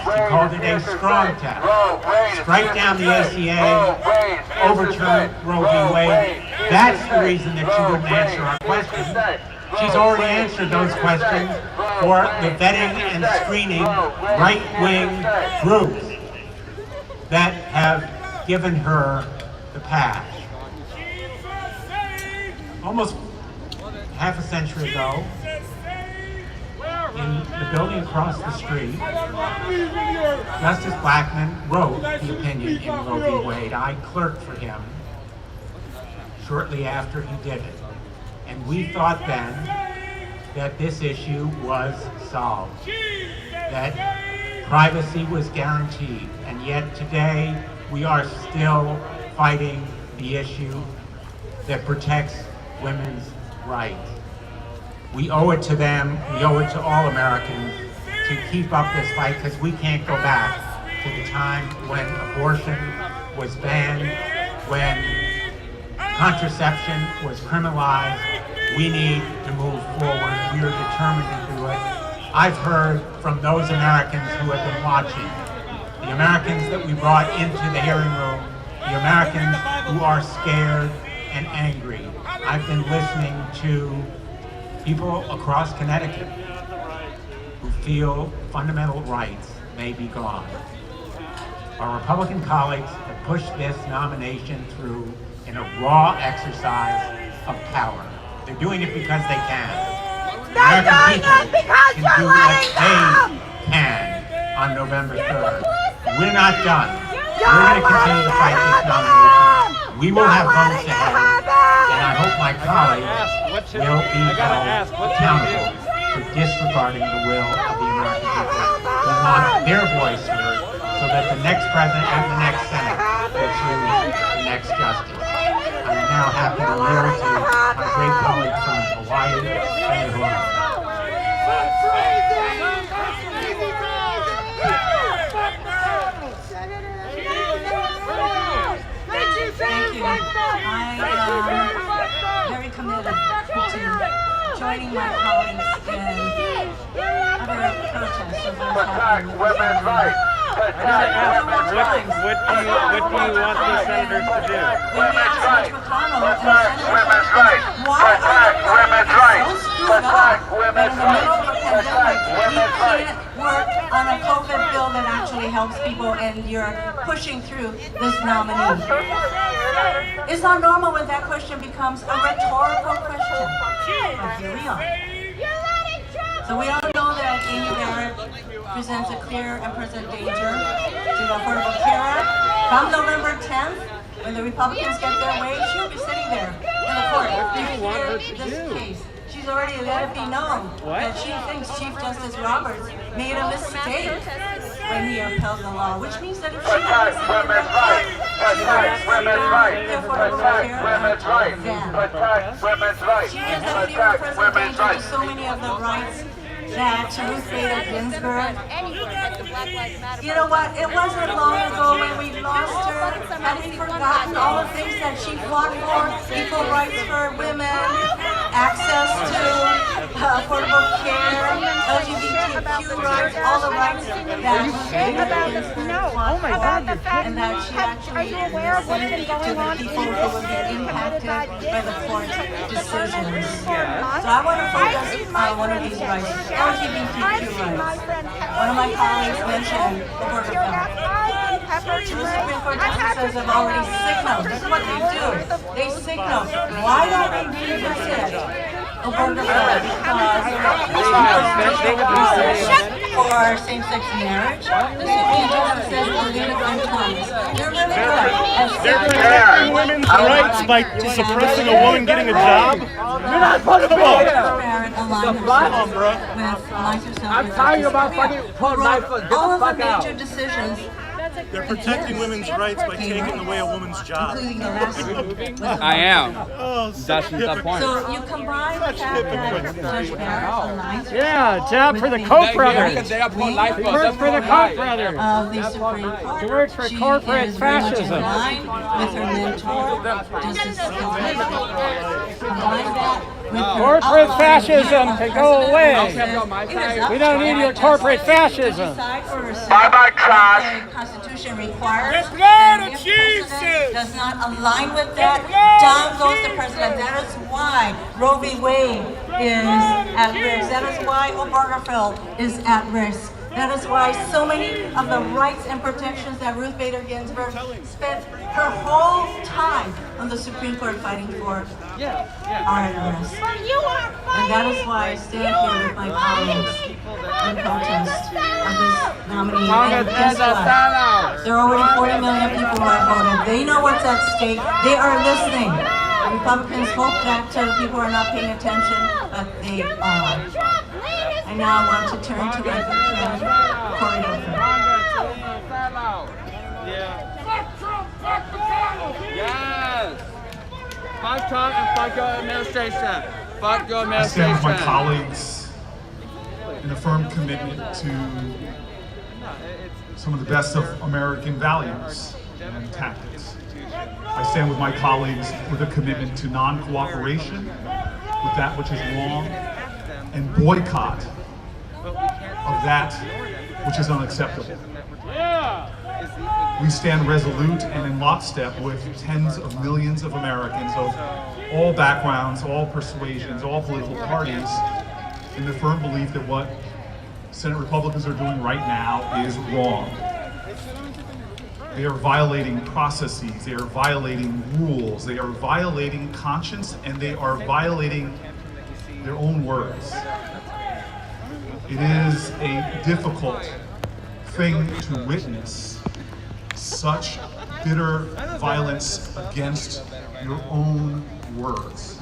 She called it a strong test. Strike down the ACA, overturn Roe v. Wade. That's the reason that she wouldn't answer our questions. She's already answered those questions for the vetting and screening right-wing groups that have given her the pass. Almost half a century ago, in the building across the street, Justice Blackmun wrote the opinion in Roe v. Wade. I clerked for him shortly after he did it. And we thought then that this issue was solved, that privacy was guaranteed. And yet today we are still fighting the issue that protects women's rights. We owe it to them, we owe it to all Americans to keep up this fight, because we can't go back to the time when abortion was banned, when contraception was criminalized. We need to move forward. We are determined to do it. I've heard from those Americans who have been watching, the Americans that we brought into the hearing room, the Americans who are scared and angry. I've been listening to people across Connecticut who feel fundamental rights may be gone. Our Republican colleagues have pushed this nomination through in a raw exercise of power. They're doing it because they can. They're doing it because you're letting them! They can on November 3rd. We're not done. We're going to continue to fight this nomination. We will have votes ahead, and I hope my colleagues will be held accountable for disregarding the will of the American people. We want their voice heard so that the next president and the next Senate will choose the next justice. I'm now happy to yield to my great colleague from Hawaii, Senator Hollen. Thank you. I'm very committed to joining my colleagues in other protests of what's happening with women's rights. What do you want the senators to do? When we asked Mitch McConnell and women's rights, why are we so screwed up that in the middle of a pandemic we can't work on a COVID bill that actually helps people, and you're pushing through this nominee? It's not normal when that question becomes a rhetorical question. But here we are. So we all know that Amy Barrett presents a clear and present danger to the Affordable Care Act. Come November 10th, when the Republicans get their way, she'll be sitting there in the court to hear this case. She's already let it be known that she thinks Chief Justice Roberts made a mistake when he upheld the law, which means that if she has to sit in the court, she will the Affordable Care Act then. She is a clear and present danger to so many of the rights that Ruth Bader Ginsburg. You know what? It wasn't long ago when we lost her. Have we forgotten all the things that she fought for? Equal rights for women, access to affordable care, LGBTQ rights, all the rights that Ruth Bader Ginsburg fought for, and that she actually listened to the people who would be impacted by the court decisions. So I want to focus on one of these rights. LGBTQ rights. One of my colleagues mentioned the Court of Health. Two Supreme Court justices have already signaled. This is what they do. They signal, why don't we revisit the Board of Health? Because for same-sex marriage, the Supreme justices are leaving it untouched. They're really good. They're protecting women's rights by suppressing a woman getting a job? You're not supposed to be here! I'm talking about fucking pulling my foot. Get the fuck out. Major decisions. They're protecting women's rights by taking away a woman's job. Including the last one. I am. Oh, That's the point. So you combine the fact that Judge Barrett aligns Yeah, job for the Koch brothers. He Works for the Koch brothers. of the Supreme Court. She works for corporate fascism. In line with her mentor, Justice Scalia. Combine that Corporate fascism can go away. We don't need your corporate fascism. Bye-bye, trash. The Constitution requires. The blood of If Jesus president does not align with that, down goes the president. That is why Roe v. Wade is at risk. That is why Obergefell is at risk. That is why so many of the rights and protections that Ruth Bader Ginsburg spent her whole time on the Supreme Court fighting for are at risk. And that is why I stand here with my colleagues in protest of this nominee. And guess what? There are already 40 million people who have voted. They know what's at stake. They are listening. The Republicans hope that people are not paying attention, but they are. And now I want to turn to my good friend, Cory Booker. Yes! Fuck Trump and fuck your administration. Fuck your I stand with my administration. colleagues in a firm commitment to some of the best of American values and tactics. I stand with my colleagues with a commitment to non-cooperation with that which is wrong and boycott of that which is unacceptable. We stand resolute and in lockstep with tens of millions of Americans of all backgrounds, all persuasions, all political parties, in the firm belief that what Senate Republicans are doing right now is wrong. They are violating processes, they are violating rules, they are violating conscience, and they are violating their own words. It is a difficult thing to witness such bitter violence against your own words.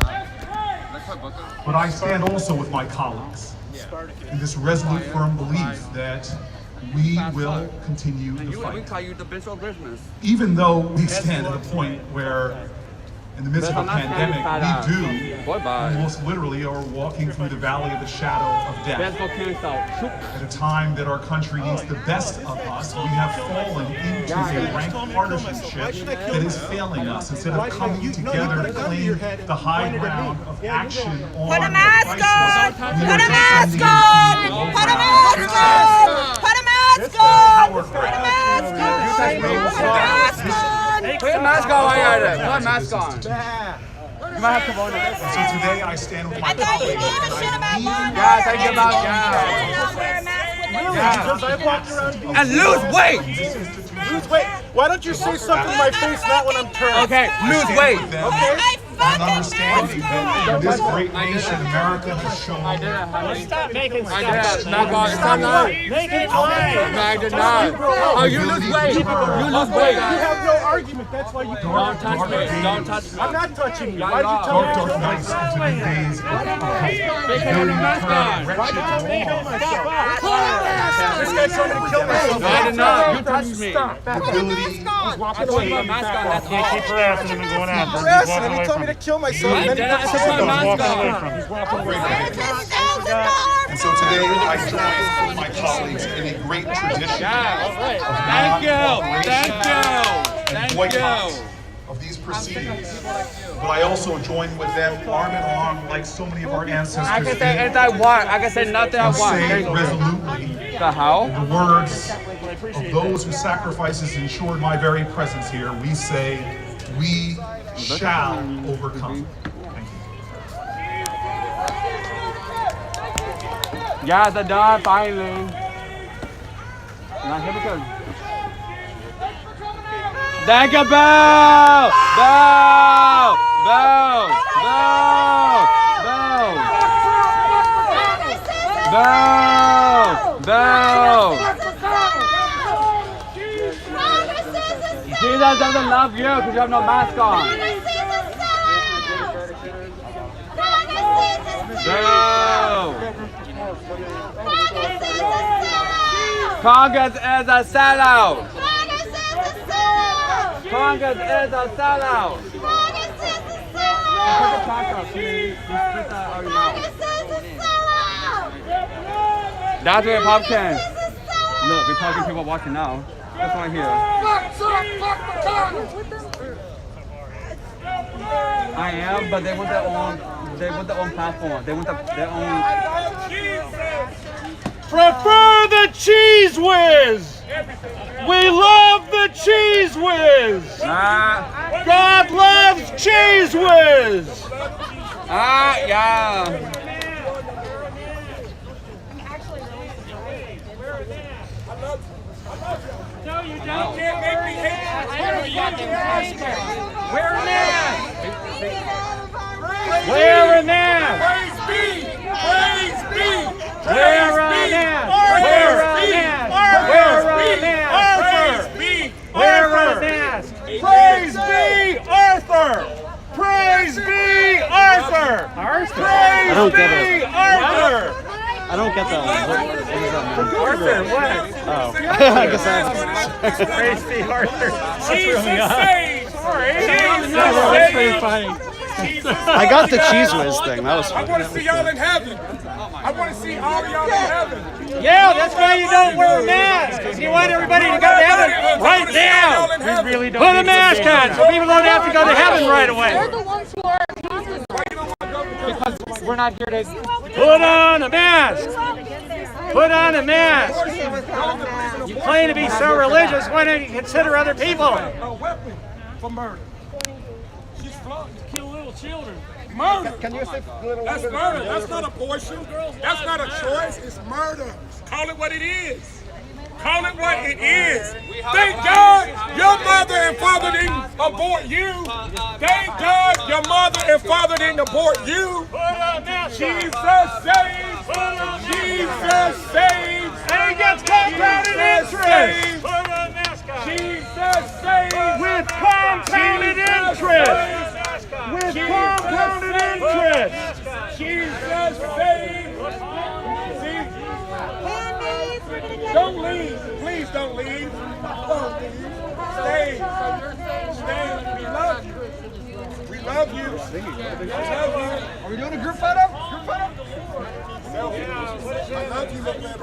But I stand also with my colleagues in this resolute, firm belief that we will continue the We fight. call you the Bishop of Christmas. Even though we stand at a point where, in the midst of a pandemic, we do, most literally, are walking through the valley of the shadow of death. At a time that our country needs the best of us, we have fallen into a rank partisanship that is failing us. Instead of coming together to claim the high ground of action on Put a the mask crisis, on! we Put are a mask descending on! into a Put a low-ground mask on! Put a mask on! Put a mask on! Put a mask on! Put your mask on while you're at it. Put a mask on. You might have to vote it. So today I stand with my I thought you colleagues. gave a shit about one. Yeah, thank you about Wear a mask with Really? Yeah. Because I've walked around here. And lose weight. Lose weight. Why don't you say something to my face, not when I'm turned? Okay, lose weight. Okay? And understanding that in this great nation, America has shown Stop making stuff. I did. Not going. Stop now. Make it right. No, I did not. Oh, you lose weight. You lose weight. You have no argument. That's why you Don't touch me. Don't touch me. I'm not touching you. Why did you tell me dark, to dark kill nights myself? into the days of They can't have a mask on. Why did you tell me to kill myself? This guy told me to kill myself. No, I did not. You touched me. ability I put my mask on. That's all. Keep harassing him and going after him. He's Harassing walking him. away He told from me to him. kill myself. I And then did. he I put took his my hand mask Walking away on. from him. He's walking away from him. And so today I join with my colleagues in a great tradition Thank you. Thank you. and Thank boycott you. of these proceedings. But I also join with them arm in arm like so many of our ancestors I can did, say anything I want. I can say nothing I and want. say There you go. resolutely The hell? the words of those whose sacrifices ensured my very presence here. We say, we shall overcome. Thank you. Yeah, the done finally. Now here we go. Thank you, Bell! Bell! Bell! Bell! Bell! Bell! Jesus doesn't love you because you have no mask on. Bell! Congress is a sellout! Congress is a sellout! That's the Republicans. Look, Republican people watching now. That's right here. I am, but they want their own They want their own platform. They want their own. Prefer the Cheese Whiz! We love the Cheese Whiz! God loves Cheese Whiz! Yeah. No, you don't. You can't make me hate you. Wear a mask! Wear a mask! Praise be! Praise be! Wear a mask! Wear a mask! Wear a mask! Wear a mask! Praise be Arthur! Praise be Arthur! Praise don't get be it. Arthur! I don't get that one. What does that mean? Arthur, what? Oh. I guess Praise be Arthur. That's really odd. Sorry. that's pretty funny. I got the Cheese Whiz thing. That was I want to see y'all in heaven. I want to see all of y'all in heaven. Yeah, that's why you don't wear a mask. Because you want everybody to go to heaven right now. We really Put a mask on so people don't have to go to heaven right away. They're the ones who are Because we're not here to... Put on a mask! Put on a mask! You claim to be so religious, why don't you consider other people? A weapon for murder. She's flogged to kill little children. Murder. Can you say little? That's murder. That's not abortion. That's not a choice. It's murder. Call it what it is. Call it what it is. Thank God your mother and father didn't abort you. Thank God your mother and father didn't abort you. Jesus saves. Jesus saves. And he gets compounded interest! Jesus saves. With compounded interest! With compounded interest! Jesus saves. Don't leave. Please don't leave. Don't leave. Stay. Stay. We love you. We love you. We love you. Are we doing a group photo? Group photo? I love you, little man.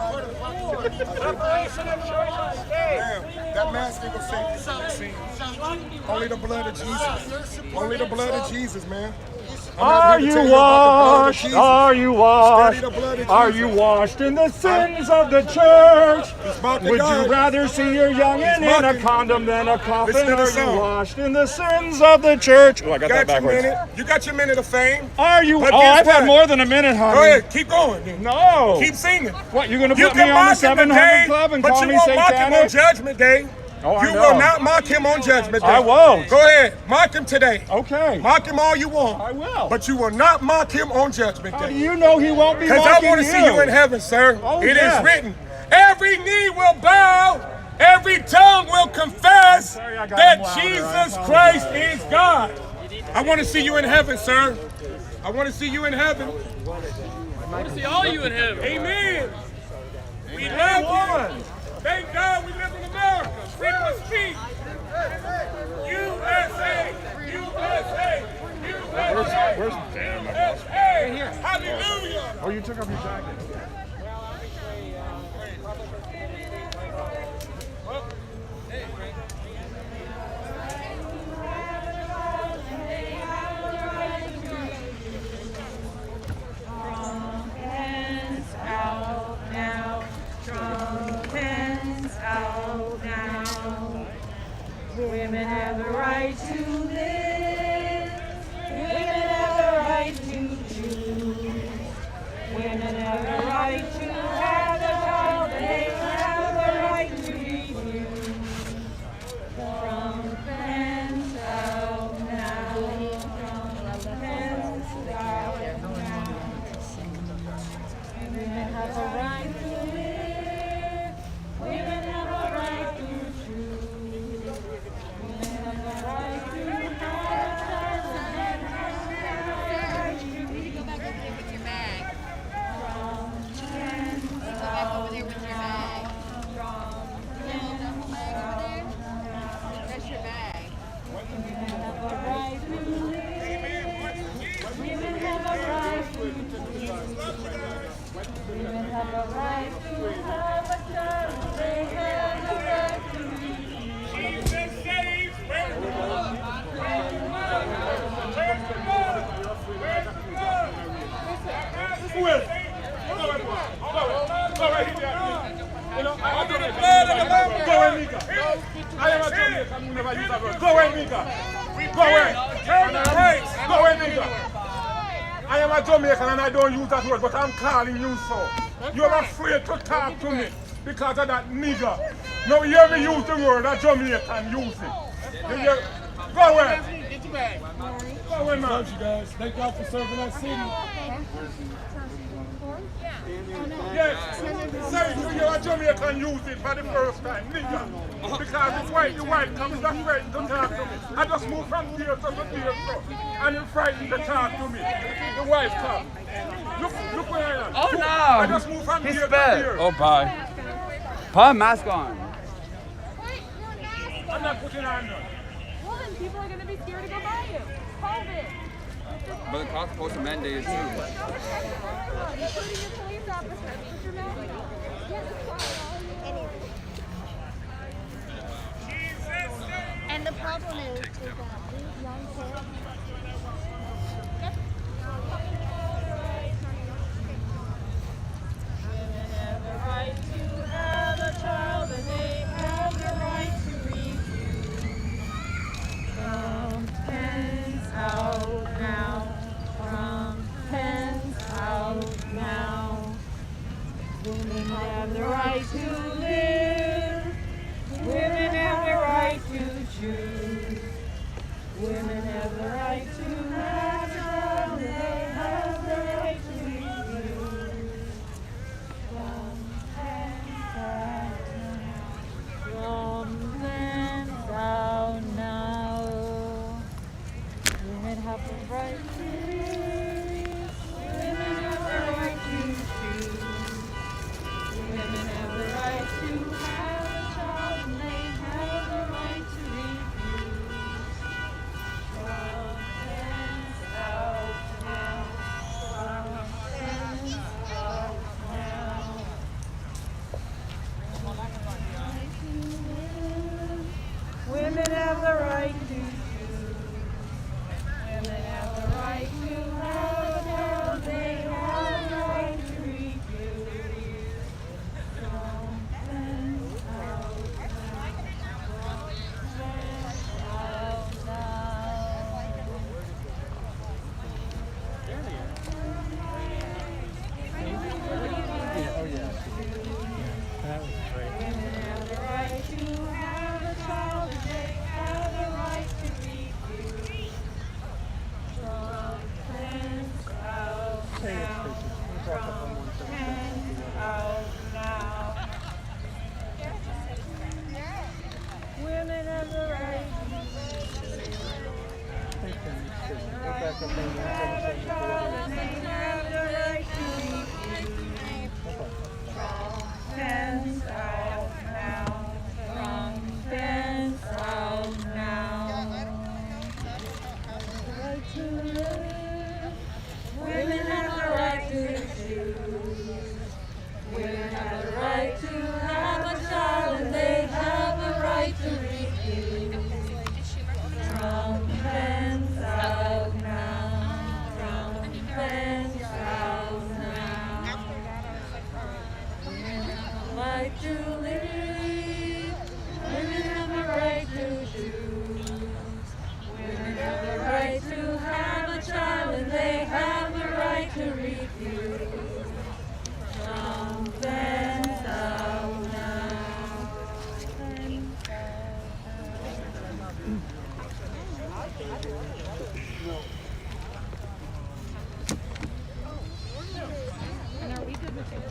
That mask ain't gonna save you. Only the blood of Jesus. Only the blood of Jesus, man. Are you washed? Are you washed? Study the blood of Are Jesus. you washed in the sins of the church? Mark the Would God. you rather see your youngin' in a Mark it. condom than a coffin? Listen to the Are you song. washed in the sins of the church? Oh, I got that Got your backwards. minute. You got your minute of fame. Are you? But Oh, guess I've had what? more than a minute, honey. Go ahead. Keep going. Then. No. Keep singing. What, you're gonna You put me can on the mock him 700 today, Club and but call you me won't mock him on satanic? Judgment Day. Oh, I You know. will not mock him on Judgment Day. I won't. Go ahead. Mock him today. Okay. Mock him all you want. I will. But you will not mock him on Judgment How do Day. you know he won't be Because mocking I want to see you in heaven, sir. Oh, It is yes. written. Every knee will bow. Every tongue will confess Sorry, I got that him louder. Jesus I Christ is God. I want to see you in heaven, sir. I want to see you in heaven. I want to see all you in heaven. Amen. We love you. Thank God we live in America. Freedom of speech. USA. USA. USA. Where's USA. Hallelujah. Oh, you took off your jacket. Women have the right to live. Women have the right to choose. Women have the right to have a child. They have the right to refuse. From pens out now. From pens out now. Women have the right to live. Women have the right to choose. a Jamaican and I don't use that word, but I'm calling you so. You're afraid to talk to me because of that nigger. Now you hear me use the word a Jamaican use it. Go away. Go away, man. Thank you guys. Thank y'all for serving our city. Yes, say you're a Jamaican use it for the first time, nigger. Because the white comes not frightened to talk to me. I just moved from here to here, and you're frightened to talk to me. The white come. Look where I am. Oh no! I just moved from here to here. Oh, bye. Put a mask on. I'm not putting on none. Well, then people are going to be scared to go by you. COVID. But the cops supposed to mandate it too. Including your police officers. Put your mask on. Yeah, it's fine. And the problem is that these young kids. Right to have a child and they have the right to refuse. From pens out now. From pens out now. Women have the right to live. Women have the right to choose. Women have the right to have a child. They have the right to refuse. From then out now. Women have the right to live. Women have the right to choose. Women have the right to have a child, and they have the right to refuse. From pens out now. From pens out now. Women have the right to choose. Women have the right to have a child. They have the right to refuse. From pens out now. Women have the right to have a child. They have the right to refuse. From pens out now. From pens out now. Women have the right to have a child and they have the right to refuse. From pens out now. From pens out now. The right to live. Women have the right to choose. Women have the right to have a child and they have the right to refuse. From pens out now. From pens out now. Women have the right to live. Women have the right to choose. Women have the right to have a child and they have the right to refuse. From pens out now. And are we good with it?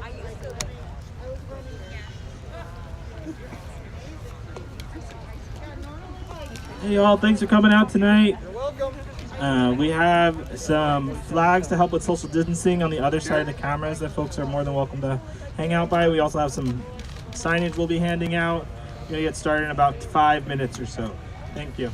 I used to. I was running. Hey y'all, thanks for coming out tonight. We have some flags to help with social distancing on the other side of the cameras that folks are more than welcome to hang out by. We also have some signage we'll be handing out. We're gonna get started in about 5 minutes or so. Thank you.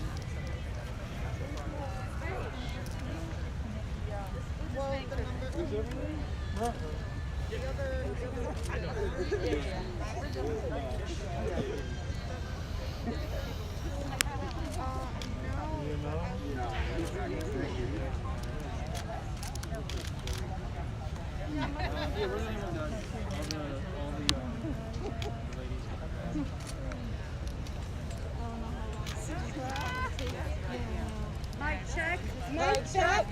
Mic check. Mic check.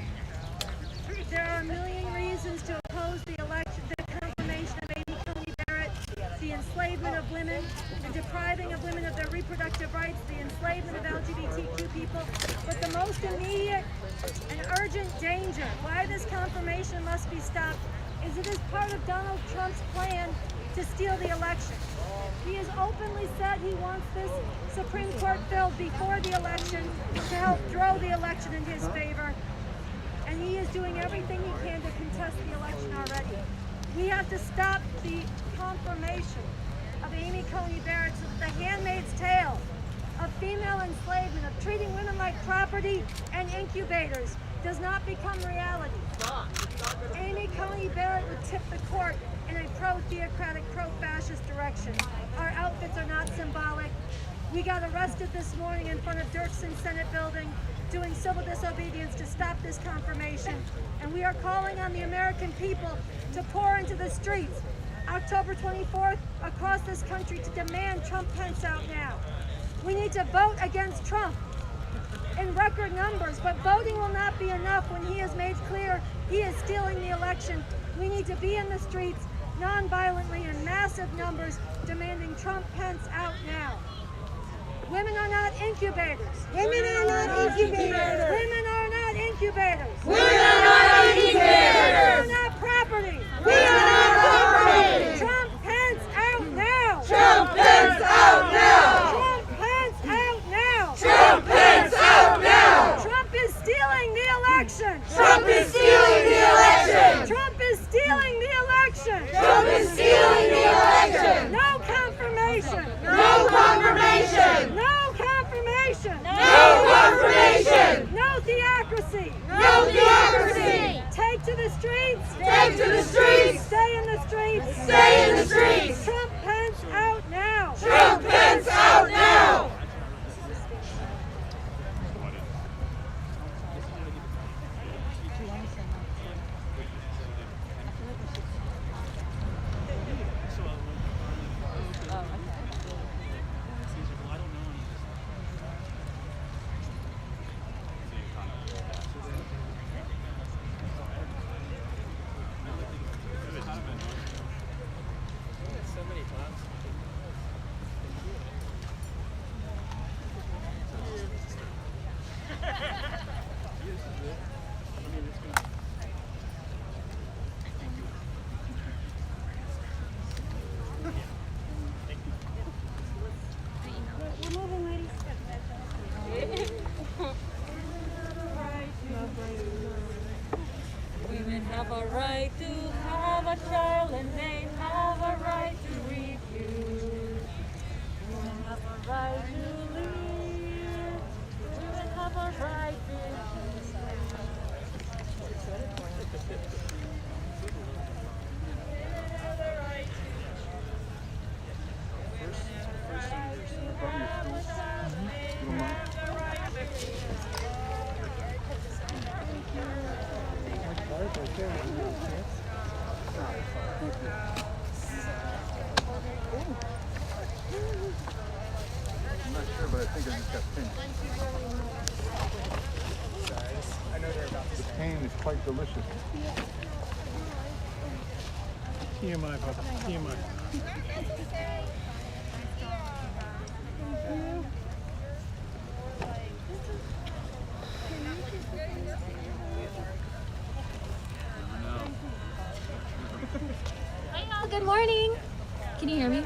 movement of women and depriving of women of their reproductive rights, the enslavement of LGBTQ people. But the most immediate and urgent danger, why this confirmation must be stopped, is it is part of Donald Trump's plan to steal the election. He has openly said he wants this Supreme Court filled before the election to help throw the election in his favor. And he is doing everything he can to contest the election already. We have to stop the confirmation of Amy Coney Barrett so that the handmaid's tale of female enslavement, of treating women like property and incubators, does not become reality. Amy Coney Barrett would tip the court in a pro-theocratic, pro-fascist direction. Our outfits are not symbolic. We got arrested this morning in front of Dirksen's Senate building doing civil disobedience to stop this confirmation. And we are calling on the American people to pour into the streets October 24th across this country to demand Trump Pence out now. We need to vote against Trump in record numbers, but voting will not be enough when he has made clear he is stealing the election. We need to be in the streets non-violently in massive numbers demanding Trump Pence out now. Women are not incubators. Women are not incubators. Women are not incubators. Women are not incubators. We are not property. We are not property. Trump Pence out now. Trump Pence out now. Trump Pence out now. Trump Pence out now. Trump is stealing the election. Trump is stealing the election. Trump is stealing the election. Trump is stealing the election. No confirmation. No confirmation. No confirmation. No confirmation. No theocracy. No theocracy. Take to the streets. Take to the streets. Stay in the streets. Stay in the streets. Trump Pence out now. Trump Pence out now. Women have a right to have a child and they have a right to refuse. Women have a right to live. Women have a right to I'm not sure, but I think I just got pinched. The pain is quite delicious. TMI, Papa. TMI. Hi y'all, good morning. Can you hear me?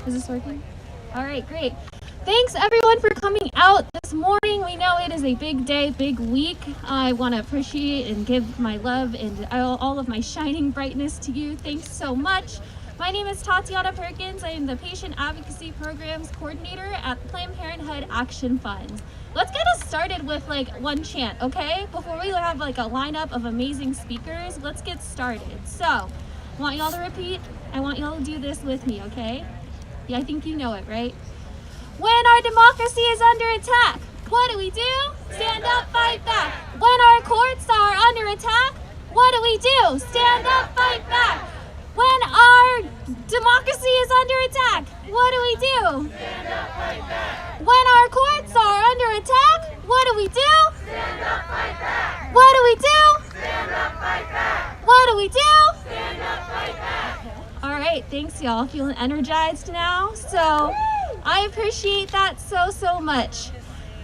Is this working? All right, great. Thanks everyone for coming out this morning. We know it is a big day, big week. I want to appreciate and give my love and all of my shining brightness to you. Thanks so much. My name is Tatiana Perkins. I am the Patient Advocacy Programs Coordinator at Planned Parenthood Action Fund. Let's get us started with like one chant, okay? Before we have like a lineup of amazing speakers, let's get started. So, I want y'all to repeat. I want y'all to do this with me, okay? Yeah, I think you know it, right? When our democracy is under attack, what do? Stand up, fight back. When our courts are under attack, what do? Stand up, fight back. When our democracy is under attack, what do? Stand up, fight back. When our courts are under attack, what do? Stand up, fight back. What do? Stand up, fight back. What do? Stand up, fight back. All right, thanks y'all. Feeling energized now. So I appreciate that so much.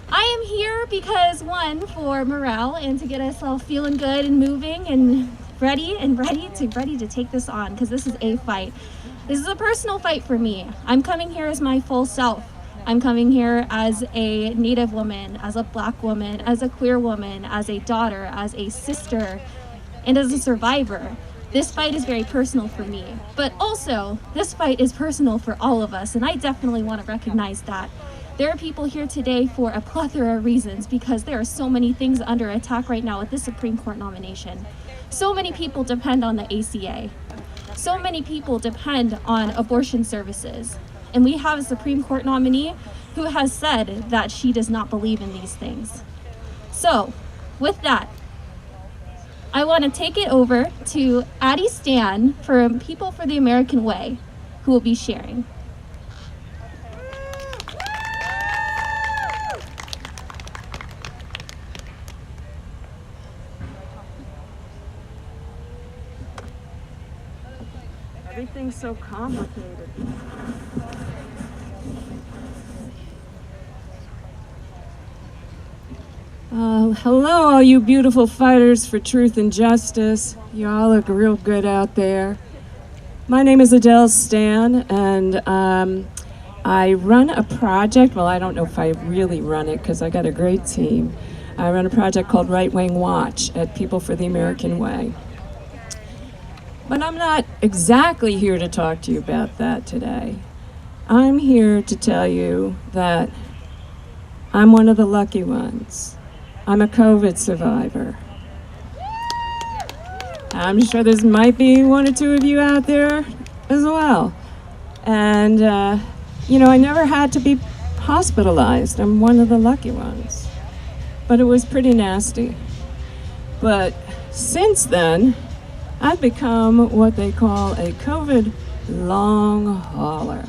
I am here because one, for morale and to get us all feeling good and moving and ready to take this on, because this is a fight. This is a personal fight for me. I'm coming here as my full self. I'm coming here as a Native woman, as a Black woman, as a queer woman, as a daughter, as a sister, and as a survivor. This fight is very personal for me, but also this fight is personal for all of us, and I definitely want to recognize that. There are people here today for a plethora of reasons, because there are so many things under attack right now with this Supreme Court nomination. So many people depend on the ACA. So many people depend on abortion services. And we have a Supreme Court nominee who has said that she does not believe in these things. So, with that, I want to take it over to Addie Stan from People for the American Way, who will be sharing. Everything's so complicated. Hello, all you beautiful fighters for truth and justice. You all look real good out there. My name is Adele Stan, and I run a project. Well, I don't know if I really run it because I got a great team. I run a project called Right Wing Watch at People for the American Way. But I'm not exactly here to talk to you about that today. I'm here to tell you that I'm one of the lucky ones. I'm a COVID survivor. I'm sure there might be one or two of you out there as well. And, you know, I never had to be hospitalized. I'm one of the lucky ones. But it was pretty nasty. But since then, I've become what they call a COVID long hauler,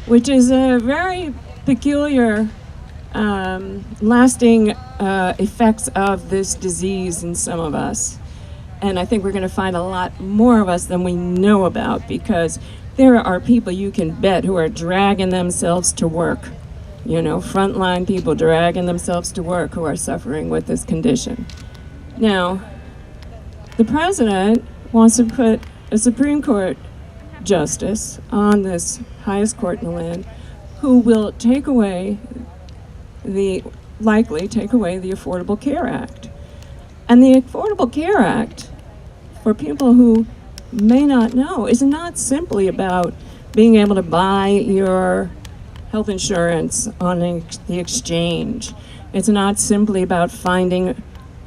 which is a very peculiar lasting effects of this disease in some of us. And I think we're going to find a lot more of us than we know about, because there are people you can bet who are dragging themselves to work. You know, frontline people dragging themselves to work who are suffering with this condition. Now, the president wants to put a Supreme Court justice on this highest court in the land who will likely take away the Affordable Care Act. And the Affordable Care Act, for people who may not know, is not simply about being able to buy your health insurance on the exchange. It's not simply about finding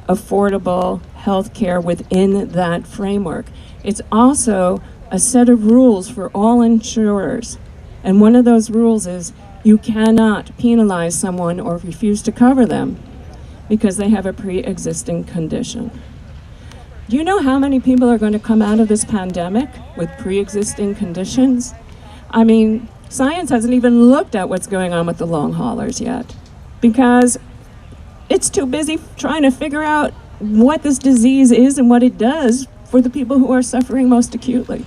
affordable health care within that framework. It's also a set of rules for all insurers. And one of those rules is you cannot penalize someone or refuse to cover them because they have a pre-existing condition. Do you know how many people are going to come out of this pandemic with pre-existing conditions? I mean, science hasn't even looked at what's going on with the long haulers yet, because it's too busy trying to figure out what this disease is and what it does for the people who are suffering most acutely.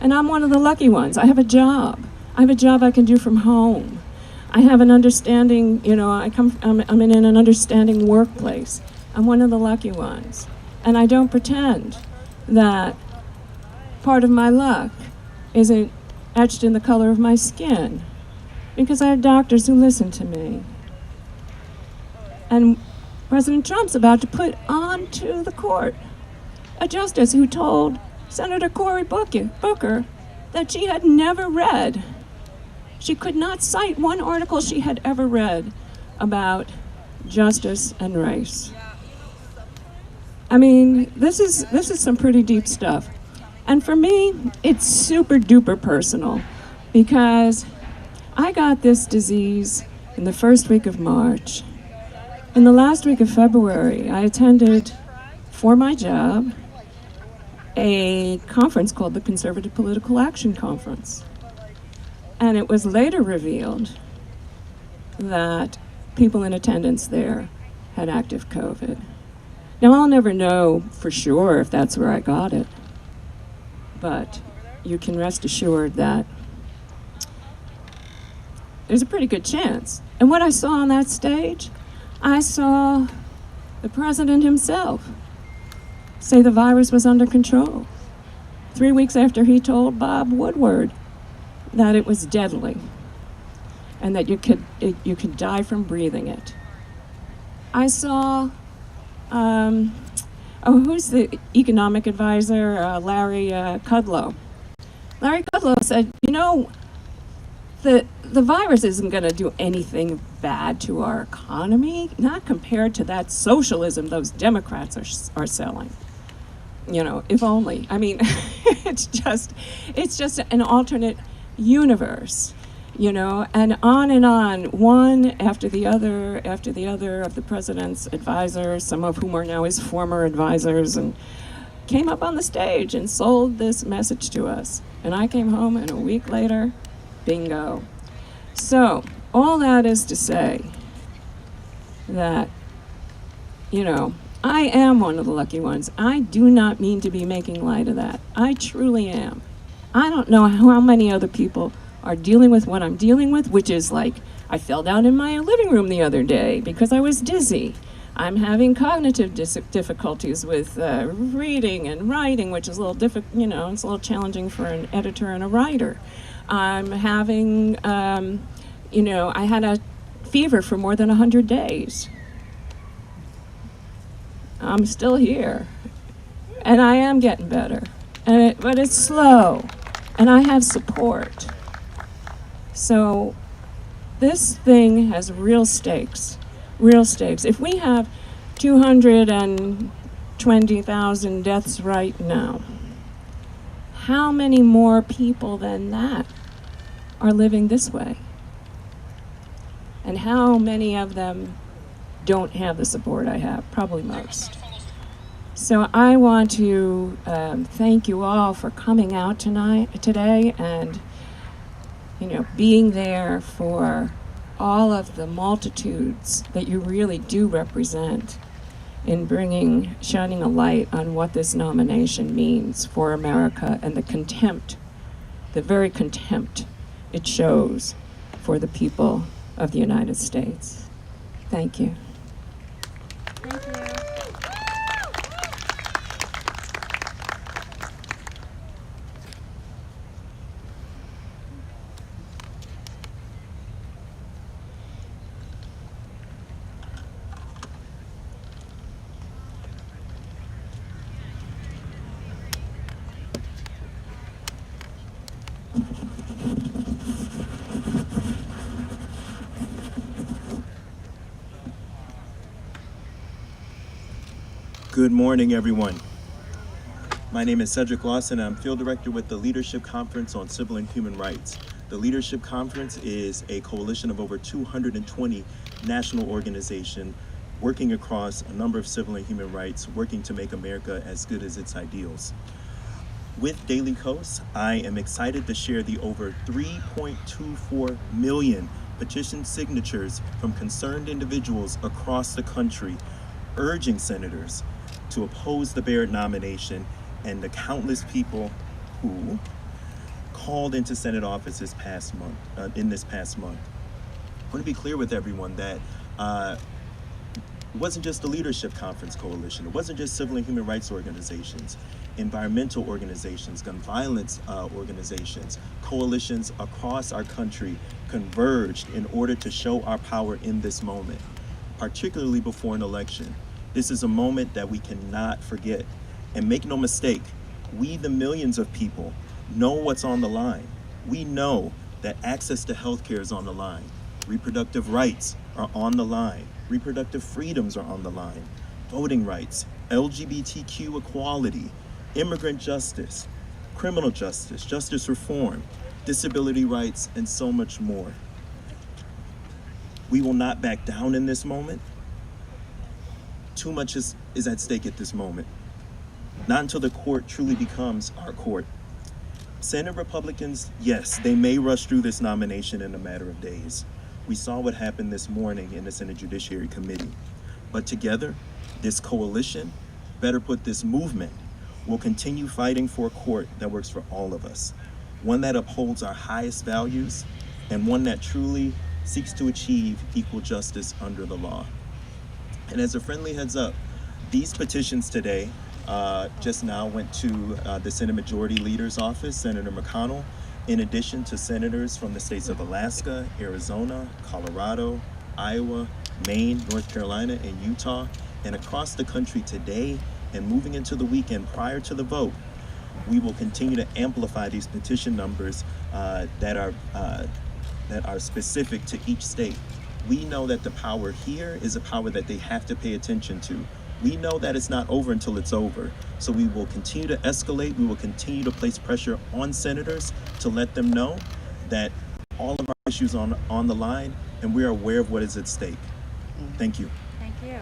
And I'm one of the lucky ones. I have a job. I have a job I can do from home. I have an understanding, you know, I'm in an understanding workplace. I'm one of the lucky ones. And I don't pretend that part of my luck isn't etched in the color of my skin, because I have doctors who listen to me. And President Trump's about to put onto the court a justice who told Senator Cory Booker that she had never read. She could not cite one article she had ever read about justice and race. I mean, this is some pretty deep stuff. And for me, it's super duper personal, because I got this disease in the first week of March. In the last week of February, I attended, for my job, a conference called the Conservative Political Action Conference. And it was later revealed that people in attendance there had active COVID. Now, I'll never know for sure if that's where I got it, but you can rest assured that there's a pretty good chance. And what I saw on that stage, I saw the president himself say the virus was under control 3 weeks after he told Bob Woodward that it was deadly and that you could die from breathing it. I saw, who's the economic advisor? Larry Kudlow. Larry Kudlow said, you know, the virus isn't going to do anything bad to our economy, not compared to that socialism those Democrats are selling. You know, if only. I mean, it's just an alternate universe, you know, and on, one after the other of the president's advisors, some of whom are now his former advisors, and came up on the stage and sold this message to us. And I came home, and a week later, bingo. So, all that is to say that, you know, I am one of the lucky ones. I do not mean to be making light of that. I truly am. I don't know how many other people are dealing with what I'm dealing with, which is like, I fell down in my living room the other day because I was dizzy. I'm having cognitive difficulties with reading and writing, which is a little it's a little challenging for an editor and a writer. I'm having, I had a fever for more than 100 days. I'm still here, and I am getting better, but it's slow, and I have support. So this thing has real stakes, real stakes. If we have 220,000 deaths right now, how many more people than that are living this way? And how many of them don't have the support I have? Probably most. So I want to thank you all for coming out today, and being there for all of the multitudes that you really do represent in shining a light on what this nomination means for America and the very contempt it shows for the people of the United States. Thank you. Thank you. Good morning, everyone. My name is Cedric Lawson, and I'm Field Director with the Leadership Conference on Civil and Human Rights. The Leadership Conference is a coalition of over 220 national organizations working across a number of civil and human rights, working to make America as good as its ideals. With Daily Kos, I am excited to share the over 3.24 million petition signatures from concerned individuals across the country, urging senators to oppose the Barrett nomination, and the countless people who called into Senate office this past month. I want to be clear with everyone that it wasn't just the Leadership Conference Coalition. It wasn't just civil and human rights organizations, environmental organizations, gun violence organizations, coalitions across our country converged in order to show our power in this moment, particularly before an election. This is a moment that we cannot forget. And make no mistake, we, the millions of people, know what's on the line. We know that access to healthcare is on the line. Reproductive rights are on the line. Reproductive freedoms are on the line. Voting rights, LGBTQ equality, immigrant justice, criminal justice, justice reform, disability rights, and so much more. We will not back down in this moment. Too much is at stake at this moment. Not until the court truly becomes our court. Senate Republicans, yes, they may rush through this nomination in a matter of days. We saw what happened this morning in the Senate Judiciary Committee. But together, this coalition, better put this movement, We'll continue fighting for a court that works for all of us, one that upholds our highest values, and one that truly seeks to achieve equal justice under the law. And as a friendly heads up, these petitions today just now went to the Senate Majority Leader's office, Senator McConnell, in addition to senators from the states of Alaska, Arizona, Colorado, Iowa, Maine, North Carolina, and Utah. And across the country today and moving into the weekend prior to the vote, we will continue to amplify these petition numbers that are specific to each state. We know that the power here is a power that they have to pay attention to. We know that it's not over until it's over. So we will continue to escalate. We will continue to place pressure on senators to let them know that all of our issues are on the line, and we are aware of what is at stake. Thank you. Thank you.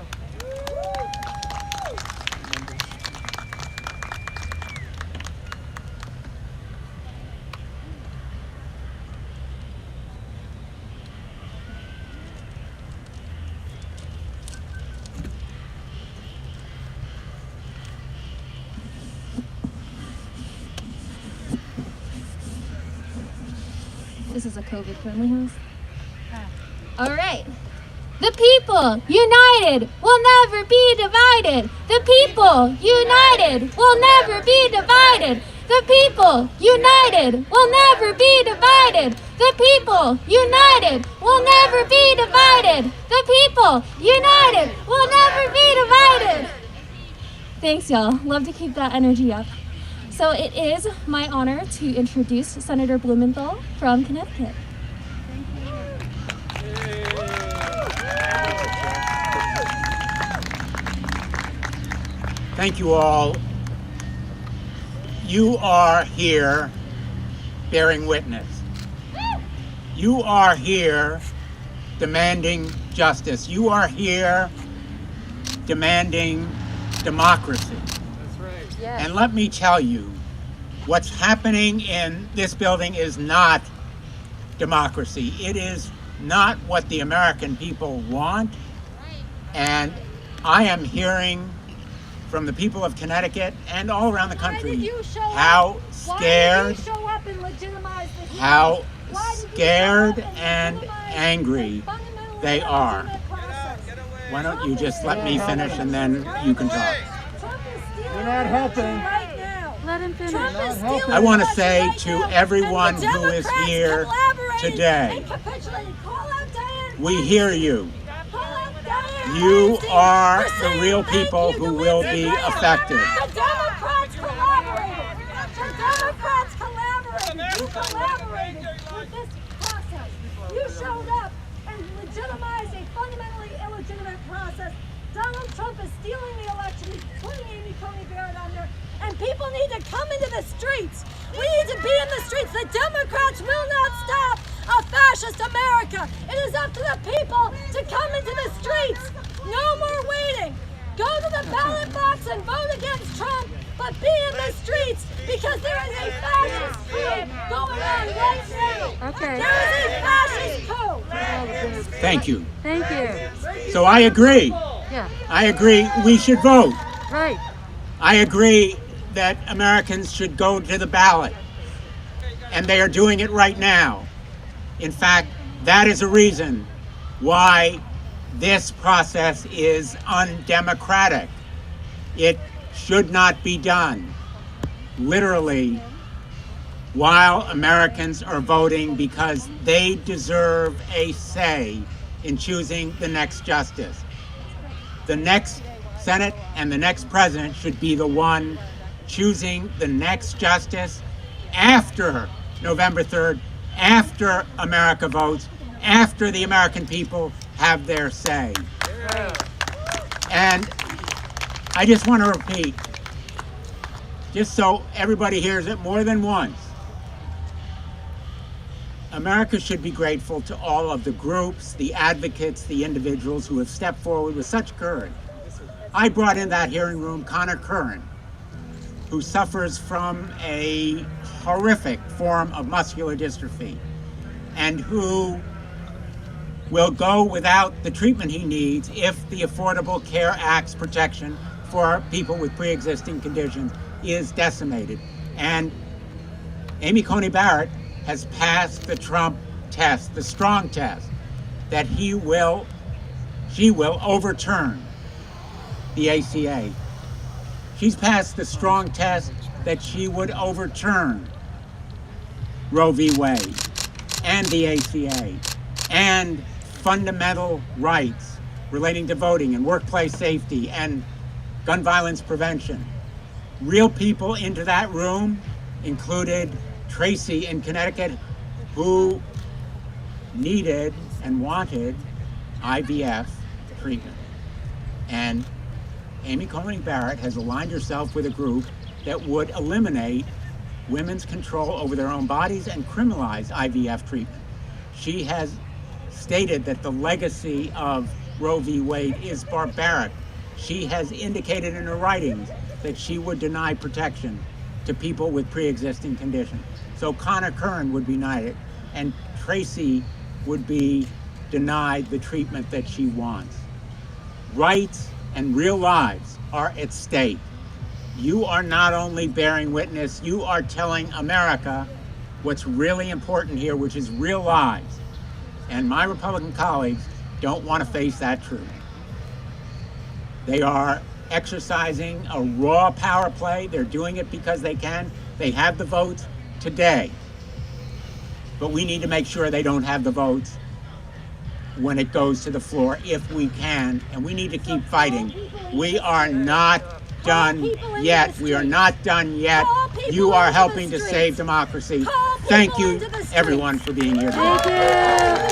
This is a COVID-friendly house. All right. The people united will never be divided. The people united will never be divided. The people united will never be divided. The people united will never be divided. The people united will never be divided. Thanks, y'all. Love to keep that energy up. So it is my honor to introduce Senator Blumenthal from Connecticut. Thank you all. You are here bearing witness. You are here demanding justice. You are here demanding democracy. And let me tell you, what's happening in this building is not democracy. It is not what the American people want. And I am hearing from the people of Connecticut and all around the country how scared, and angry they are. Why don't you just let me finish and then you can talk. We're not helping. Let him finish. I want to say to everyone who is here today, we hear you. You are the real people who will be affected. The Democrats collaborated. The Democrats collaborated. You collaborated with this process. You showed up and legitimized a fundamentally illegitimate process. Donald Trump is stealing the election. He's putting Amy Coney Barrett on there. And people need to come into the streets. We need to be in the streets. The Democrats will not stop a fascist America. It is up to the people to come into the streets. No more waiting. Go to the ballot box and vote against Trump, but be in the streets because there is a fascist coup going on right now. Okay. There is a fascist coup. Thank you. Thank you. So I agree. Yeah. I agree we should vote. Right. I agree that Americans should go to the ballot. And they are doing it right now. In fact, that is a reason why this process is undemocratic. It should not be done. Literally, while Americans are voting because they deserve a say in choosing the next justice. The next Senate and the next president should be the one choosing the next justice after November 3rd, after America votes, after the American people have their say. And I just want to repeat, just so everybody hears it more than once, America should be grateful to all of the groups, the advocates, the individuals who have stepped forward with such courage. I brought in that hearing room Connor Curran, who suffers from a horrific form of muscular dystrophy and who will go without the treatment he needs if the Affordable Care Act's protection for people with pre-existing conditions is decimated. And Amy Coney Barrett has passed the Trump test, the strong test, that she will overturn the ACA. She's passed the strong test that she would overturn Roe v. Wade and the ACA and fundamental rights relating to voting and workplace safety and gun violence prevention. Real people into that room included Tracy in Connecticut, who needed and wanted IVF treatment. And Amy Coney Barrett has aligned herself with a group that would eliminate women's control over their own bodies and criminalize IVF treatment. She has stated that the legacy of Roe v. Wade is barbaric. She has indicated in her writings that she would deny protection to people with pre-existing conditions. So Connor Kern would be denied, and Tracy would be denied the treatment that she wants. Rights and real lives are at stake. You are not only bearing witness, you are telling America what's really important here, which is real lives. And my Republican colleagues don't want to face that truth. They are exercising a raw power play. They're doing it because they can. They have the votes today. But we need to make sure they don't have the votes when it goes to the floor, if we can, and we need to keep fighting. We are not done yet. We are not done yet. You are helping to save democracy. Thank you, everyone, for being here today.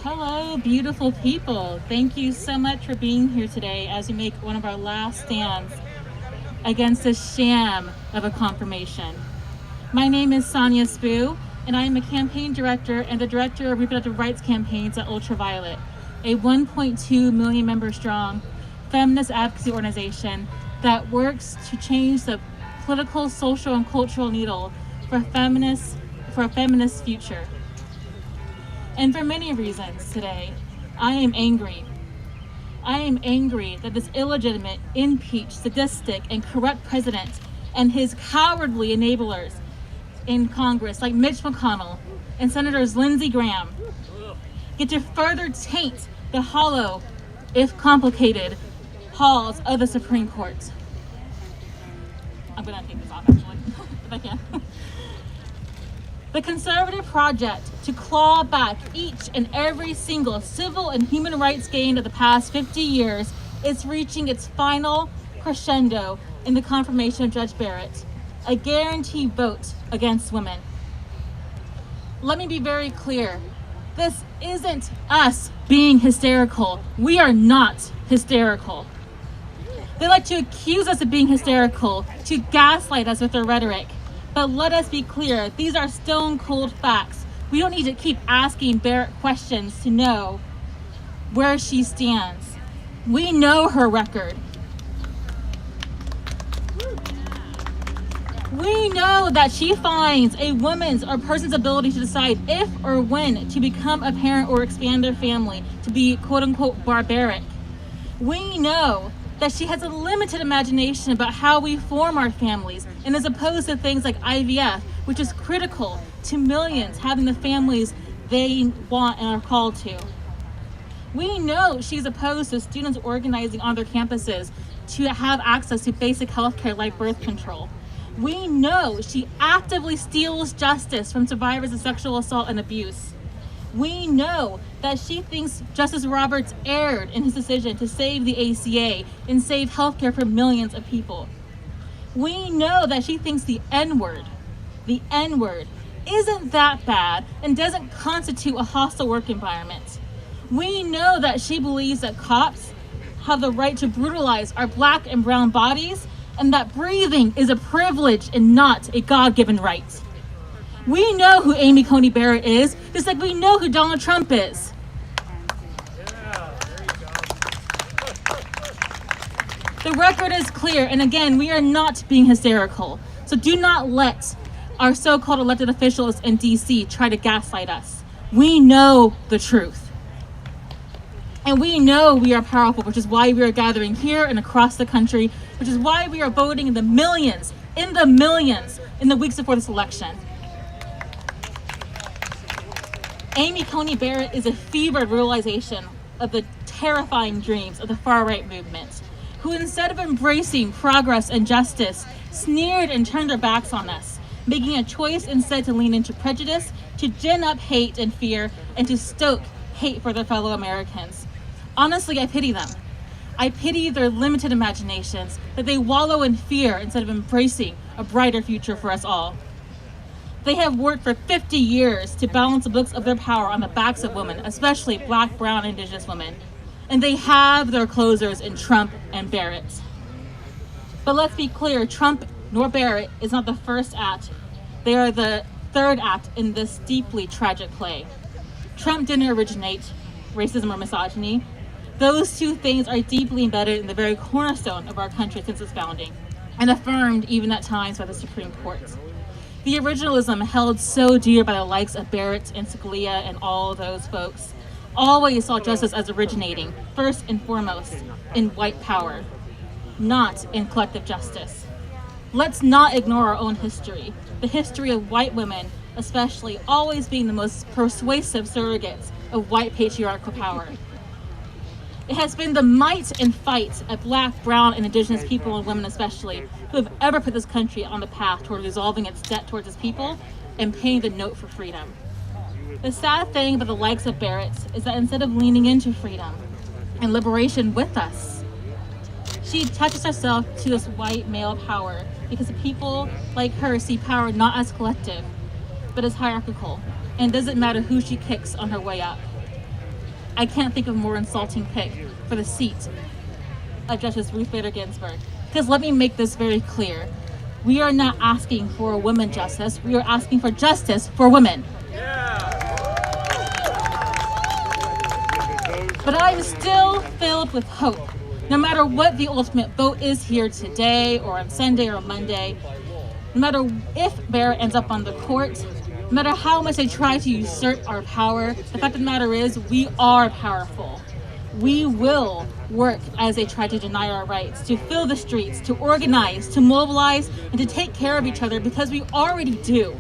Hello, beautiful people. Thank you so much for being here today as we make one of our last stands against the sham of a confirmation. My name is Sonia Spoo, and I am a campaign director and the director of reproductive rights campaigns at Ultraviolet, a 1.2 million member strong feminist advocacy organization that works to change the political, social, and cultural needle for a feminist future. And for many reasons today, I am angry. I am angry that this illegitimate, impeached, sadistic, and corrupt president and his cowardly enablers in Congress, like Mitch McConnell and Senators Lindsey Graham, get to further taint the hollow, if complicated, halls of the Supreme Court. I'm gonna take this off, actually, if I can. The conservative project to claw back each and every single civil and human rights gained of the past 50 years is reaching its final crescendo in the confirmation of Judge Barrett, a guaranteed vote against women. Let me be very clear. This isn't us being hysterical. We are not hysterical. They like to accuse us of being hysterical, to gaslight us with their rhetoric. But let us be clear, these are stone cold facts. We don't need to keep asking Barrett questions to know where she stands. We know her record. We know that she finds a woman's or person's ability to decide if or when to become a parent or expand their family to be quote unquote barbaric. We know that she has a limited imagination about how we form our families and is opposed to things like IVF, which is critical to millions having the families they want and are called to. We know she's opposed to students organizing on their campuses to have access to basic health care like birth control. We know she actively steals justice from survivors of sexual assault and abuse. We know that she thinks Justice Roberts erred in his decision to save the ACA and save healthcare for millions of people. We know that she thinks the N-word, isn't that bad and doesn't constitute a hostile work environment. We know that she believes that cops have the right to brutalize our Black and brown bodies and that breathing is a privilege and not a God-given right. We know who Amy Coney Barrett is, just like we know who Donald Trump is. The record is clear, and again, we are not being hysterical. So do not let our so-called elected officials in DC try to gaslight us. We know the truth. And we know we are powerful, which is why we are gathering here and across the country, which is why we are voting in the millions in the weeks before this election. Amy Coney Barrett is a fevered realization of the terrifying dreams of the far-right movement, who instead of embracing progress and justice, sneered and turned their backs on us, making a choice instead to lean into prejudice, to gin up hate and fear, and to stoke hate for their fellow Americans. Honestly, I pity them. I pity their limited imaginations, that they wallow in fear instead of embracing a brighter future for us all. They have worked for 50 years to balance the books of their power on the backs of women, especially Black, brown, and Indigenous women. And they have their closers in Trump and Barrett. But let's be clear, Trump nor Barrett is not the first act. They are the third act in this deeply tragic play. Trump didn't originate racism or misogyny. Those two things are deeply embedded in the very cornerstone of our country since its founding, and affirmed even at times by the Supreme Court. The originalism held so dear by the likes of Barrett and Scalia and all those folks always saw justice as originating, first and foremost, in white power, not in collective justice. Let's not ignore our own history, the history of white women, especially, always being the most persuasive surrogates of white patriarchal power. It has been the might and fight of Black, brown, and Indigenous people and women especially who have ever put this country on the path toward resolving its debt towards its people and paying the note for freedom. The sad thing about the likes of Barrett is that instead of leaning into freedom and liberation with us, she attaches herself to this white male power because the people like her see power not as collective, but as hierarchical, and it doesn't matter who she kicks on her way up. I can't think of a more insulting pick for the seat of Justice Ruth Bader Ginsburg. Because let me make this very clear. We are not asking for a woman justice. We are asking for justice for women. But I'm still filled with hope. No matter what the ultimate vote is here today or on Sunday or Monday, no matter if Barrett ends up on the court, no matter how much they try to usurp our power, the fact of the matter is we are powerful. We will work as they try to deny our rights, to fill the streets, to organize, to mobilize, and to take care of each other because we already do.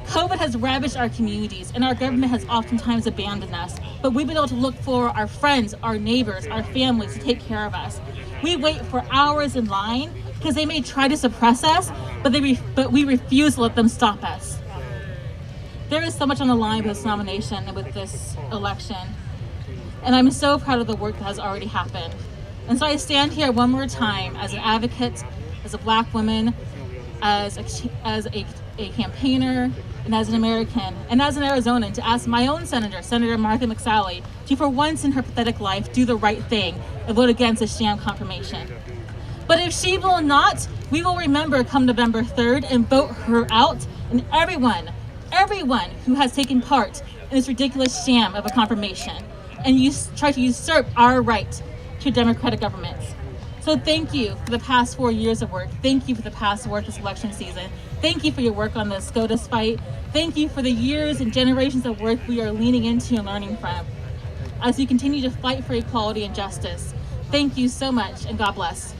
COVID has ravaged our communities and our government has oftentimes abandoned us, but we've been able to look for our friends, our neighbors, our families to take care of us. We wait for hours in line because they may try to suppress us, but we refuse to let them stop us. There is so much on the line with this nomination and with this election, and I'm so proud of the work that has already happened. And so I stand here one more time as an advocate, as a Black woman, as a campaigner, and as an American, and as an Arizonan, to ask my own senator, Senator Martha McSally, to for once in her pathetic life do the right thing and vote against a sham confirmation. But if she will not, we will remember come November 3rd and vote her out, and everyone who has taken part in this ridiculous sham of a confirmation and try to usurp our right to democratic governments. So thank you for the past 4 years of work. Thank you for the past work this election season. Thank you for your work on the SCOTUS fight. Thank you for the years and generations of work we are leaning into and learning from as we continue to fight for equality and justice. Thank you so much, and God bless.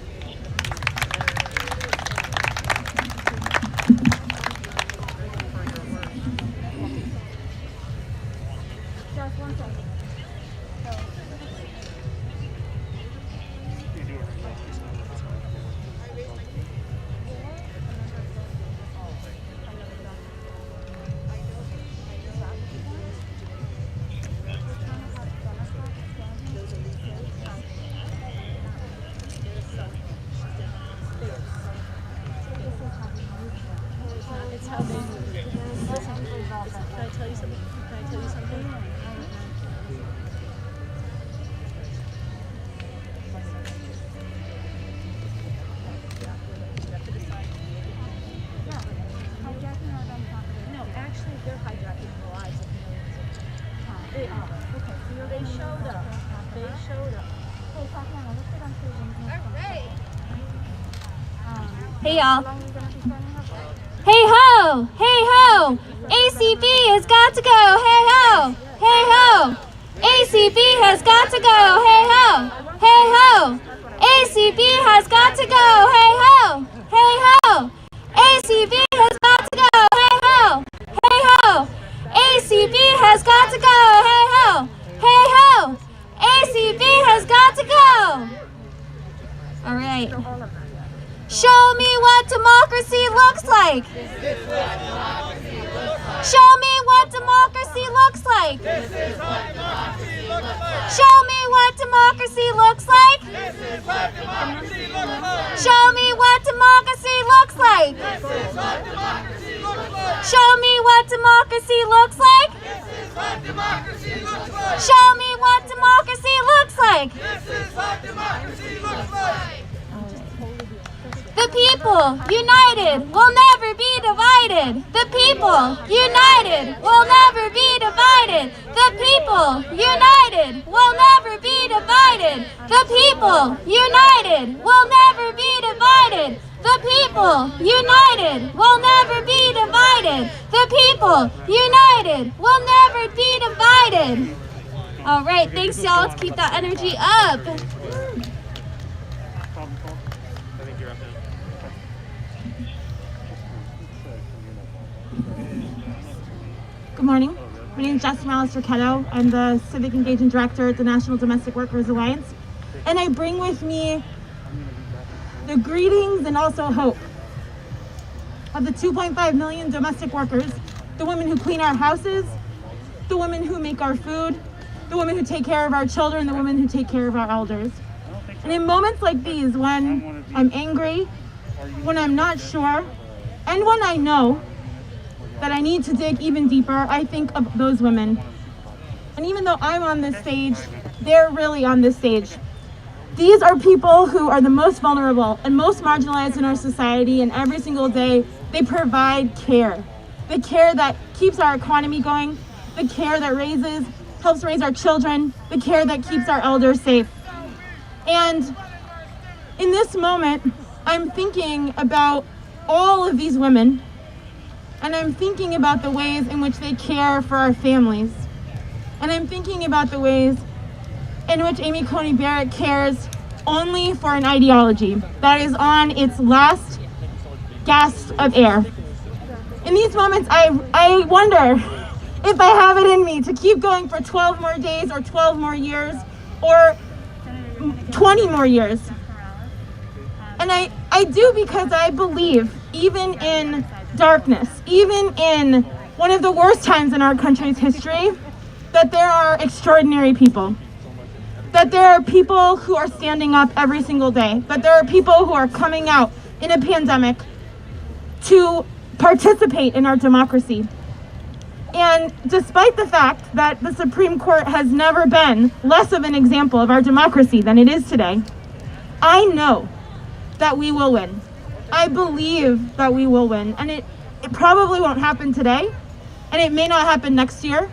They showed up. They showed up. Hey y'all. Hey ho! Hey ho! ACB has got to go! Hey ho! Hey ho! ACB has got to go! Hey ho! Hey ho! ACB has got to go! Hey ho! Hey ho! ACB has got to go! Hey ho! Hey ho! ACB has got to go! Hey ho! Hey ho! ACB has got to go! All right. Show me what democracy looks like. Show me what democracy looks like. Show me what democracy looks like. Show me what democracy looks like. Show me what democracy looks like. Show me what democracy looks like. The people united will never be divided. The people united will never be divided. The people united will never be divided. The people united will never be divided. The people united will never be divided. The people united will never be divided. All right, thanks y'all. Let's keep that energy up. Good morning. My name is Jessica Morales-Ricetto. I'm the Civic Engagement Director at the National Domestic Workers Alliance. And I bring with me the greetings and also hope of the 2.5 million domestic workers, the women who clean our houses, the women who make our food, the women who take care of our children, the women who take care of our elders. And in moments like these, when I'm angry, when I'm not sure, and when I know that I need to dig even deeper, I think of those women. And even though I'm on this stage, they're really on this stage. These are people who are the most vulnerable and most marginalized in our society, and every single day they provide care. The care that keeps our economy going, the care that helps raise our children, the care that keeps our elders safe. And in this moment, I'm thinking about all of these women, and I'm thinking about the ways in which they care for our families. And I'm thinking about the ways in which Amy Coney Barrett cares only for an ideology that is on its last gasp of air. In these moments, I wonder if I have it in me to keep going for 12 more days or 12 more years or 20 more years. And I do, because I believe, even in darkness, even in one of the worst times in our country's history, that there are extraordinary people. That there are people who are standing up every single day. That there are people who are coming out in a pandemic to participate in our democracy. And despite the fact that the Supreme Court has never been less of an example of our democracy than it is today, I know that we will win. I believe that we will win, and it probably won't happen today, and it may not happen next year,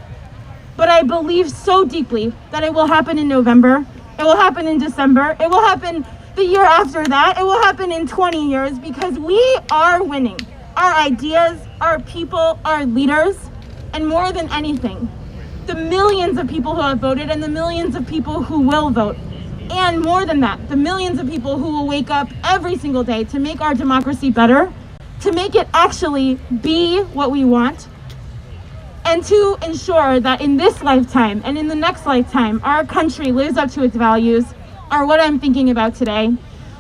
but I believe so deeply that it will happen in November, it will happen in December, it will happen the year after that, it will happen in 20 years, because we are winning. Our ideas, our people, our leaders, and more than anything, the millions of people who have voted and the millions of people who will vote. And more than that, the millions of people who will wake up every single day to make our democracy better, to make it actually be what we want, and to ensure that in this lifetime and in the next lifetime, our country lives up to its values, are what I'm thinking about today.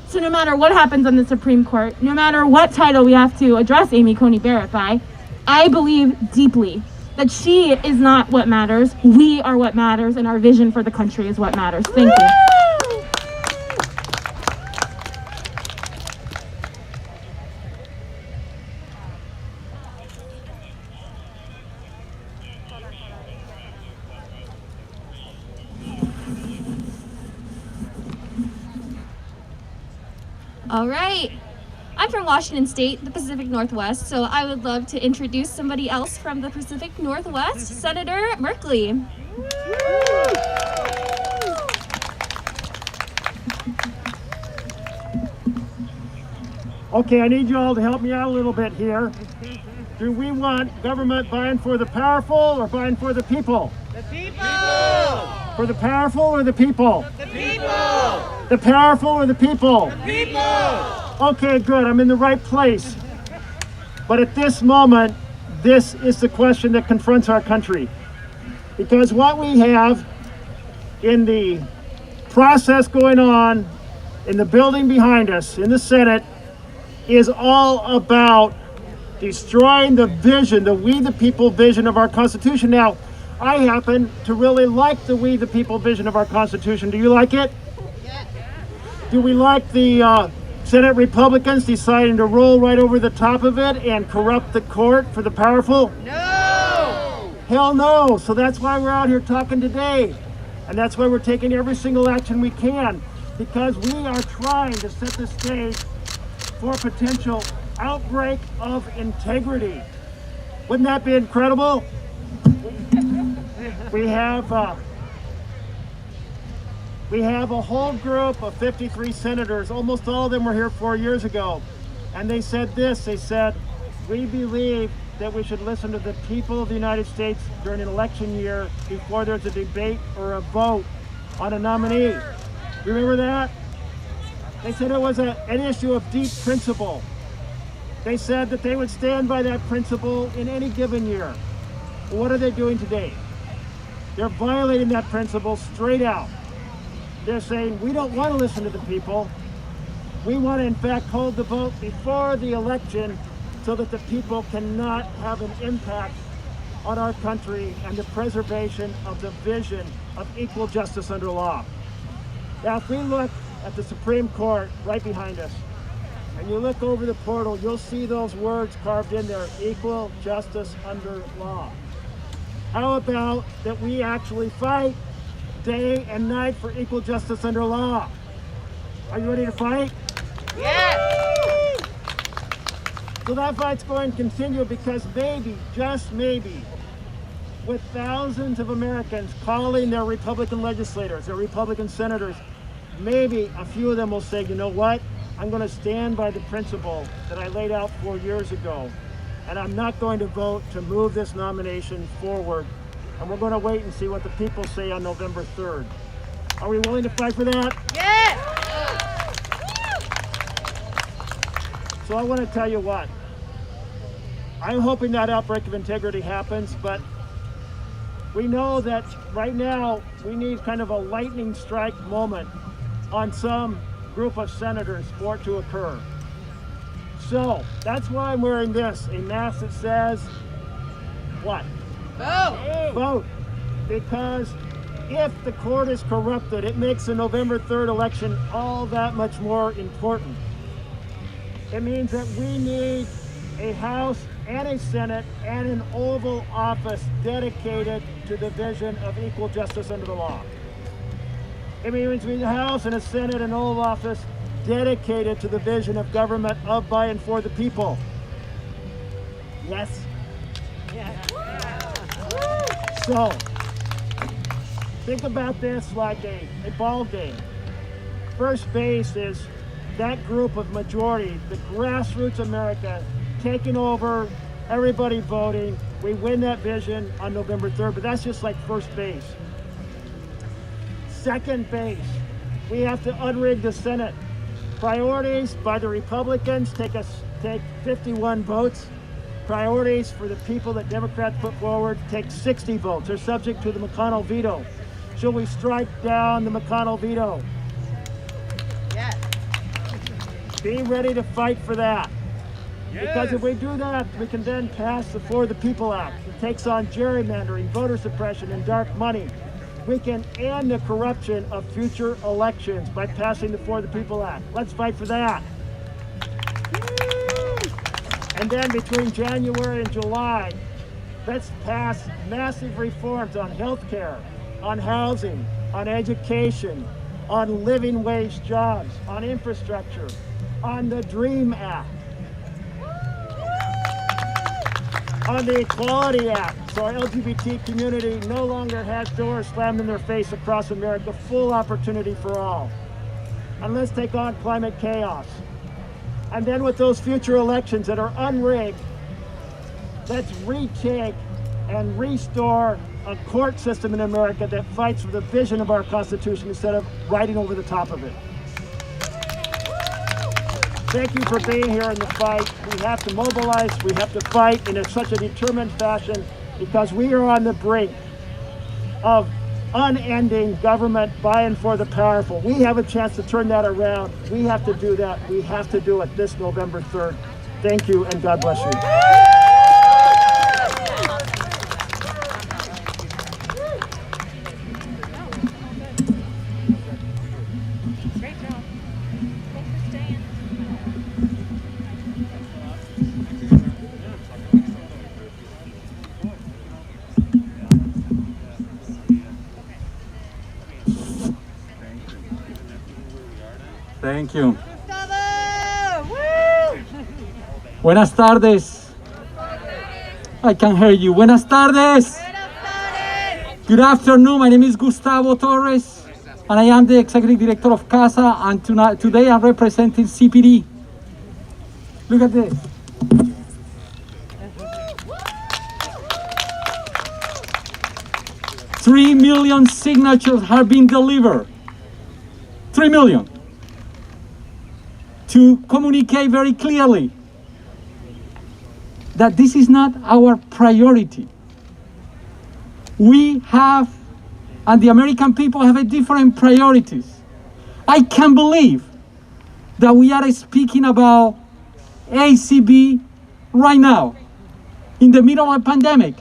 So no matter what happens on the Supreme Court, no matter what title we have to address Amy Coney Barrett by, I believe deeply that she is not what matters. We are what matters, and our vision for the country is what matters. Thank you. All right. I'm from Washington State, the Pacific Northwest, so I would love to introduce somebody else from the Pacific Northwest, Senator Merkley. Okay, I need you all to help me out a little bit here. Do we want government buying for the powerful or buying for the people? The people! For the powerful or the people? The people! The powerful or the people? The people! Okay, good, I'm in the right place. But at this moment, this is the question that confronts our country. Because what we have in the process going on in the building behind us, in the Senate, is all about destroying the vision, the we the people vision of our Constitution. Now, I happen to really like the we the people vision of our Constitution. Do you like it? Yes. Do we like the Senate Republicans deciding to roll right over the top of it and corrupt the court for the powerful? No! Hell no. So that's why we're out here talking today. And that's why we're taking every single action we can, because we are trying to set the stage for a potential outbreak of integrity. Wouldn't that be incredible? We have a whole group of 53 senators. Almost all of them were here 4 years ago. And they said this, they said, we believe that we should listen to the people of the United States during an election year before there's a debate or a vote on a nominee. Remember that? They said it was an issue of deep principle. They said that they would stand by that principle in any given year. Well, what are they doing today? They're violating that principle straight out. They're saying, we don't want to listen to the people. We want to, in fact, hold the vote before the election so that the people cannot have an impact on our country and the preservation of the vision of equal justice under law. Now, if we look at the Supreme Court right behind us, and you look over the portal, you'll see those words carved in there, equal justice under law. How about that we actually fight day and night for equal justice under law? Are you ready to fight? Yes! So that fight's going to continue because maybe, just maybe, with thousands of Americans calling their Republican legislators, their Republican senators, maybe a few of them will say, you know what? I'm going to stand by the principle that I laid out 4 years ago, and I'm not going to vote to move this nomination forward. And we're going to wait and see what the people say on November 3rd. Are we willing to fight for that? Yes! So I want to tell you what. I'm hoping that outbreak of integrity happens, but we know that right now we need kind of a lightning strike moment on some group of senators for it to occur. So that's why I'm wearing this, a mask that says, what? Vote! Vote. Because if the court is corrupted, it makes the November 3rd election all that much more important. It means that we need a House and a Senate and an Oval Office dedicated to the vision of equal justice under the law. It means we need a House and a Senate and Oval Office dedicated to the vision of government of, by, and for the people. Yes? So, think about this like a ball game. First base is that group of majority, the grassroots America, taking over, everybody voting. We win that vision on November 3rd, but that's just like first base. Second base, we have to unrig the Senate. Priorities by the Republicans take 51 votes. Priorities for the people that Democrats put forward take 60 votes. They're subject to the McConnell veto. Should we strike down the McConnell veto? Yes. Be ready to fight for that. Yes. Because if we do that, we can then pass the For the People Act. It takes on gerrymandering, voter suppression, and dark money. We can end the corruption of future elections by passing the For the People Act. Let's fight for that. And then between January and July, let's pass massive reforms on health care, on housing, on education, on living wage jobs, on infrastructure, on the DREAM Act, on the Equality Act, so our LGBT community no longer has doors slammed in their face across America, full opportunity for all. and let's take on climate chaos. And then with those future elections that are unrigged, let's retake and restore a court system in America that fights for the vision of our Constitution instead of riding over the top of it. Thank you for being here in the fight. We have to mobilize, we have to fight in such a determined fashion because we are on the brink of unending government by and for the powerful. We have a chance to turn that around. We have to do that. We have to do it this November 3rd. Thank you and God bless you. Thank you. Buenas tardes. I can hear you. Buenas tardes. Good afternoon. My name is Gustavo Torres, and I am the Executive Director of CASA, and today I'm representing CPD. Look at this. Three million signatures have been delivered. 3 million. To communicate very clearly that this is not our priority. We have, and the American people have a different priorities. I can't believe that we are speaking about ACB right now, in the middle of a pandemic.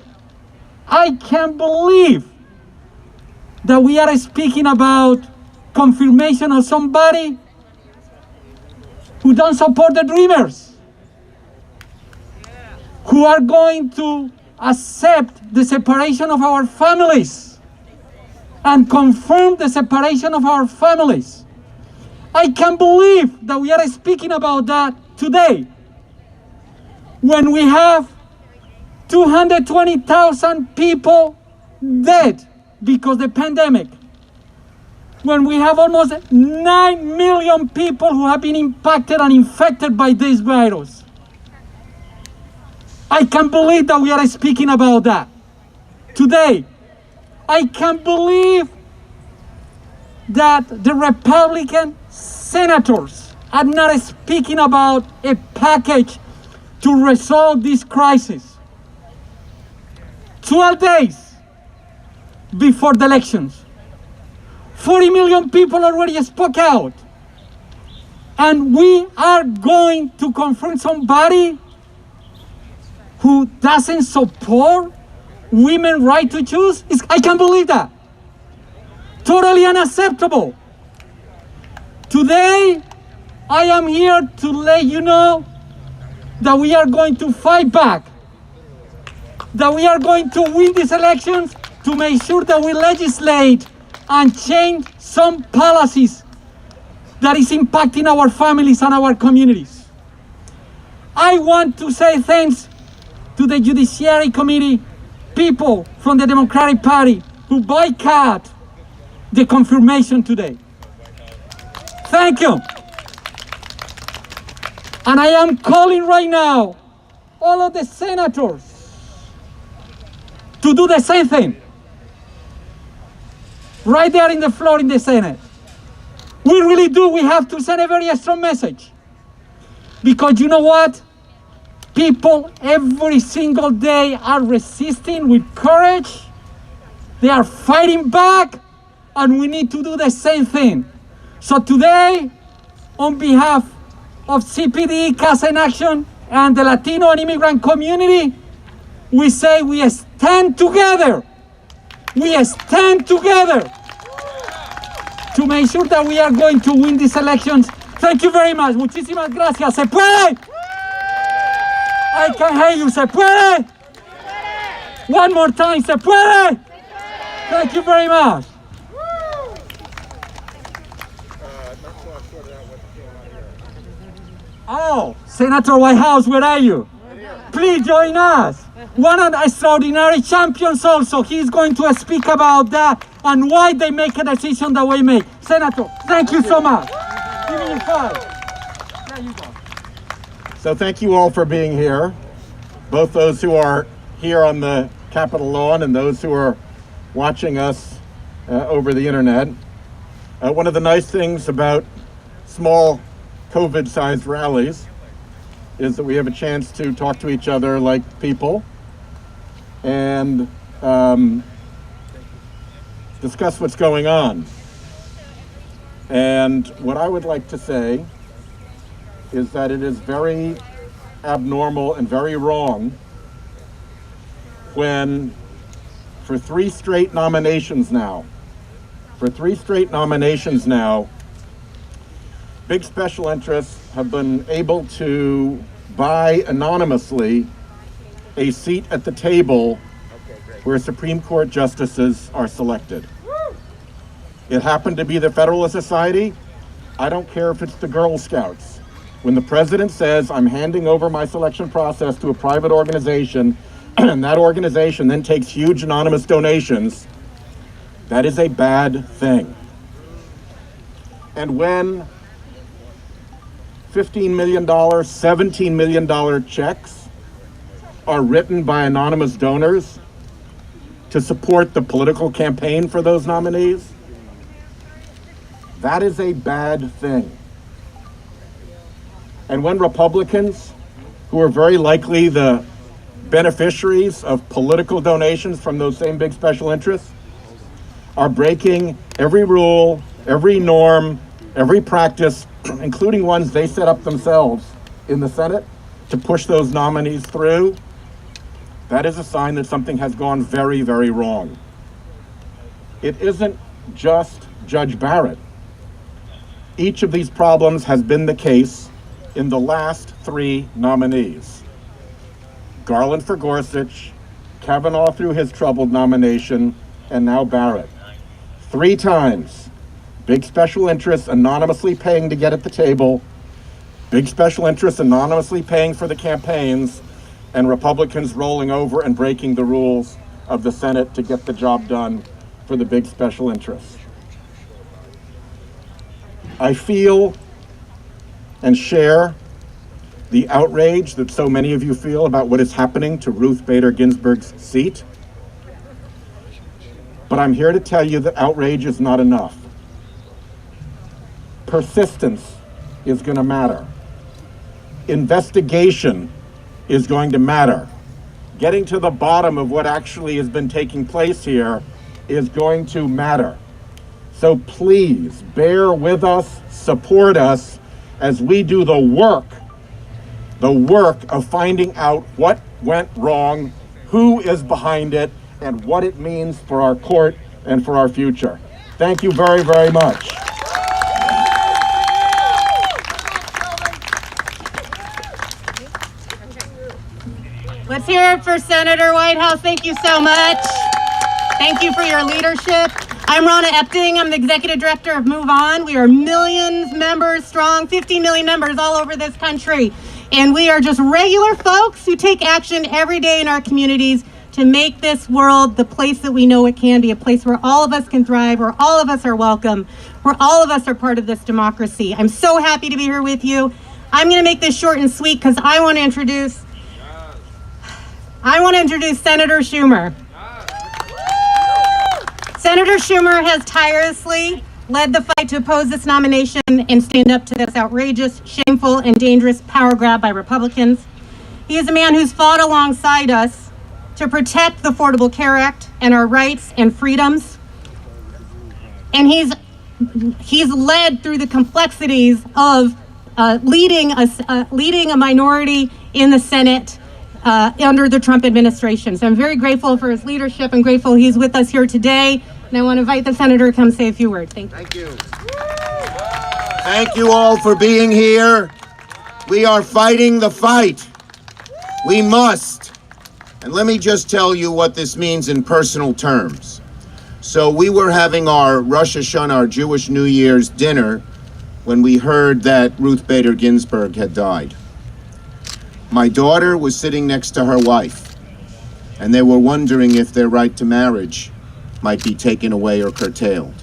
I can't believe that we are speaking about confirmation of somebody who don't support the Dreamers, who are going to accept the separation of our families and confirm the separation of our families. I can't believe that we are speaking about that today when we have 220,000 people dead because of the pandemic, when we have almost 9 million people who have been impacted and infected by this virus. I can't believe that we are speaking about that today. I can't believe that the Republican senators are not speaking about a package to resolve this crisis. 12 days before the elections, 40 million people already spoke out. And we are going to confront somebody who doesn't support women's right to choose? I can't believe that. Totally unacceptable. Today, I am here to let you know that we are going to fight back, that we are going to win these elections to make sure that we legislate and change some policies that is impacting our families and our communities. I want to say thanks to the Judiciary Committee, people from the Democratic Party who boycott the confirmation today. Thank you. And I am calling right now all of the senators to do the same thing. Right there in the floor in the Senate. We really do. We have to send a very strong message. Because you know what? People every single day are resisting with courage. They are fighting back. And we need to do the same thing. So today, on behalf of CPD, CASA in Action, and the Latino and immigrant community, we say we stand together. We stand together to make sure that we are going to win these elections. Thank you very much. Muchísimas gracias. ¿Se puede? I can hear you. ¿Se puede? One more time. ¿Se puede? Thank you very much. Oh, Senator Whitehouse, where are you? Please join us. One of the extraordinary champions also. He's going to speak about that and why they make a decision that we make. Senator, thank you so much. Give me your 5. There you go. So thank you all for being here, both those who are here on the Capitol lawn and those who are watching us over the internet. One of the nice things about small COVID-sized rallies is that we have a chance to talk to each other like people and discuss what's going on. And what I would like to say is that it is very abnormal and very wrong when for three straight nominations now, big special interests have been able to buy anonymously a seat at the table where Supreme Court justices are selected. It happened to be the Federalist Society. I don't care if it's the Girl Scouts. When the president says, I'm handing over my selection process to a private organization, and that organization then takes huge anonymous donations, that is a bad thing. And when $15 million, $17 million checks are written by anonymous donors to support the political campaign for those nominees, that is a bad thing. And when Republicans, who are very likely the beneficiaries of political donations from those same big special interests, are breaking every rule, every norm, every practice, including ones they set up themselves in the Senate to push those nominees through, that is a sign that something has gone very, very wrong. It isn't just Judge Barrett. Each of these problems has been the case in the last 3 nominees. Garland for Gorsuch, Kavanaugh through his troubled nomination, and now Barrett. 3 times, big special interests anonymously paying to get at the table, big special interests anonymously paying for the campaigns, and Republicans rolling over and breaking the rules of the Senate to get the job done for the big special interests. I feel and share the outrage that so many of you feel about what is happening to Ruth Bader Ginsburg's seat. But I'm here to tell you that outrage is not enough. Persistence is going to matter. Investigation is going to matter. Getting to the bottom of what actually has been taking place here is going to matter. So please bear with us, support us as we do the work of finding out what went wrong, who is behind it, and what it means for our court and for our future. Thank you very, very much. Let's hear it for Senator Whitehouse. Thank you so much. Thank you for your leadership. I'm Ronna Epting. I'm the executive director of Move On. We are millions members strong, 50 million members all over this country. And we are just regular folks who take action every day in our communities to make this world the place that we know it can be, a place where all of us can thrive, where all of us are welcome, where all of us are part of this democracy. I'm so happy to be here with you. I'm going to make this short and sweet because I want to introduce Senator Schumer. Senator Schumer has tirelessly led the fight to oppose this nomination and stand up to this outrageous, shameful, and dangerous power grab by Republicans. He is a man who's fought alongside us to protect the Affordable Care Act and our rights and freedoms. And he's led through the complexities of leading a minority in the Senate under the Trump administration. So I'm very grateful for his leadership. I'm grateful he's with us here today. And I want to invite the senator to come say a few words. Thank you. Thank you. Thank you all for being here. We are fighting the fight. We must. And let me just tell you what this means in personal terms. So we were having our Rosh Hashanah, our Jewish New Year's dinner, when we heard that Ruth Bader Ginsburg had died. My daughter was sitting next to her wife, and they were wondering if their right to marriage might be taken away or curtailed.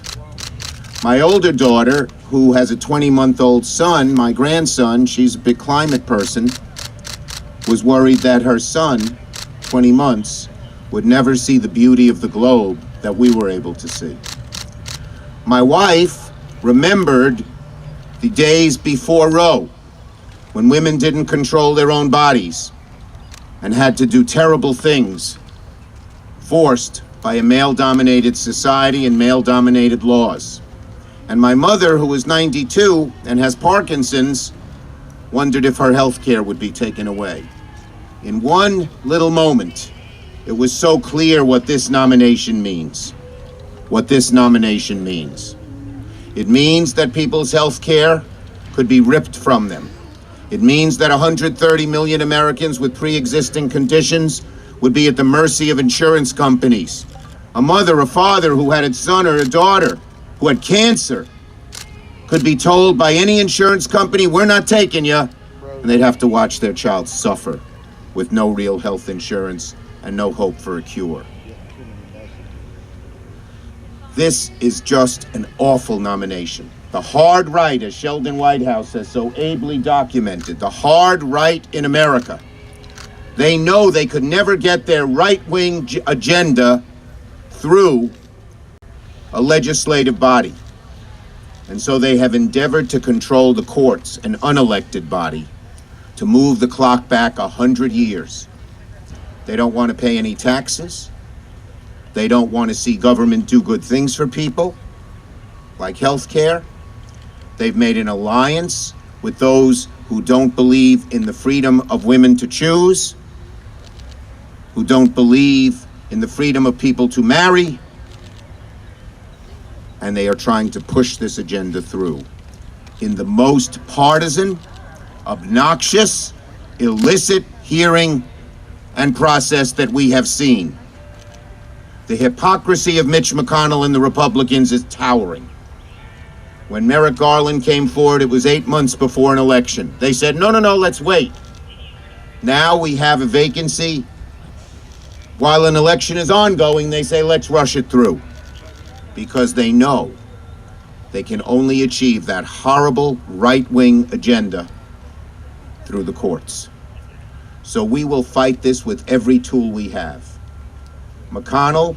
My older daughter, who has a 20-month-old son, my grandson, she's a big climate person, was worried that her son, 20 months, would never see the beauty of the globe that we were able to see. My wife remembered the days before Roe, when women didn't control their own bodies and had to do terrible things, forced by a male-dominated society and male-dominated laws. And my mother, who was 92 and has Parkinson's, wondered if her health care would be taken away. In one little moment, it was so clear what this nomination means. What this nomination means. It means that people's health care could be ripped from them. It means that 130 million Americans with pre-existing conditions would be at the mercy of insurance companies. A mother, a father who had a son or a daughter who had cancer could be told by any insurance company, we're not taking you, and they'd have to watch their child suffer with no real health insurance and no hope for a cure. This is just an awful nomination. The hard right, as Sheldon Whitehouse has so ably documented, the hard right in America, they know they could never get their right-wing agenda through a legislative body. And so they have endeavored to control the courts, an unelected body, to move the clock back 100 years. They don't want to pay any taxes. They don't want to see government do good things for people, like health care. They've made an alliance with those who don't believe in the freedom of women to choose, who don't believe in the freedom of people to marry, and they are trying to push this agenda through in the most partisan, obnoxious, illicit hearing and process that we have seen. The hypocrisy of Mitch McConnell and the Republicans is towering. When Merrick Garland came forward, it was 8 months before an election. They said, no, let's wait. Now we have a vacancy. While an election is ongoing, they say, let's rush it through. Because they know they can only achieve that horrible right-wing agenda through the courts. So we will fight this with every tool we have. McConnell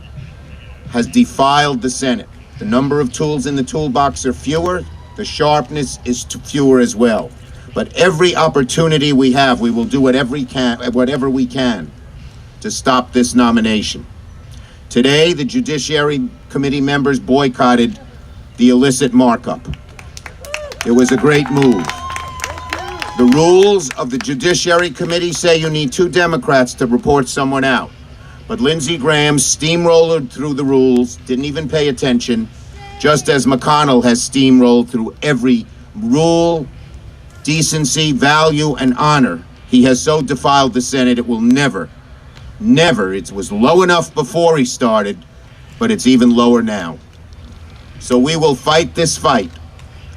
has defiled the Senate. The number of tools in the toolbox are fewer. The sharpness is fewer as well. But every opportunity we have, we will do whatever we can to stop this nomination. Today, the Judiciary Committee members boycotted the illicit markup. It was a great move. The rules of the Judiciary Committee say you need 2 Democrats to report someone out. But Lindsey Graham steamrolled through the rules, didn't even pay attention, just as McConnell has steamrolled through every rule, decency, value, and honor. He has so defiled the Senate, it will never, it was low enough before he started, but it's even lower now. So we will fight this fight.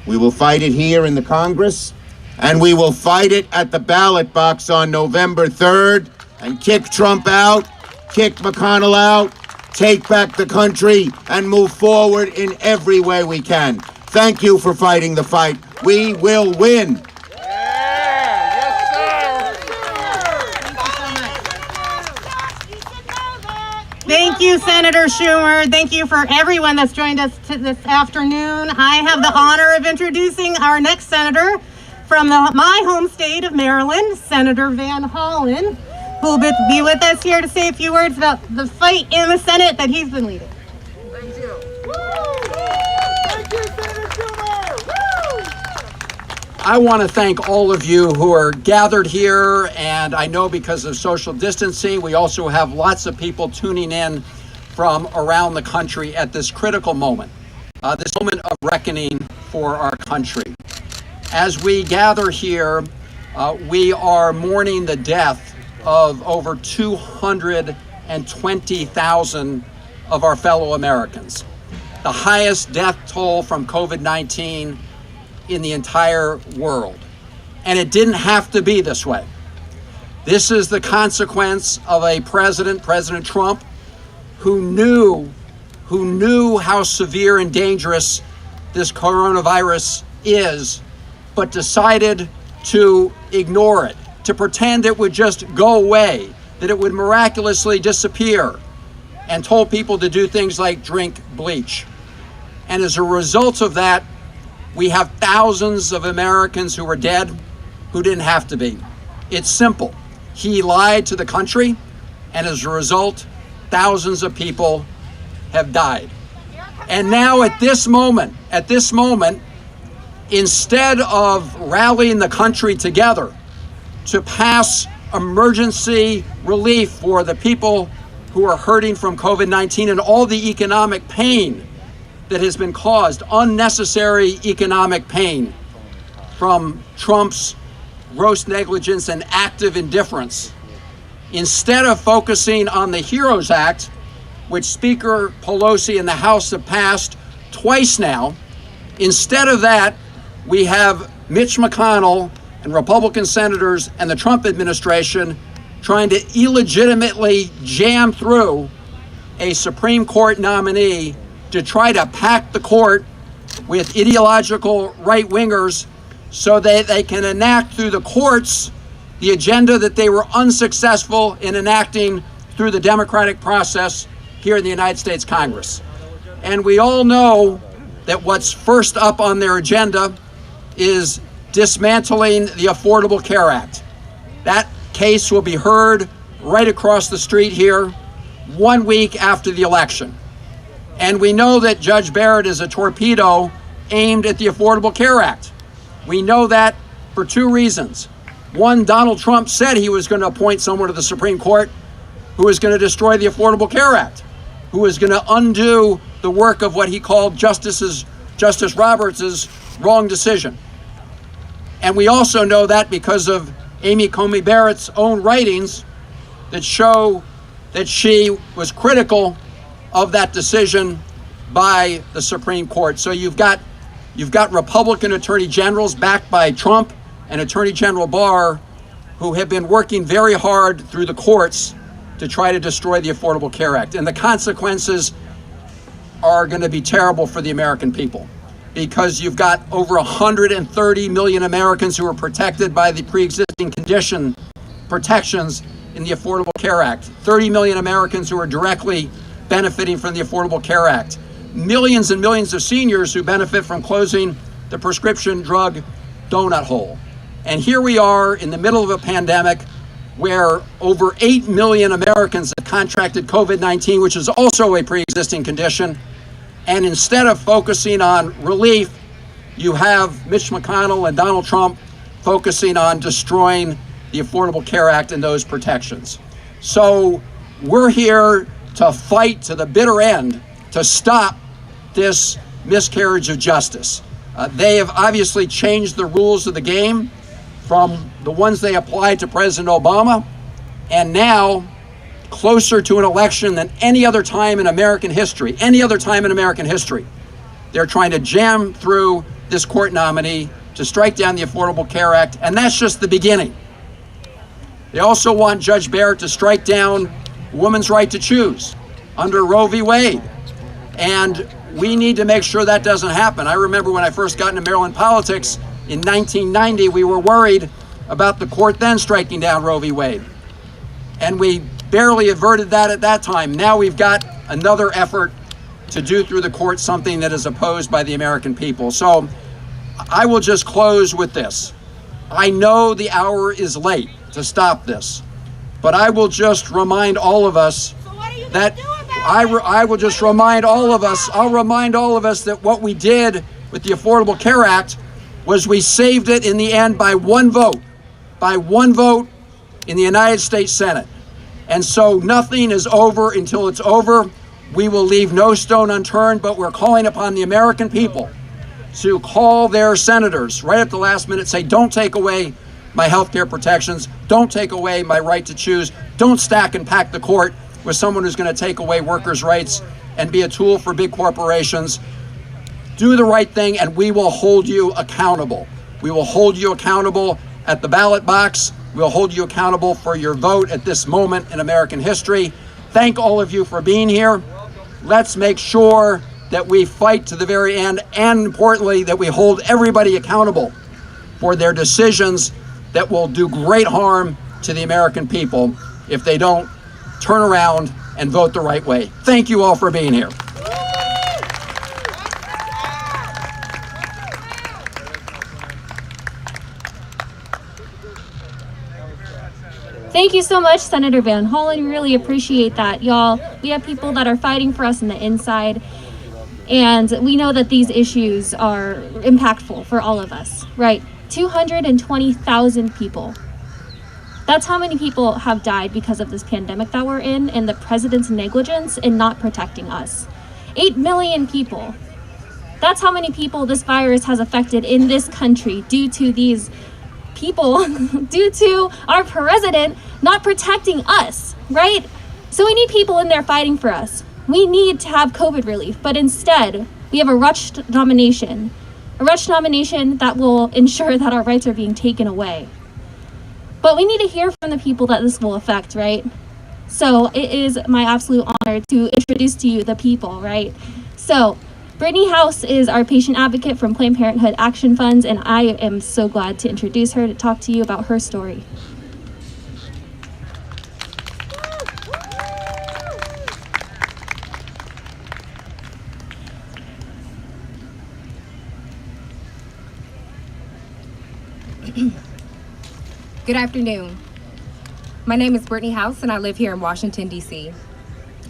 We will fight it here in the Congress, and we will fight it at the ballot box on November 3rd, and kick Trump out, kick McConnell out, take back the country, and move forward in every way we can. Thank you for fighting the fight. We will win. Thank you, Senator Schumer. Thank you for everyone that's joined us this afternoon. I have the honor of introducing our next senator from my home state of Maryland, Senator Van Hollen, who will be with us here to say a few words about the fight in the Senate that he's been leading. Thank you. Thank you, Senator Schumer. I want to thank all of you who are gathered here, and I know because of social distancing, we also have lots of people tuning in from around the country at this critical moment, this moment of reckoning for our country. As we gather here, we are mourning the death of over 220,000 of our fellow Americans, the highest death toll from COVID-19 in the entire world. And it didn't have to be this way. This is the consequence of a president, President Trump, who knew how severe and dangerous this coronavirus is, but decided to ignore it, to pretend it would just go away, that it would miraculously disappear, and told people to do things like drink bleach. And as a result of that, we have thousands of Americans who are dead who didn't have to be. It's simple. He lied to the country, and as a result, thousands of people have died. And now at this moment, instead of rallying the country together to pass emergency relief for the people who are hurting from COVID-19 and all the economic pain that has been caused, unnecessary economic pain from Trump's gross negligence and active indifference, instead of focusing on the HEROES Act, which Speaker Pelosi and the House have passed twice now, instead of that, we have Mitch McConnell and Republican senators and the Trump administration trying to illegitimately jam through a Supreme Court nominee to try to pack the court with ideological right-wingers so that they can enact through the courts the agenda that they were unsuccessful in enacting through the democratic process here in the United States Congress. And we all know that what's first up on their agenda is dismantling the Affordable Care Act. That case will be heard right across the street here 1 week after the election. And we know that Judge Barrett is a torpedo aimed at the Affordable Care Act. We know that for two reasons. One, Donald Trump said he was going to appoint someone to the Supreme Court who was going to destroy the Affordable Care Act, who was going to undo the work of what he called Justice Roberts' wrong decision. And we also know that because of Amy Coney Barrett's own writings that show that she was critical of that decision by the Supreme Court. So you've got Republican attorney generals backed by Trump and Attorney General Barr who have been working very hard through the courts to try to destroy the Affordable Care Act. And the consequences are going to be terrible for the American people, because you've got over 130 million Americans who are protected by the pre-existing condition protections in the Affordable Care Act. 30 million Americans who are directly benefiting from the Affordable Care Act. Millions and millions of seniors who benefit from closing the prescription drug donut hole. And here we are in the middle of a pandemic where over 8 million Americans have contracted COVID-19, which is also a pre-existing condition. And instead of focusing on relief, you have Mitch McConnell and Donald Trump focusing on destroying the Affordable Care Act and those protections. So we're here to fight to the bitter end to stop this miscarriage of justice. They have obviously changed the rules of the game from the ones they applied to President Obama, and now, closer to an election than any other time in American history, they're trying to jam through this court nominee to strike down the Affordable Care Act, and that's just the beginning. They also want Judge Barrett to strike down women's right to choose under Roe v. Wade, and we need to make sure that doesn't happen. I remember when I first got into Maryland politics in 1990, we were worried about the court then striking down Roe v. Wade, and we barely averted that at that time. Now we've got another effort to do through the court something that is opposed by the American people. So I will just close with this. I know the hour is late to stop this, but I will just remind all of us that I'll remind all of us that what we did with the Affordable Care Act was we saved it in the end by one vote in the United States Senate. And so nothing is over until it's over. We will leave no stone unturned, but we're calling upon the American people to call their senators right at the last minute, say, don't take away my health care protections, don't take away my right to choose, don't stack and pack the court with someone who's going to take away workers' rights and be a tool for big corporations. Do the right thing, and we will hold you accountable. We will hold you accountable at the ballot box. We'll hold you accountable for your vote at this moment in American history. Thank all of you for being here. Let's make sure that we fight to the very end, and importantly, that we hold everybody accountable for their decisions that will do great harm to the American people if they don't turn around and vote the right way. Thank you all for being here. Thank you so much, Senator Van Hollen. We really appreciate that, y'all. We have people that are fighting for us on the inside, and we know that these issues are impactful for all of us, right? 220,000 people. That's how many people have died because of this pandemic that we're in and the president's negligence in not protecting us. 8 million people. That's how many people this virus has affected in this country due to these people, due to our president not protecting us, right? So we need people in there fighting for us. We need to have COVID relief, but instead we have a rushed nomination that will ensure that our rights are being taken away. But we need to hear from the people that this will affect, right? So it is my absolute honor to introduce to you the people, right? So Brittany House is our patient advocate from Planned Parenthood Action Funds, and I am so glad to introduce her to talk to you about her story. Good afternoon. My name is Brittany House and I live here in Washington, D.C.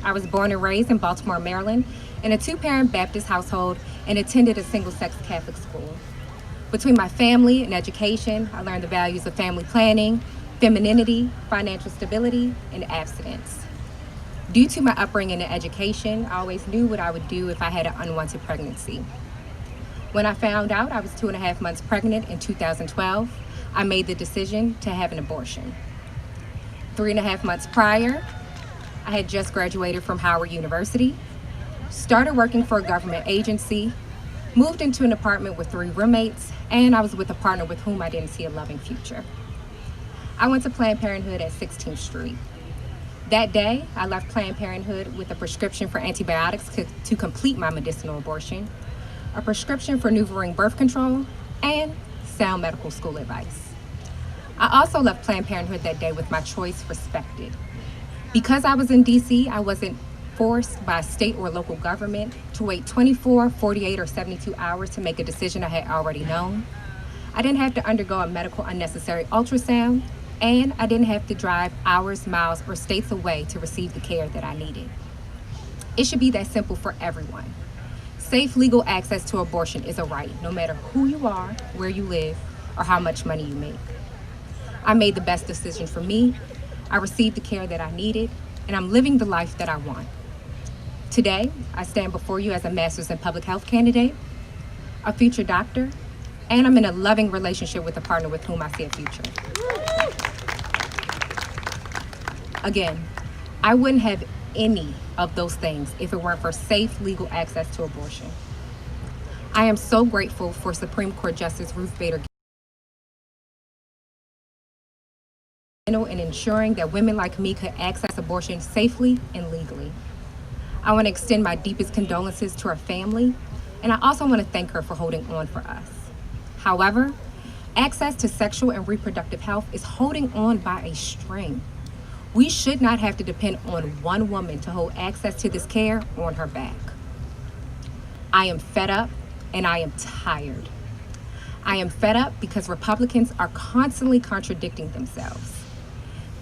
I was born and raised in Baltimore, Maryland in a two-parent Baptist household and attended a single-sex Catholic school. Between my family and education, I learned the values of family planning, femininity, financial stability, and abstinence. Due to my upbringing and education, I always knew what I would do if I had an unwanted pregnancy. When I found out I was 2.5 months pregnant in 2012, I made the decision to have an abortion. 3.5 months prior, I had just graduated from Howard University, started working for a government agency, moved into an apartment with 3 roommates, and I was with a partner with whom I didn't see a loving future. I went to Planned Parenthood at 16th Street. That day, I left Planned Parenthood with a prescription for antibiotics to complete my medicinal abortion, a prescription for NuvaRing birth control, and sound medical school advice. I also left Planned Parenthood that day with my choice respected. Because I was in DC, I wasn't forced by state or local government to wait 24, 48, or 72 hours to make a decision I had already known. I didn't have to undergo a medical unnecessary ultrasound, and I didn't have to drive hours, miles, or states away to receive the care that I needed. It should be that simple for everyone. Safe legal access to abortion is a right, no matter who you are, where you live, or how much money you make. I made the best decision for me. I received the care that I needed, and I'm living the life that I want. Today, I stand before you as a master's in public health candidate, a future doctor, and I'm in a loving relationship with a partner with whom I see a future. Again, I wouldn't have any of those things if it weren't for safe legal access to abortion. I am so grateful for Supreme Court Justice Ruth Bader in ensuring that women like me could access abortion safely and legally. I want to extend my deepest condolences to her family, and I also want to thank her for holding on for us. However, access to sexual and reproductive health is holding on by a string. We should not have to depend on one woman to hold access to this care on her back. I am fed up and I am tired. I am fed up because Republicans are constantly contradicting themselves.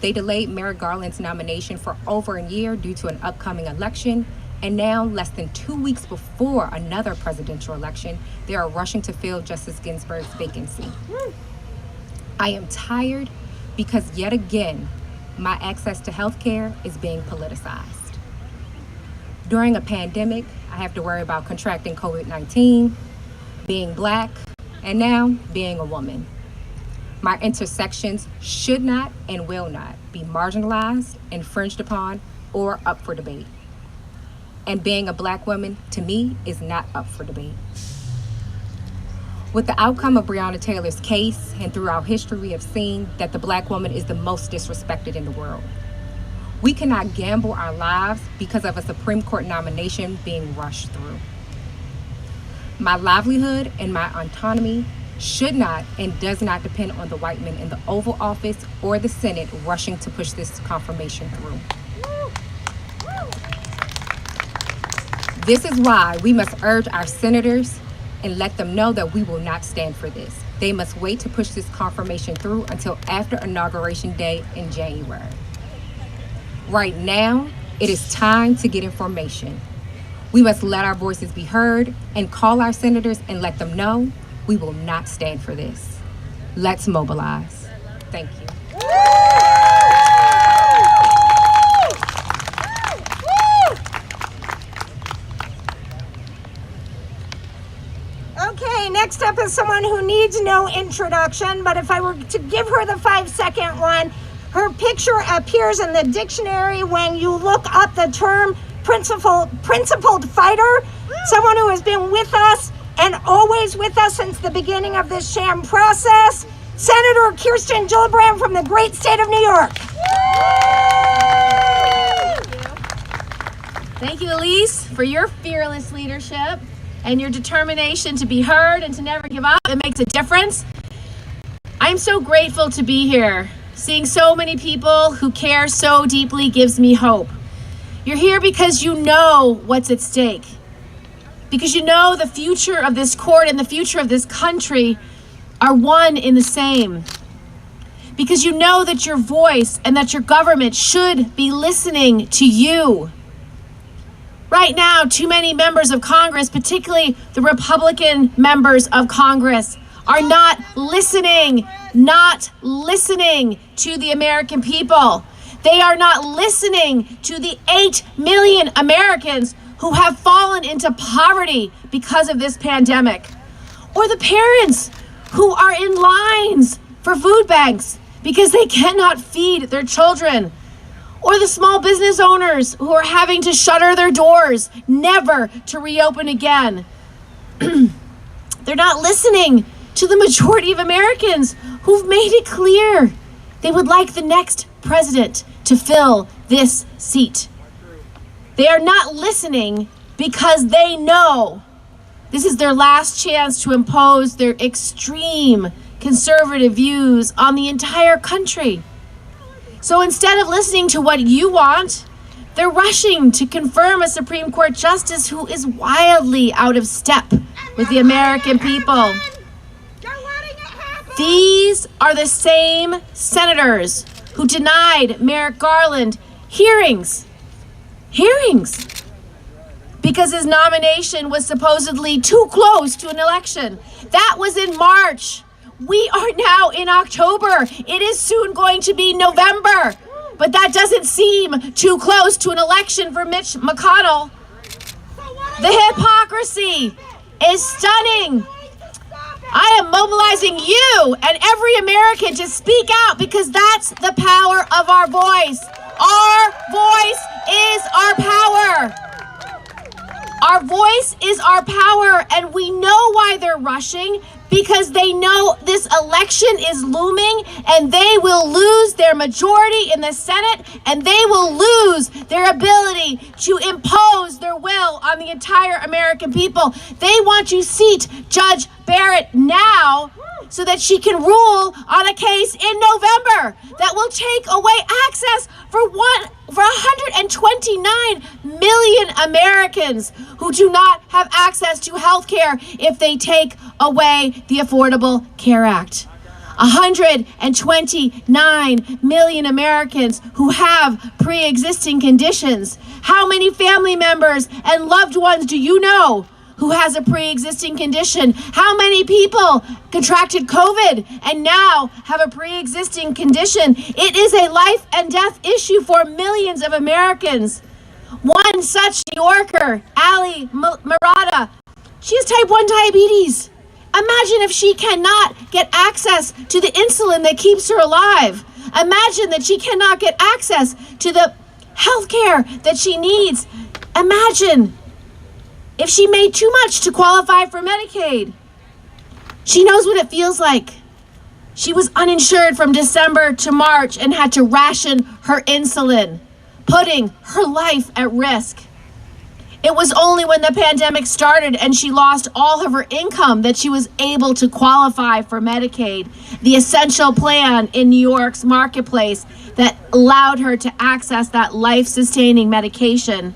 They delayed Merrick Garland's nomination for over a year due to an upcoming election, and now, less than 2 weeks before another presidential election, they are rushing to fill Justice Ginsburg's vacancy. I am tired because yet again, my access to health care is being politicized. During a pandemic, I have to worry about contracting COVID-19, being Black, and now being a woman. My intersections should not and will not be marginalized, infringed upon, or up for debate. And being a Black woman, to me, is not up for debate. With the outcome of Breonna Taylor's case and throughout history, we have seen that the Black woman is the most disrespected in the world. We cannot gamble our lives because of a Supreme Court nomination being rushed through. My livelihood and my autonomy should not and does not depend on the white men in the Oval Office or the Senate rushing to push this confirmation through. This is why we must urge our senators and let them know that we will not stand for this. They must wait to push this confirmation through until after Inauguration Day in January. Right now, it is time to get information. We must let our voices be heard and call our senators and let them know we will not stand for this. Let's mobilize. Thank you. Okay, next up is someone who needs no introduction, but if I were to give her the 5-second one, her picture appears in the dictionary when you look up the term principled fighter, someone who has been with us and always with us since the beginning of this sham process, Senator Kirsten Gillibrand from the great state of New York. Thank you, Elise, for your fearless leadership and your determination to be heard and to never give up. It makes a difference. I'm so grateful to be here. Seeing so many people who care so deeply gives me hope. You're here because you know what's at stake. Because you know the future of this court and the future of this country are one in the same. Because you know that your voice and that your government should be listening to you. Right now, too many members of Congress, particularly the Republican members of Congress, are not listening to the American people. They are not listening to the 8 million Americans who have fallen into poverty because of this pandemic, or the parents who are in lines for food banks because they cannot feed their children, or the small business owners who are having to shutter their doors, never to reopen again. They're not listening to the majority of Americans who've made it clear they would like the next president to fill this seat. They are not listening because they know this is their last chance to impose their extreme conservative views on the entire country. So instead of listening to what you want, they're rushing to confirm a Supreme Court justice who is wildly out of step with the American people. These are the same senators who denied Merrick Garland hearings because his nomination was supposedly too close to an election. That was in March. We are now in October. It is soon going to be November, but that doesn't seem too close to an election for Mitch McConnell. The hypocrisy is stunning. I am mobilizing you and every American to speak out because that's the power of our voice. Our voice is our power. Our voice is our power, and we know why they're rushing, because they know this election is looming and they will lose their majority in the Senate and they will lose their ability to impose their will on the entire American people. They want to seat Judge Barrett now so that she can rule on a case in November that will take away access for 129 million Americans who do not have access to health care if they take away the Affordable Care Act. 129 million Americans who have pre-existing conditions. How many family members and loved ones do you know who has a pre-existing condition? How many people contracted COVID and now have a pre-existing condition? It is a life and death issue for millions of Americans. One such New Yorker, Ali Murata, she has type 1 diabetes. Imagine if she cannot get access to the insulin that keeps her alive. Imagine that she cannot get access to the health care that she needs. Imagine if she made too much to qualify for Medicaid. She knows what it feels like. She was uninsured from December to March and had to ration her insulin, putting her life at risk. It was only when the pandemic started and she lost all of her income that she was able to qualify for Medicaid, the essential plan in New York's marketplace that allowed her to access that life-sustaining medication.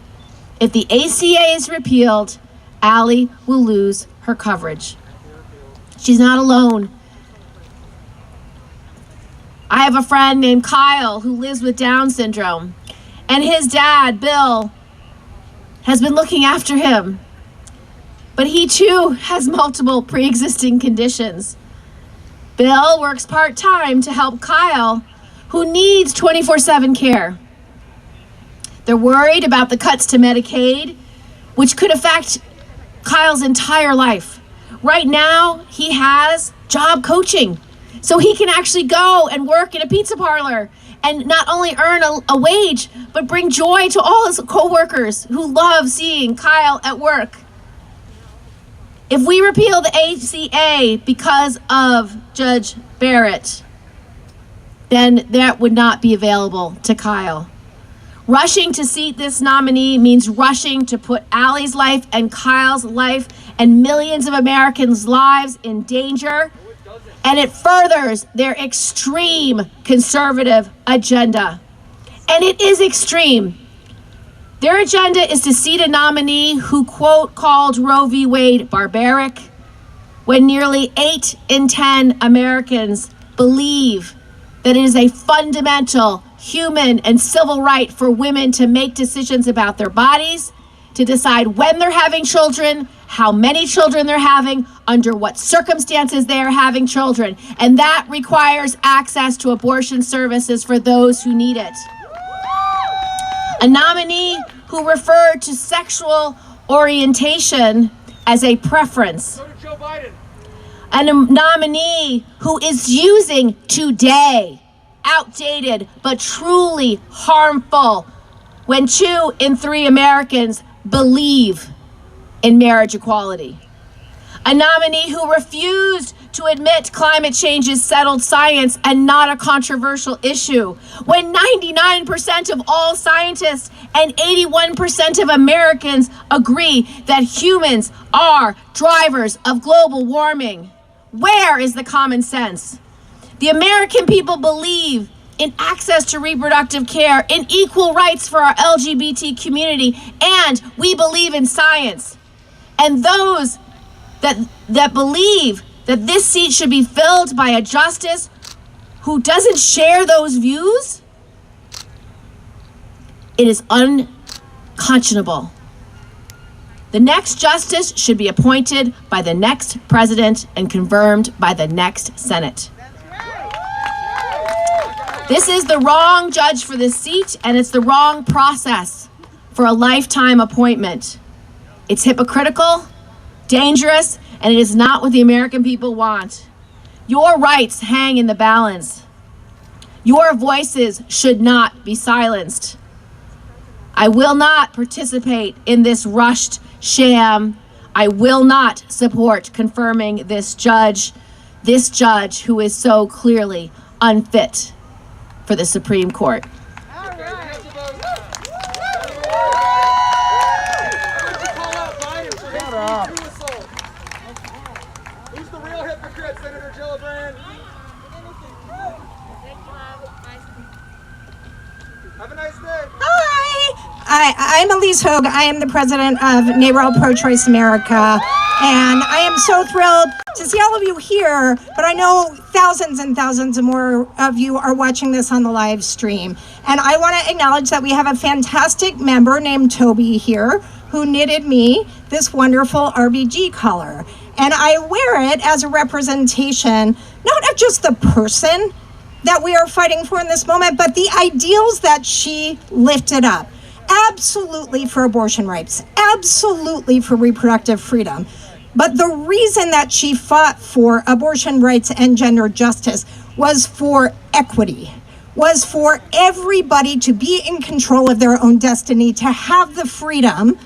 If the ACA is repealed, Allie will lose her coverage. She's not alone. I have a friend named Kyle who lives with Down syndrome, and his dad, Bill, has been looking after him. But he too has multiple pre-existing conditions. Bill works part-time to help Kyle, who needs 24/7 care. They're worried about the cuts to Medicaid, which could affect Kyle's entire life. Right now, he has job coaching, so he can actually go and work in a pizza parlor and not only earn a wage, but bring joy to all his coworkers who love seeing Kyle at work. If we repeal the ACA because of Judge Barrett, then that would not be available to Kyle. Rushing to seat this nominee means rushing to put Allie's life and Kyle's life and millions of Americans' lives in danger, and it furthers their extreme conservative agenda. And it is extreme. Their agenda is to seat a nominee who, quote, called Roe v. Wade barbaric, when nearly 8 in 10 Americans believe that it is a fundamental human and civil right for women to make decisions about their bodies, to decide when they're having children, how many children they're having, under what circumstances they are having children. And that requires access to abortion services for those who need it. A nominee who referred to sexual orientation as a preference. And a nominee who is using today outdated but truly harmful when 2 in 3 Americans believe in marriage equality. A nominee who refused to admit climate change is settled science and not a controversial issue, when 99% of all scientists and 81% of Americans agree that humans are drivers of global warming. Where is the common sense? The American people believe in access to reproductive care, in equal rights for our LGBT community, and we believe in science. And those that believe that this seat should be filled by a justice who doesn't share those views, it is unconscionable. The next justice should be appointed by the next president and confirmed by the next Senate. This is the wrong judge for this seat, and it's the wrong process for a lifetime appointment. It's hypocritical, dangerous, and it is not what the American people want. Your rights hang in the balance. Your voices should not be silenced. I will not participate in this rushed sham. I will not support confirming this judge who is so clearly unfit for the Supreme Court. Who's the real hypocrite, Senator Gillibrand? Have a nice day. Hi, I'm Elise Hogue. I am the president of NARAL Pro-Choice America, and I am so thrilled to see all of you here, but I know thousands and thousands and more of you are watching this on the live stream. And I want to acknowledge that we have a fantastic member named Toby here who knitted me this wonderful RBG collar. And I wear it as a representation, not of just the person that we are fighting for in this moment, but the ideals that she lifted up. Absolutely for abortion rights, absolutely for reproductive freedom. But the reason that she fought for abortion rights and gender justice was for equity, was for everybody to be in control of their own destiny, to have the freedom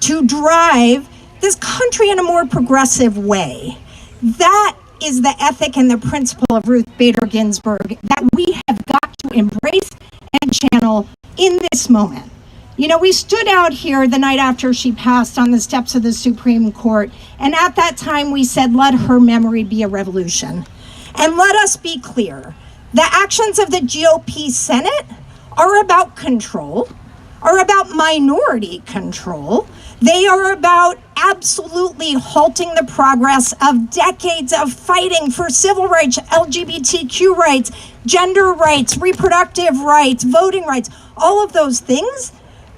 to drive this country in a more progressive way. That is the ethic and the principle of Ruth Bader Ginsburg that we have got to embrace and channel in this moment. You know, we stood out here the night after she passed on the steps of the Supreme Court, and at that time we said, let her memory be a revolution. And let us be clear, the actions of the GOP Senate are about control, are about minority control. They are about absolutely halting the progress of decades of fighting for civil rights, LGBTQ rights, gender rights, reproductive rights, voting rights, all of those things.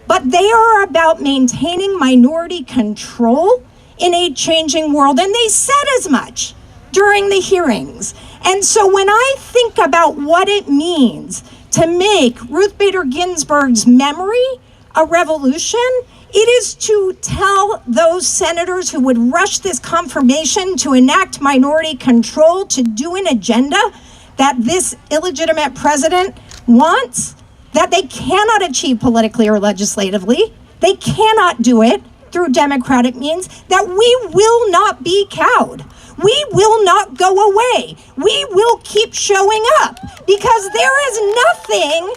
But they are about maintaining minority control in a changing world. And they said as much during the hearings. And so when I think about what it means to make Ruth Bader Ginsburg's memory a revolution, it is to tell those senators who would rush this confirmation to enact minority control, to do an agenda that this illegitimate president wants, that they cannot achieve politically or legislatively. They cannot do it through democratic means, that we will not be cowed. We will not go away. We will keep showing up, because there is nothing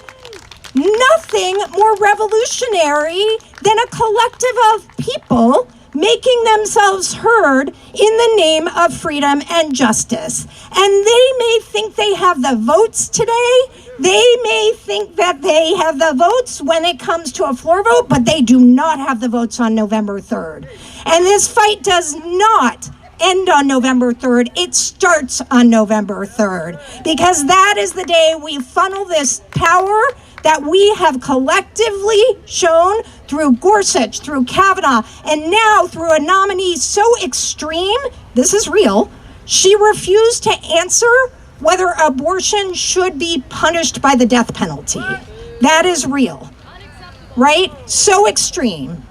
more revolutionary than a collective of people making themselves heard in the name of freedom and justice. And they may think they have the votes today. They may think that they have the votes when it comes to a floor vote, but they do not have the votes on November 3rd. And this fight does not end on November 3rd. It starts on November 3rd, because that is the day we funnel this power that we have collectively shown through Gorsuch, through Kavanaugh, and now through a nominee so extreme, this is real, she refused to answer whether abortion should be punished by the death penalty. That is real, right? So extreme.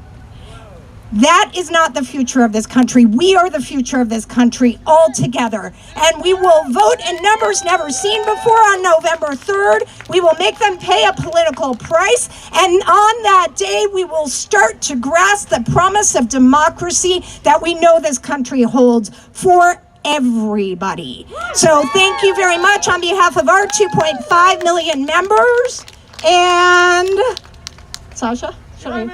That is not the future of this country. We are the future of this country all together. And we will vote in numbers never seen before on November 3rd. We will make them pay a political price. And on that day, we will start to grasp the promise of democracy that we know this country holds for everybody. So thank you very much on behalf of our 2.5 million members. And Sasha? And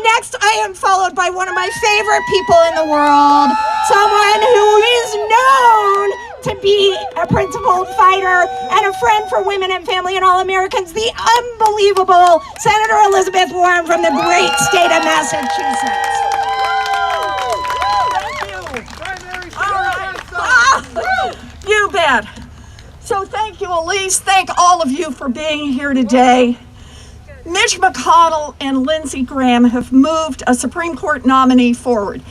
next, I am followed by one of my favorite people in the world, someone who is known to be a principled fighter and a friend for women and family and all Americans, the unbelievable Senator Elizabeth Warren from the great state of Massachusetts. You bet. So thank you, Elise. Thank all of you for being here today. Mitch McConnell and Lindsey Graham have moved a Supreme Court nominee forward.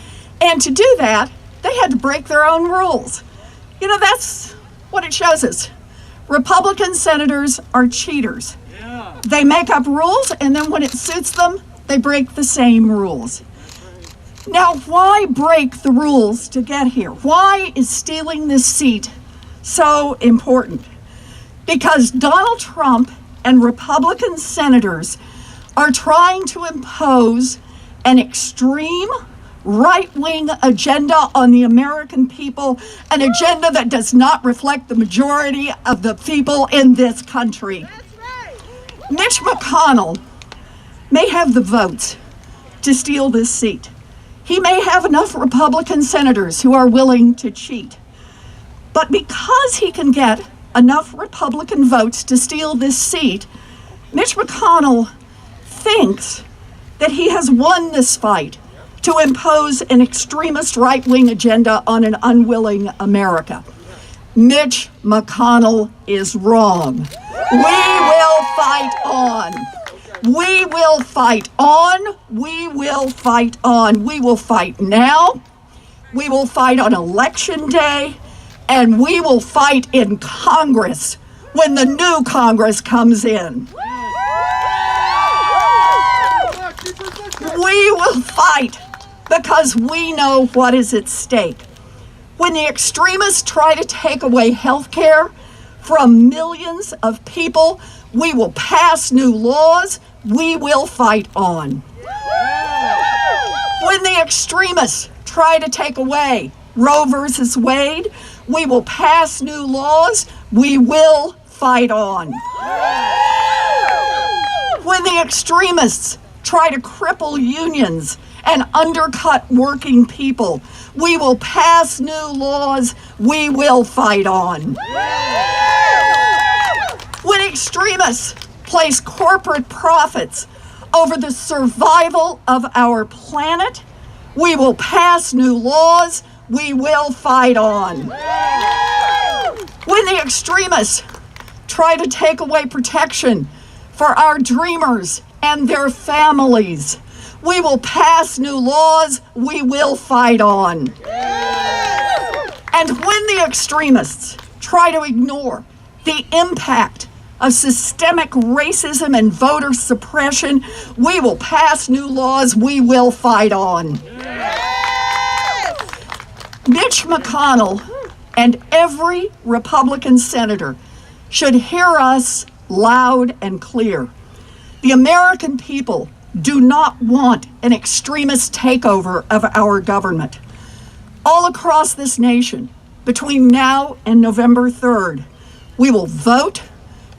And to do that, they had to break their own rules. You know, that's what it shows us. Republican senators are cheaters. Yeah. They make up rules, and then when it suits them, they break the same rules. Now, why break the rules to get here? Why is stealing this seat so important? Because Donald Trump and Republican senators are trying to impose an extreme right-wing agenda on the American people, an agenda that does not reflect the majority of the people in this country. Mitch McConnell may have the votes to steal this seat. He may have enough Republican senators who are willing to cheat. But because he can get enough Republican votes to steal this seat, Mitch McConnell thinks that he has won this fight to impose an extremist right-wing agenda on an unwilling America. Mitch McConnell is wrong. We will fight on. We will fight on. We will fight on. We will fight now. We will fight on Election Day. And we will fight in Congress when the new Congress comes in. We will fight because we know what is at stake. When the extremists try to take away health care from millions of people, we will pass new laws. We will fight on. When the extremists try to take away Roe versus Wade, we will pass new laws. We will fight on. When the extremists try to cripple unions and undercut working people, we will pass new laws we will fight on. When extremists place corporate profits over the survival of our planet, we will pass new laws we will fight on. When the extremists try to take away protection for our dreamers and their families, we will pass new laws we will fight on. And when the extremists try to ignore the impact of systemic racism and voter suppression, we will pass new laws we will fight on. Mitch McConnell and every Republican senator should hear us loud and clear. The American people do not want an extremist takeover of our government. All across this nation, between now and November 3rd, we will vote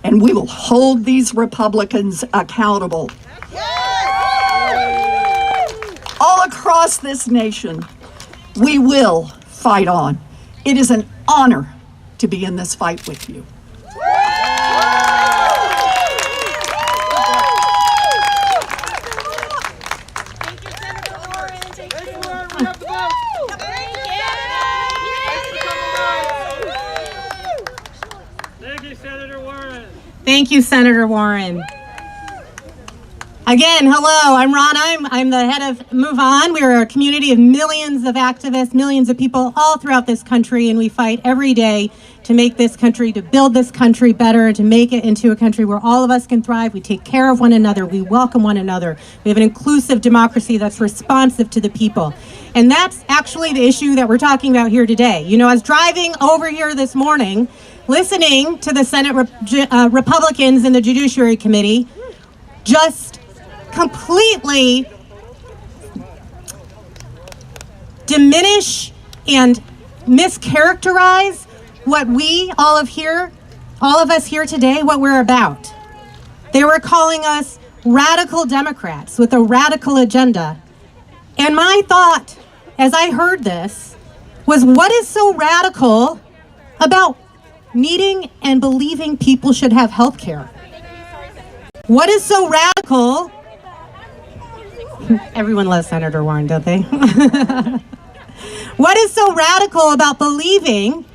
and we will hold these Republicans accountable. All across this nation, we will fight on. It is an honor to be in this fight with you. Thank you, Senator Warren. Again, hello, I'm Rana. I'm the head of Move On. We are a community of millions of activists, millions of people all throughout this country, and we fight every day to make this country, to build this country better, to make it into a country where all of us can thrive. We take care of one another. We welcome one another. We have an inclusive democracy that's responsive to the people. And that's actually the issue that we're talking about here today. You know, I was driving over here this morning, listening to the Senate Republicans in the Judiciary Committee just completely diminish and mischaracterize what we all of us here today, what we're about. They were calling us radical Democrats with a radical agenda. And my thought, as I heard this, was what is so radical about needing and believing people should have health care? What is so radical? Everyone loves Senator Warren, don't they? What is so radical about believing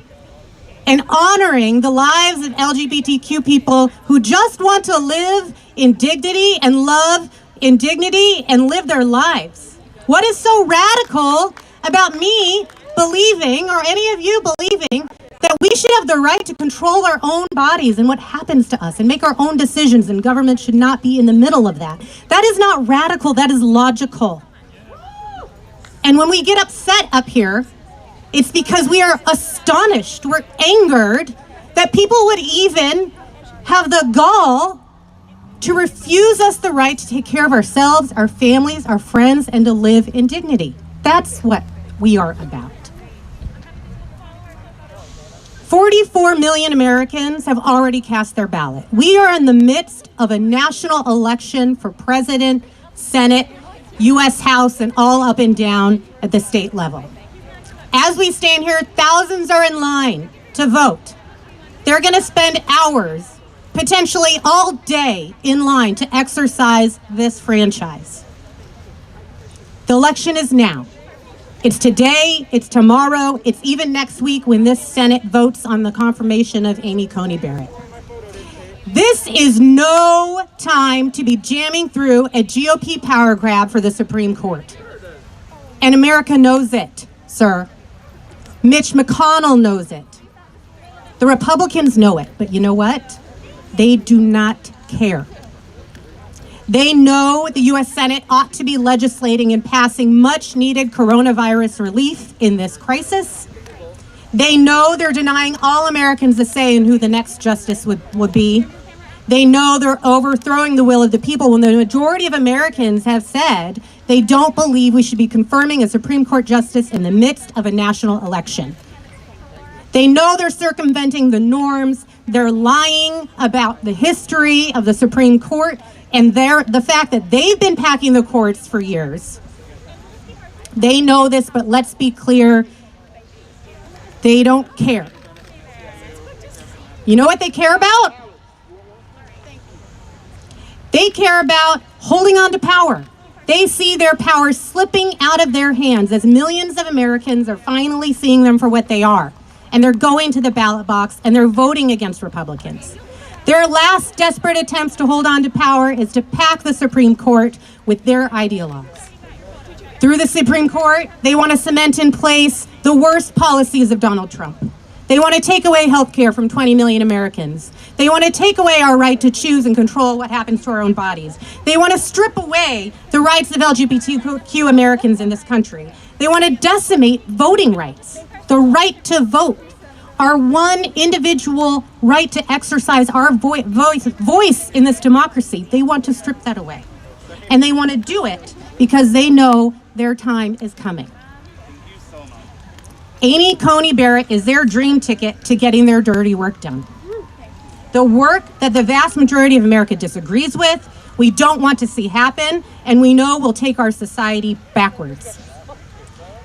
and honoring the lives of LGBTQ people who just want to live in dignity and love in dignity and live their lives? What is so radical about me believing, or any of you believing, that we should have the right to control our own bodies and what happens to us and make our own decisions, and government should not be in the middle of that? That is not radical, that is logical. And when we get upset up here, it's because we are astonished, we're angered that people would even have the gall to refuse us the right to take care of ourselves, our families, our friends, and to live in dignity. That's what we are about. 44 million Americans have already cast their ballot. We are in the midst of a national election for president, Senate, U.S. House, and all up and down at the state level. As we stand here, thousands are in line to vote. They're going to spend hours, potentially all day, in line to exercise this franchise. The election is now. It's today, it's tomorrow, it's even next week when this Senate votes on the confirmation of Amy Coney Barrett. This is no time to be jamming through a GOP power grab for the Supreme Court. And America knows it, sir. Mitch McConnell knows it. The Republicans know it, but you know what? They do not care. They know the U.S. Senate ought to be legislating and passing much needed coronavirus relief in this crisis. They know they're denying all Americans a say in who the next justice would be. They know they're overthrowing the will of the people when the majority of Americans have said they don't believe we should be confirming a Supreme Court justice in the midst of a national election. They know they're circumventing the norms. They're lying about the history of the Supreme Court, And the fact that they've been packing the courts for years, they know this, but let's be clear, they don't care. You know what they care about? They care about holding on to power. They see their power slipping out of their hands as millions of Americans are finally seeing them for what they are. And they're going to the ballot box and they're voting against Republicans. Their last desperate attempts to hold on to power is to pack the Supreme Court with their ideologues. Through the Supreme Court, they want to cement in place the worst policies of Donald Trump. They want to take away health care from 20 million Americans. They want to take away our right to choose and control what happens to our own bodies. They want to strip away the rights of LGBTQ Americans in this country. They want to decimate voting rights, the right to vote, our one individual right to exercise our voice in this democracy. They want to strip that away. And they want to do it because they know their time is coming. Amy Coney Barrett is their dream ticket to getting their dirty work done. The work that the vast majority of America disagrees with, we don't want to see happen, and we know will take our society backwards.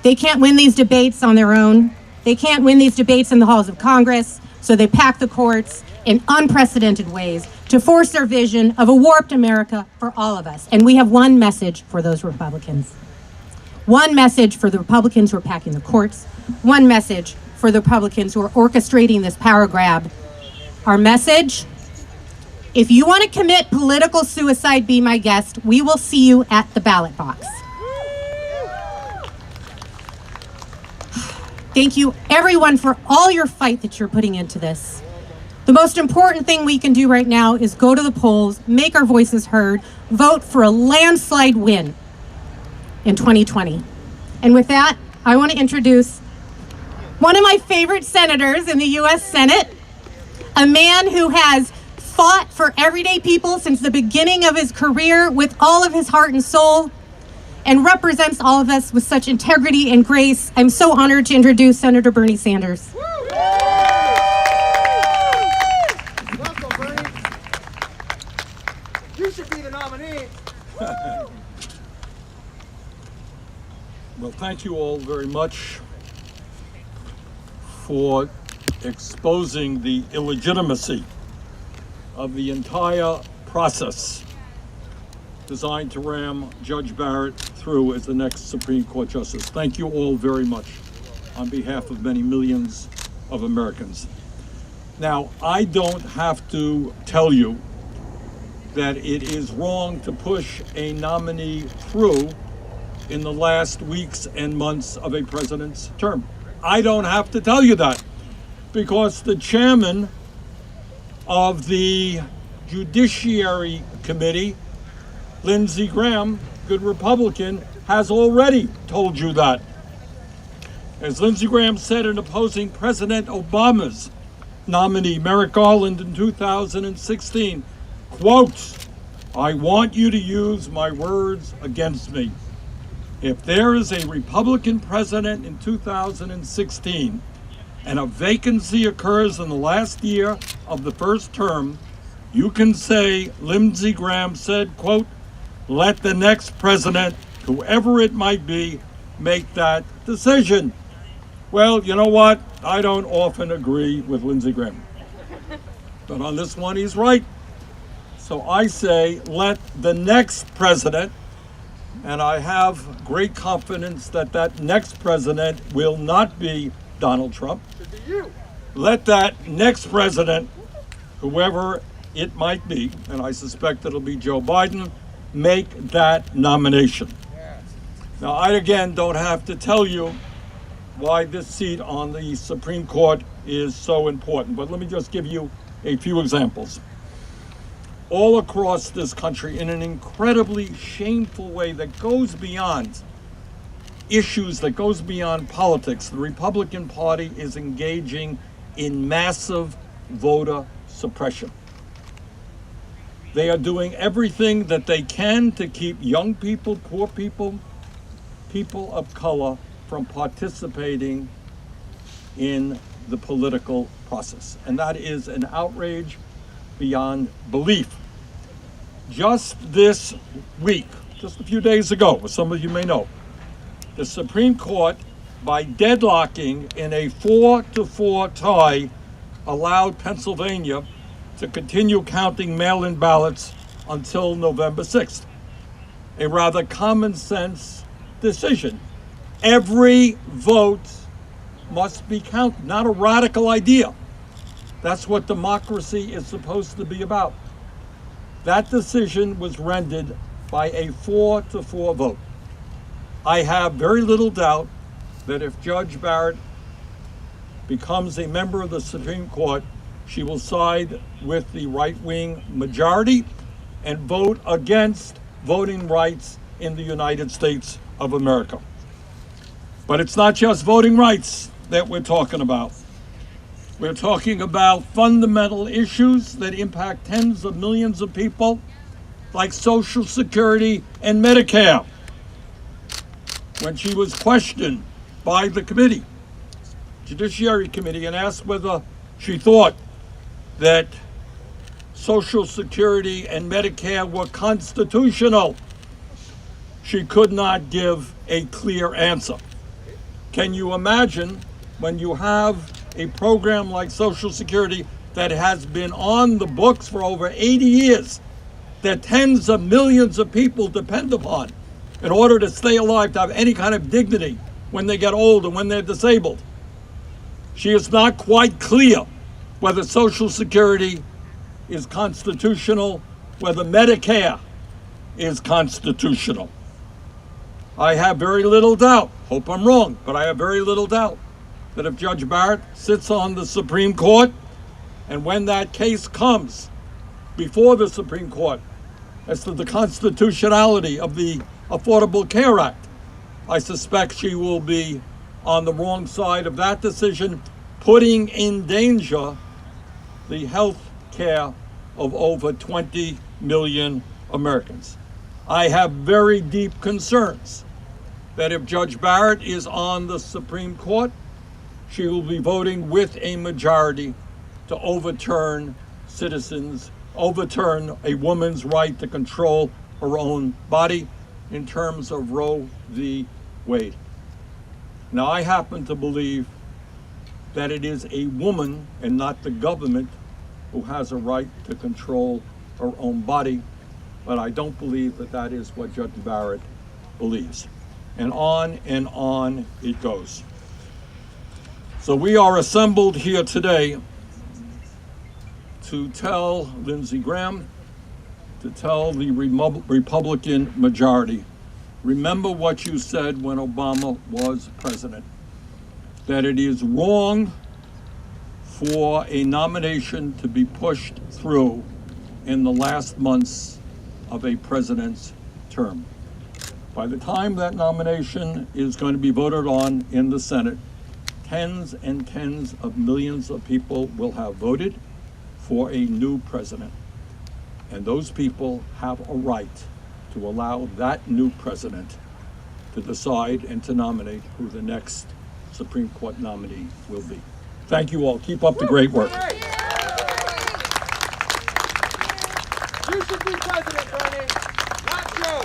They can't win these debates on their own. They can't win these debates in the halls of Congress, so they pack the courts in unprecedented ways to force their vision of a warped America for all of us. And we have one message for those Republicans. One message for the Republicans who are packing the courts. One message for the Republicans who are orchestrating this power grab. Our message: if you want to commit political suicide, be my guest. We will see you at the ballot box. Thank you, everyone, for all your fight that you're putting into this. The most important thing we can do right now is go to the polls, make our voices heard, vote for a landslide win in 2020. And with that, I want to introduce one of my favorite senators in the U.S. Senate, a man who has fought for everyday people since the beginning of his career with all of his heart and soul, and represents all of us with such integrity and grace. I'm so honored to introduce Senator Bernie Sanders. Welcome, Bernie. You should be the nominee. Well, thank you all very much for exposing the illegitimacy of the entire process designed to ram Judge Barrett through as the next Supreme Court Justice. Thank you all very much on behalf of many millions of Americans. Now, I don't have to tell you that it is wrong to push a nominee through in the last weeks and months of a president's term. I don't have to tell you that, because the chairman of the Judiciary Committee, Lindsey Graham, good Republican, has already told you that. As Lindsey Graham said in opposing President Obama's nominee, Merrick Garland, in 2016, quote, "I want you to use my words against me. If there is a Republican president in 2016 and a vacancy occurs in the last year of the first term, you can say Lindsey Graham said, quote, let the next president, whoever it might be, make that decision." Well, you know what? I don't often agree with Lindsey Graham, but on this one, he's right. So I say, let the next president, and I have great confidence that that next president will not be Donald Trump. Let that next president, whoever it might be, and I suspect it'll be Joe Biden, make that nomination. Now, I again don't have to tell you why this seat on the Supreme Court is so important, but let me just give you a few examples. All across this country, in an incredibly shameful way that goes beyond issues, that goes beyond politics, the Republican Party is engaging in massive voter suppression. They are doing everything that they can to keep young people, poor people, people of color from participating in the political process. And that is an outrage beyond belief. just this week, just a few days ago, as some of you may know, the Supreme Court, by deadlocking in a 4-4 tie, allowed Pennsylvania to continue counting mail-in ballots until November 6th. A rather common sense decision. Every vote must be counted, not a radical idea. That's what democracy is supposed to be about. That decision was rendered by a 4-4 vote. I have very little doubt that if Judge Barrett becomes a member of the Supreme Court, she will side with the right-wing majority and vote against voting rights in the United States of America. But it's not just voting rights that we're talking about. We're talking about fundamental issues that impact tens of millions of people, like Social Security and Medicare. When she was questioned by the committee, Judiciary Committee, and asked whether she thought that Social Security and Medicare were constitutional, she could not give a clear answer. Can you imagine when you have a program like Social Security that has been on the books for over 80 years, that tens of millions of people depend upon in order to stay alive, to have any kind of dignity when they get old and when they're disabled? She is not quite clear whether Social Security is constitutional, whether Medicare is constitutional. I have very little doubt, hope I'm wrong, but I have very little doubt that if Judge Barrett sits on the Supreme Court, and when that case comes before the Supreme Court as to the constitutionality of the Affordable Care Act, I suspect she will be on the wrong side of that decision, putting in danger the health care of over 20 million Americans. I have very deep concerns that if Judge Barrett is on the Supreme Court, she will be voting with a majority to overturn a woman's right to control her own body in terms of Roe v. Wade. Now, I happen to believe that it is a woman and not the government who has a right to control her own body, but I don't believe that that is what Judge Barrett believes. And on it goes. So we are assembled here today to tell Lindsey Graham, to tell the Republican majority, remember what you said when Obama was president, that it is wrong for a nomination to be pushed through in the last months of a president's term. By the time that nomination is going to be voted on in the Senate, tens and tens of millions of people will have voted for a new president. And those people have a right to allow that new president to decide and to nominate who the next Supreme Court nominee will be. Thank you all. Keep up the great work. You should be president, Bernie, not Joe.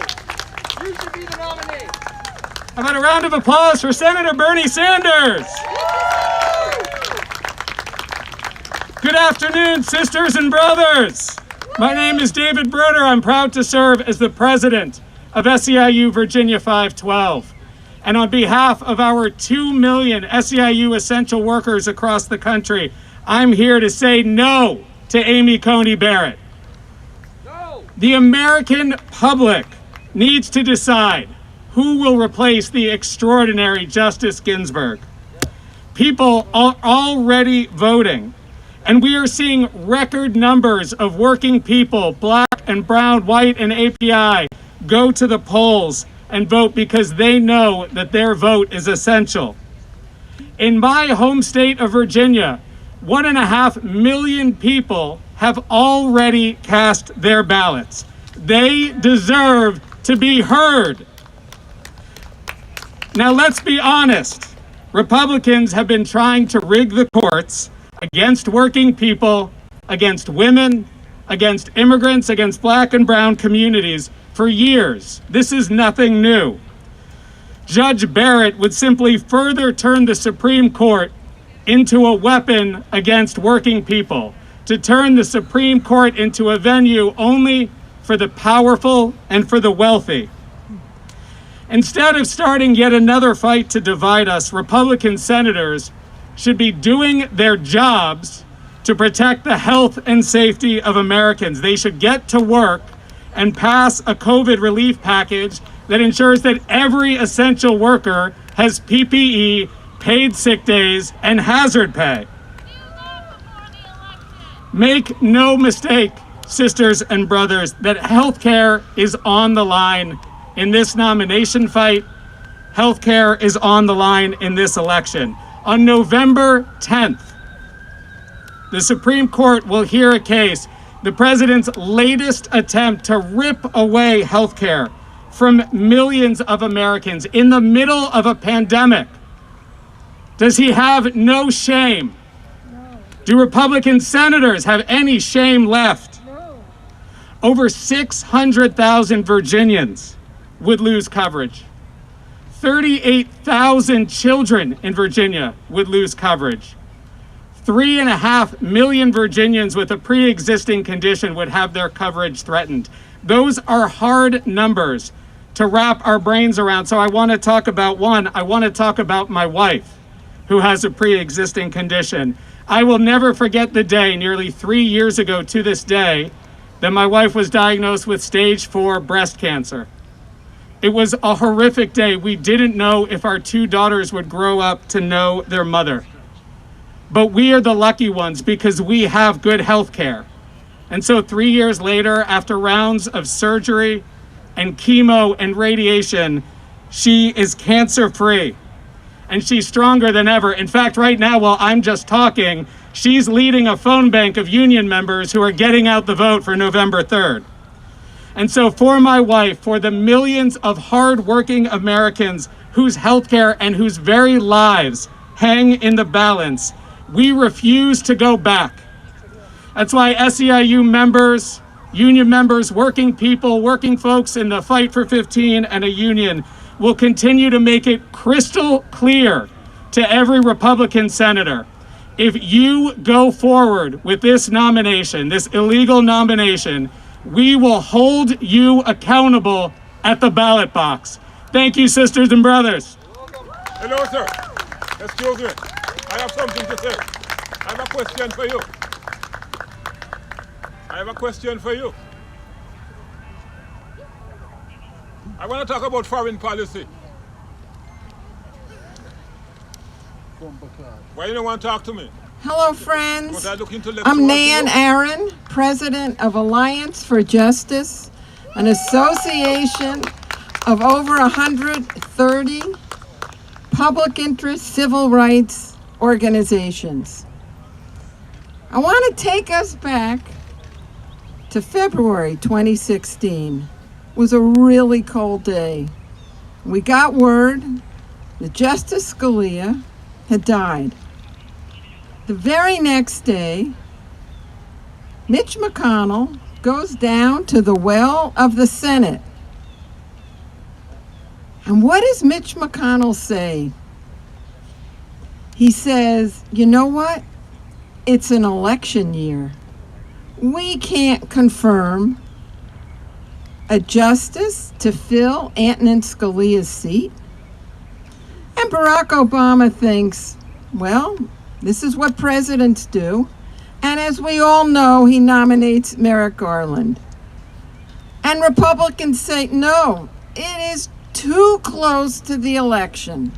You should be the nominee. How about a round of applause for Senator Bernie Sanders? Good afternoon, sisters and brothers. My name is David Broder. I'm proud to serve as the president of SEIU Virginia 512. And on behalf of our 2 million SEIU essential workers across the country, I'm here to say no to Amy Coney Barrett. No. The American public needs to decide who will replace the extraordinary Justice Ginsburg. People are already voting, and we are seeing record numbers of working people, black and brown, white and API, go to the polls and vote because they know that their vote is essential. In my home state of Virginia, 1.5 million people have already cast their ballots. They deserve to be heard. Now, let's be honest. Republicans have been trying to rig the courts against working people, against women, against immigrants, against black and brown communities for years. This is nothing new. Judge Barrett would simply further turn the Supreme Court into a weapon against working people, to turn the Supreme Court into a venue only for the powerful and for the wealthy. Instead of starting yet another fight to divide us, Republican senators should be doing their jobs to protect the health and safety of Americans. They should get to work and pass a COVID relief package that ensures that every essential worker has PPE, paid sick days, and hazard pay. Make no mistake, sisters and brothers, that healthcare is on the line in this nomination fight. Healthcare is on the line in this election. On November 10th, the Supreme Court will hear a case, the president's latest attempt to rip away healthcare from millions of Americans in the middle of a pandemic. Does he have no shame? No. Do Republican senators have any shame left? No. Over 600,000 Virginians would lose coverage. 38,000 children in Virginia would lose coverage. 3.5 million Virginians with a pre-existing condition would have their coverage threatened. Those are hard numbers to wrap our brains around. So I want to talk about one. I want to talk about my wife, who has a pre-existing condition. I will never forget the day, nearly 3 years ago to this day, that my wife was diagnosed with stage 4 breast cancer. It was a horrific day. We didn't know if our 2 daughters would grow up to know their mother. But we are the lucky ones because we have good health care. And so 3 years later, after rounds of surgery and chemo and radiation, she is cancer-free. And she's stronger than ever. In fact, right now, while I'm just talking, she's leading a phone bank of union members who are getting out the vote for November 3rd. And so for my wife, for the millions of hardworking Americans whose healthcare and whose very lives hang in the balance, we refuse to go back. That's why SEIU members, union members, working people, working folks in the Fight for 15 and a union will continue to make it crystal clear to every Republican senator. If you go forward with this nomination, this illegal nomination, we will hold you accountable at the ballot box. Thank you, sisters and brothers. Hello, sir. Excuse me. I have something to say. I have a question for you. I want to talk about foreign policy. Why you don't want to talk to me? Hello, friends. I'm Nan Aaron, president of Alliance for Justice, an association of over 130 public interest civil rights organizations. I want to take us back to February 2016. It was a really cold day. We got word that Justice Scalia had died. The very next day, Mitch McConnell goes down to the well of the Senate. And what does Mitch McConnell say? He says, you know what? It's an election year. We can't confirm a justice to fill Antonin Scalia's seat. And Barack Obama thinks, well, this is what presidents do. And as we all know, he nominates Merrick Garland. And Republicans say, no, it is too close to the election.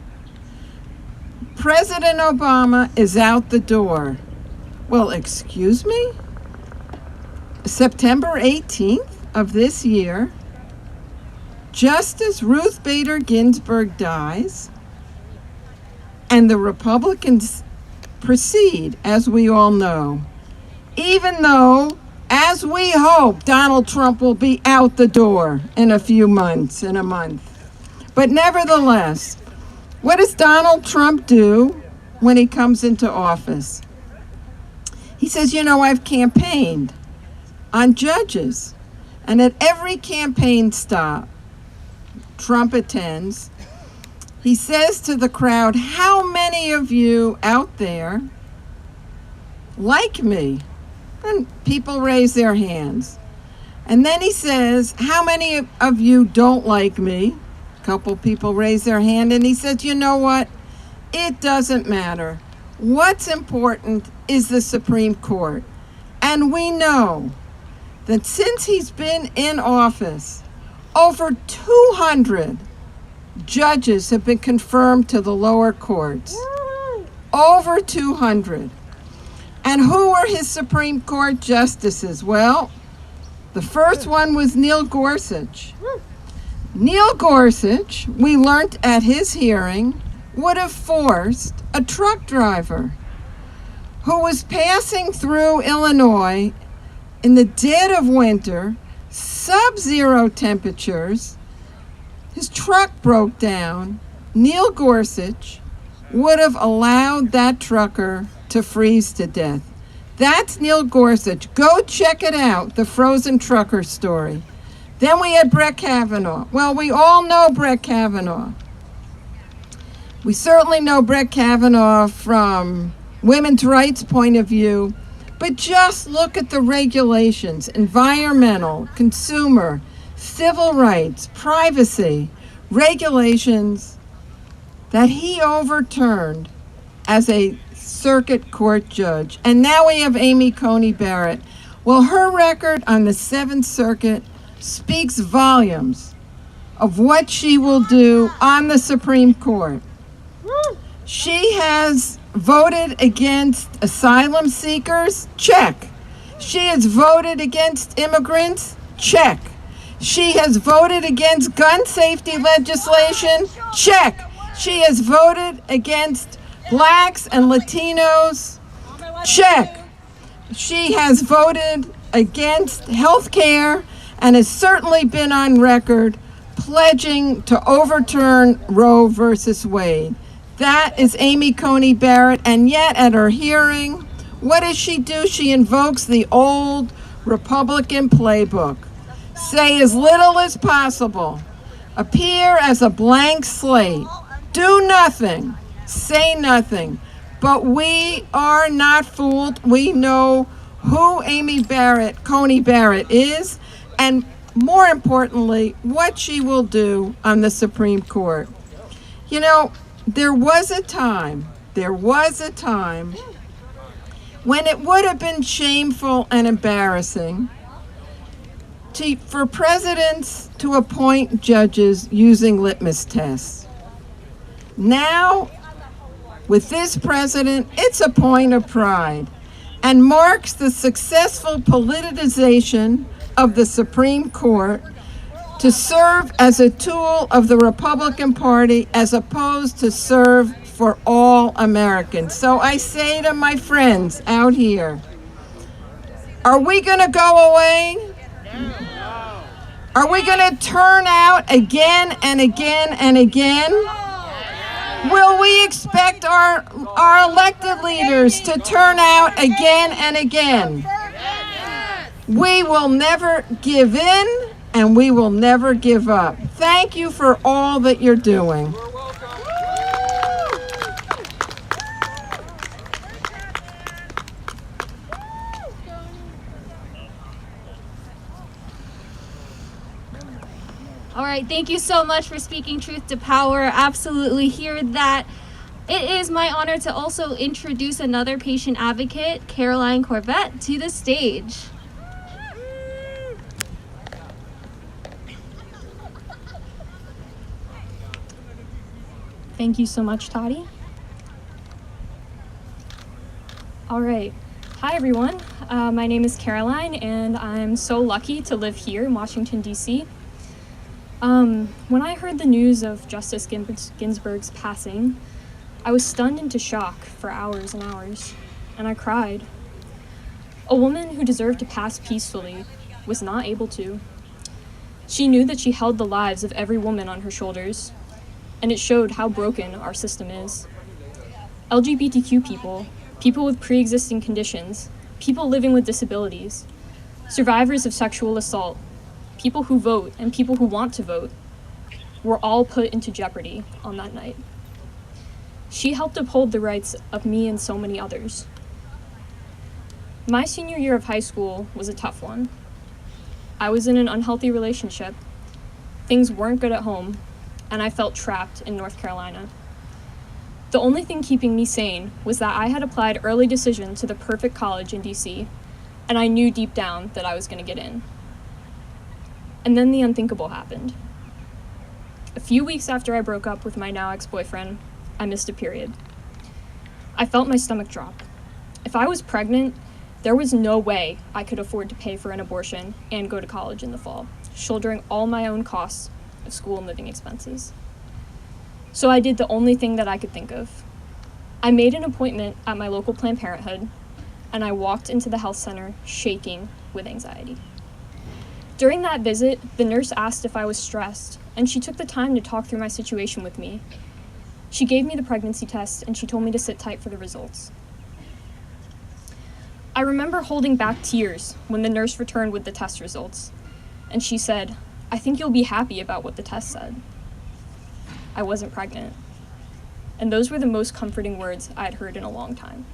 President Obama is out the door. Well, excuse me? September 18th of this year, Justice Ruth Bader Ginsburg dies, and the Republicans proceed, as we all know, even though, as we hope, Donald Trump will be out the door in a few months, in a month. But nevertheless, what does Donald Trump do when he comes into office? He says, you know, I've campaigned on judges. And at every campaign stop Trump attends, he says to the crowd, how many of you out there like me? And people raise their hands. And then he says, how many of you don't like me? A couple people raise their hand, and he says, you know what? It doesn't matter. What's important is the Supreme Court. And we know that since he's been in office, over 200 judges have been confirmed to the lower courts. Over 200. And who were his Supreme Court justices? Well, the first one was Neil Gorsuch. Neil Gorsuch, we learned at his hearing, would have forced a truck driver who was passing through Illinois in the dead of winter, sub-zero temperatures. His truck broke down. Neil Gorsuch would have allowed that trucker to freeze to death. That's Neil Gorsuch. Go check it out, the frozen trucker story. Then we had Brett Kavanaugh. Well, we all know Brett Kavanaugh. We certainly know Brett Kavanaugh from women's rights point of view, but just look at the regulations, environmental, consumer, civil rights, privacy, regulations that he overturned as a circuit court judge. And now we have Amy Coney Barrett. Well, her record on the Seventh Circuit speaks volumes of what she will do on the Supreme Court. She has voted against asylum seekers? Check. She has voted against immigrants? Check. She has voted against gun safety legislation? Check. She has voted against blacks and Latinos? Check. She has voted against health care and has certainly been on record pledging to overturn Roe versus Wade. That is Amy Coney Barrett, and yet at her hearing, what does she do? She invokes the old Republican playbook. Say as little as possible. Appear as a blank slate. Do nothing. Say nothing. But we are not fooled. We know who Amy Coney Barrett is, and more importantly, what she will do on the Supreme Court. You know, there was a time when it would have been shameful and embarrassing for presidents to appoint judges using litmus tests. Now, with this president, it's a point of pride and marks the successful politicization of the Supreme Court to serve as a tool of the Republican Party as opposed to serve for all Americans. So I say to my friends out here, are we going to go away? Are we going to turn out again and again and again? Will we expect our elected leaders to turn out again and again? We will never give in, and we will never give up. Thank you for all that you're doing. All right, thank you so much for speaking truth to power. Absolutely hear that. It is my honor to also introduce another patient advocate, Caroline Corbett, to the stage. Thank you so much, Toddy. All right. Hi, everyone. My name is Caroline, and I'm so lucky to live here in Washington, D.C. When I heard the news of Justice Ginsburg's passing, I was stunned into shock for hours and hours, and I cried. A woman who deserved to pass peacefully was not able to. She knew that she held the lives of every woman on her shoulders, and it showed how broken our system is. LGBTQ people, people with pre-existing conditions, people living with disabilities, survivors of sexual assault, people who vote, and people who want to vote were all put into jeopardy on that night. She helped uphold the rights of me and so many others. My senior year of high school was a tough one. I was in an unhealthy relationship, things weren't good at home, and I felt trapped in North Carolina. The only thing keeping me sane was that I had applied early decision to the perfect college in DC, and I knew deep down that I was going to get in. And then the unthinkable happened. A few weeks after I broke up with my now ex-boyfriend, I missed a period. I felt my stomach drop. If I was pregnant, there was no way I could afford to pay for an abortion and go to college in the fall, shouldering all my own costs of school and living expenses. So I did the only thing that I could think of. I made an appointment at my local Planned Parenthood, and I walked into the health center shaking with anxiety. During that visit, the nurse asked if I was stressed, and she took the time to talk through my situation with me. She gave me the pregnancy test, and she told me to sit tight for the results. I remember holding back tears when the nurse returned with the test results, and she said, "I think you'll be happy about what the test said." I wasn't pregnant, and those were the most comforting words I had heard in a long time.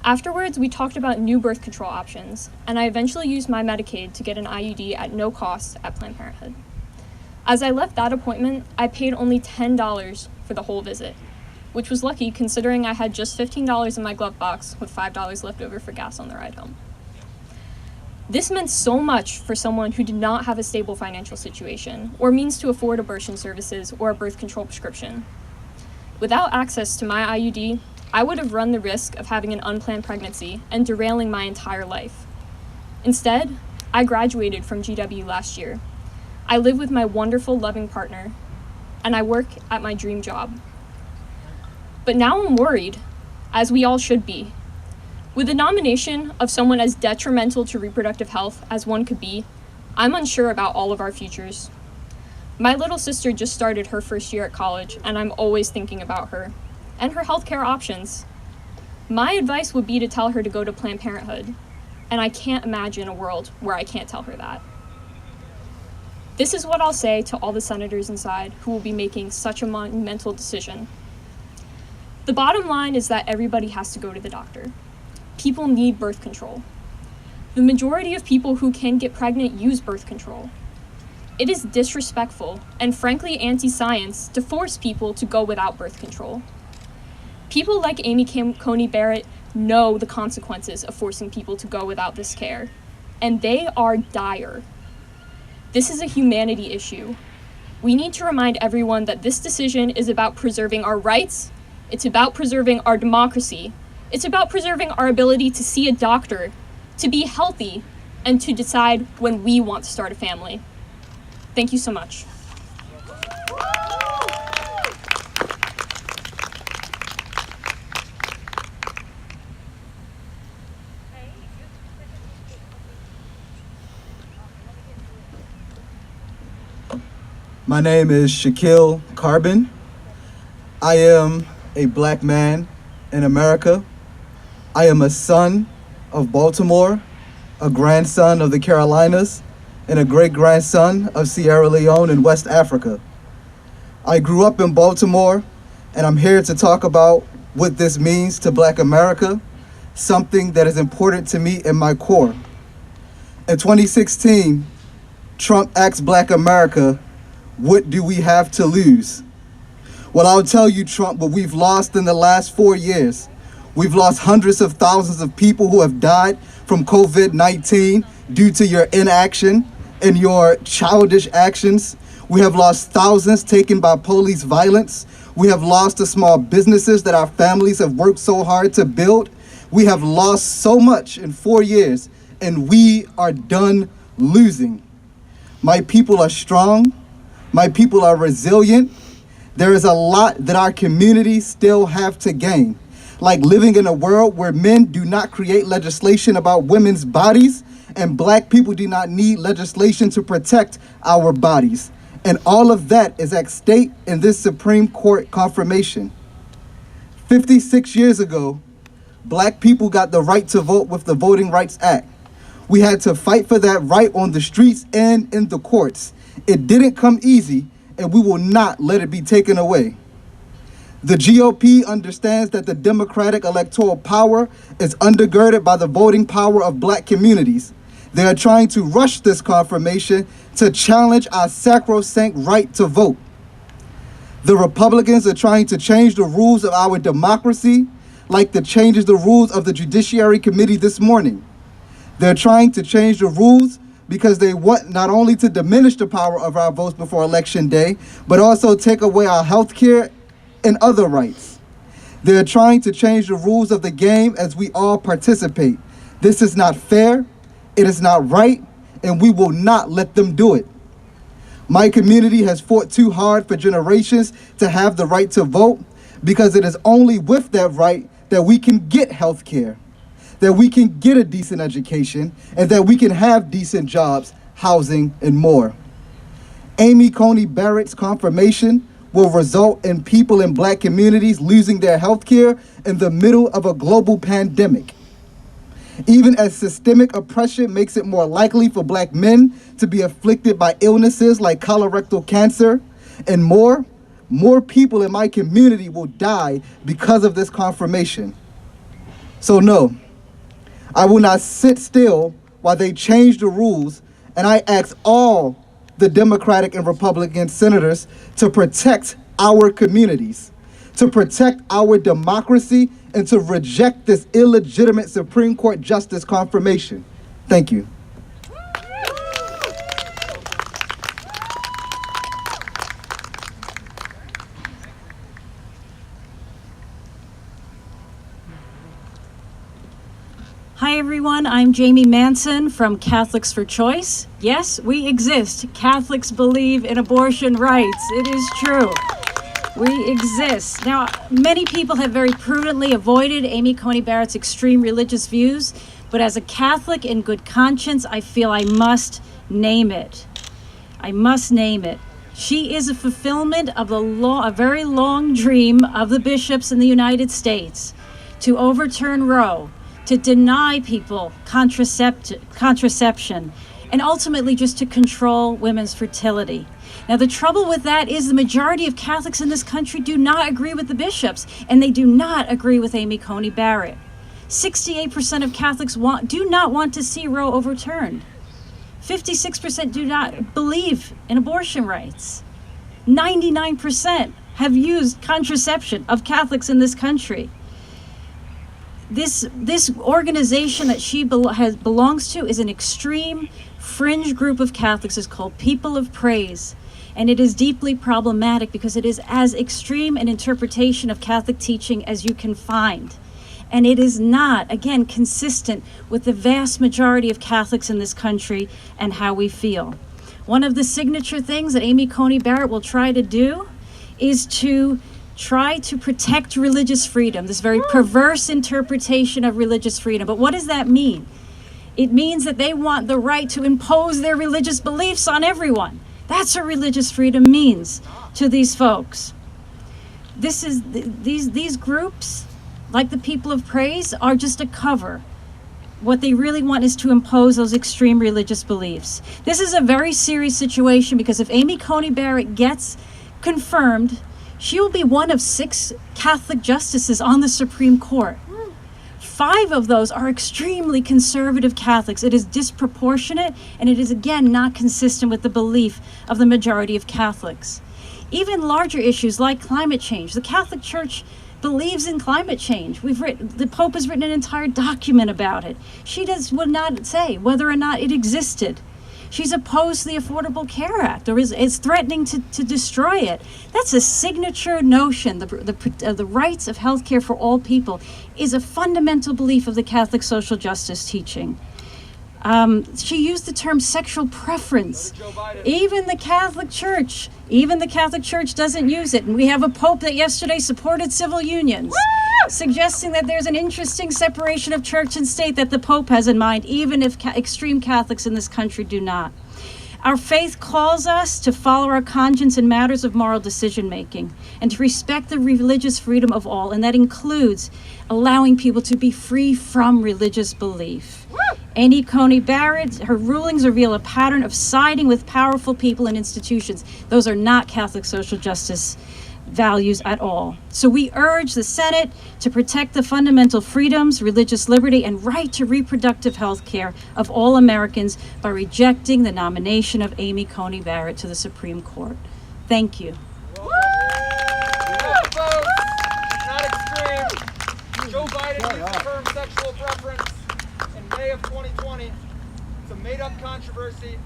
Afterwards, we talked about new birth control options, and I eventually used my Medicaid to get an IUD at no cost at Planned Parenthood. As I left that appointment, I paid only $10 for the whole visit, which was lucky considering I had just $15 in my glove box with $5 left over for gas on the ride home. This meant so much for someone who did not have a stable financial situation or means to afford abortion services or a birth control prescription. Without access to my IUD, I would have run the risk of having an unplanned pregnancy and derailing my entire life. Instead, I graduated from GW last year. I live with my wonderful, loving partner, and I work at my dream job. But now I'm worried, as we all should be. With the nomination of someone as detrimental to reproductive health as one could be, I'm unsure about all of our futures. My little sister just started her first year at college, and I'm always thinking about her and her healthcare options. My advice would be to tell her to go to Planned Parenthood, and I can't imagine a world where I can't tell her that. This is what I'll say to all the senators inside who will be making such a monumental decision. The bottom line is that everybody has to go to the doctor. People need birth control. The majority of people who can get pregnant use birth control. It is disrespectful and frankly anti-science to force people to go without birth control. People like Amy Coney Barrett know the consequences of forcing people to go without this care, and they are dire. This is a humanity issue. We need to remind everyone that this decision is about preserving our rights, it's about preserving our democracy, it's about preserving our ability to see a doctor, to be healthy, and to decide when we want to start a family. Thank you so much. My name is Shaquille Carbon. I am a black man in America. I am a son of Baltimore, a grandson of the Carolinas, and a great-grandson of Sierra Leone in West Africa. I grew up in Baltimore, and I'm here to talk about what this means to Black America, something that is important to me in my core. In 2016, Trump asked Black America, "What do we have to lose?" Well, I'll tell you, Trump, what we've lost in the last 4 years. We've lost hundreds of thousands of people who have died from COVID-19 due to your inaction and your childish actions. We have lost thousands taken by police violence. We have lost the small businesses that our families have worked so hard to build. We have lost so much in 4 years, and we are done losing. My people are strong. My people are resilient. There is a lot that our communities still have to gain, like living in a world where men do not create legislation about women's bodies, and Black people do not need legislation to protect our bodies. And all of that is at stake in this Supreme Court confirmation. 56 years ago, Black people got the right to vote with the Voting Rights Act. We had to fight for that right on the streets and in the courts. It didn't come easy, and we will not let it be taken away. The GOP understands that the Democratic electoral power is undergirded by the voting power of Black communities. They are trying to rush this confirmation to challenge our sacrosanct right to vote. The Republicans are trying to change the rules of our democracy, like the changes the rules of the Judiciary Committee this morning. They're trying to change the rules because they want not only to diminish the power of our votes before Election Day, but also take away our health care and other rights. They're trying to change the rules of the game as we all participate. This is not fair, it is not right, and we will not let them do it. My community has fought too hard for generations to have the right to vote, because it is only with that right that we can get health care, that we can get a decent education, and that we can have decent jobs, housing, and more. Amy Coney Barrett's confirmation will result in people in Black communities losing their health care in the middle of a global pandemic. Even as systemic oppression makes it more likely for Black men to be afflicted by illnesses like colorectal cancer and more people in my community will die because of this confirmation. So no, I will not sit still while they change the rules, and I ask all the Democratic and Republican senators to protect our communities, to protect our democracy, and to reject this illegitimate Supreme Court justice confirmation. Thank you. Hi everyone, I'm Jamie Manson from Catholics for Choice. Yes, we exist. Catholics believe in abortion rights. It is true. We exist. Now, many people have very prudently avoided Amy Coney Barrett's extreme religious views, but as a Catholic in good conscience, I feel I must name it. I must name it. She is a fulfillment of a very long dream of the bishops in the United States to overturn Roe, to deny people contraception, and ultimately just to control women's fertility. Now, the trouble with that is the majority of Catholics in this country do not agree with the bishops, and they do not agree with Amy Coney Barrett. 68% of Catholics do not want to see Roe overturned. 56% do not believe in abortion rights. 99% have used contraception of Catholics in this country. This organization that she belongs to is an extreme fringe group of Catholics. It's called People of Praise, and it is deeply problematic because it is as extreme an interpretation of Catholic teaching as you can find. And it is not, again, consistent with the vast majority of Catholics in this country and how we feel. One of the signature things that Amy Coney Barrett will try to do is to try to protect religious freedom, this very perverse interpretation of religious freedom. But what does that mean? It means that they want the right to impose their religious beliefs on everyone. That's what religious freedom means to these folks. These groups, like the People of Praise, are just a cover. What they really want is to impose those extreme religious beliefs. This is a very serious situation because if Amy Coney Barrett gets confirmed, she will be one of 6 Catholic justices on the Supreme Court. 5 of those are extremely conservative Catholics. It is disproportionate, and it is, again, not consistent with the belief of the majority of Catholics. Even larger issues like climate change. The Catholic Church believes in climate change. The Pope has written an entire document about it. She would not say whether or not it existed. She's opposed to the Affordable Care Act, or is threatening to destroy it. That's a signature notion. The rights of health care for all people is a fundamental belief of the Catholic social justice teaching. She used the term sexual preference. Even the Catholic Church doesn't use it. And we have a Pope that yesterday supported civil unions, suggesting that there's an interesting separation of church and state that the Pope has in mind, even if extreme Catholics in this country do not. Our faith calls us to follow our conscience in matters of moral decision-making and to respect the religious freedom of all, and that includes allowing people to be free from religious belief. Amy Coney Barrett, her rulings reveal a pattern of siding with powerful people and institutions. Those are not Catholic social justice values at all. So we urge the Senate to protect the fundamental freedoms, religious liberty, and right to reproductive health care of all Americans by rejecting the nomination of Amy Coney Barrett to the Supreme Court. Thank you. Joe Biden used the term sexual preference in May of 2020. It's a made-up controversy.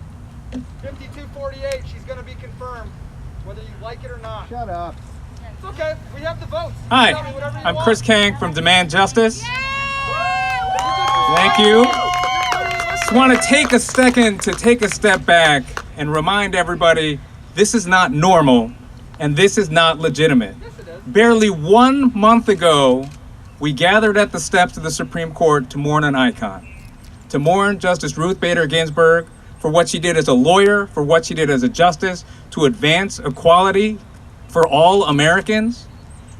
52-48, she's going to be confirmed, whether you like it or not. Shut up. It's okay. We have the votes. Hi, Tell me whatever you I'm want. Chris Kang from Demand Justice. Thank you. Just want to take a second to take a step back and remind everybody this is not normal and this is not legitimate. Barely 1 month ago, we gathered at the steps of the Supreme Court to mourn an icon, to mourn Justice Ruth Bader Ginsburg for what she did as a lawyer, for what she did as a justice, to advance equality for all Americans.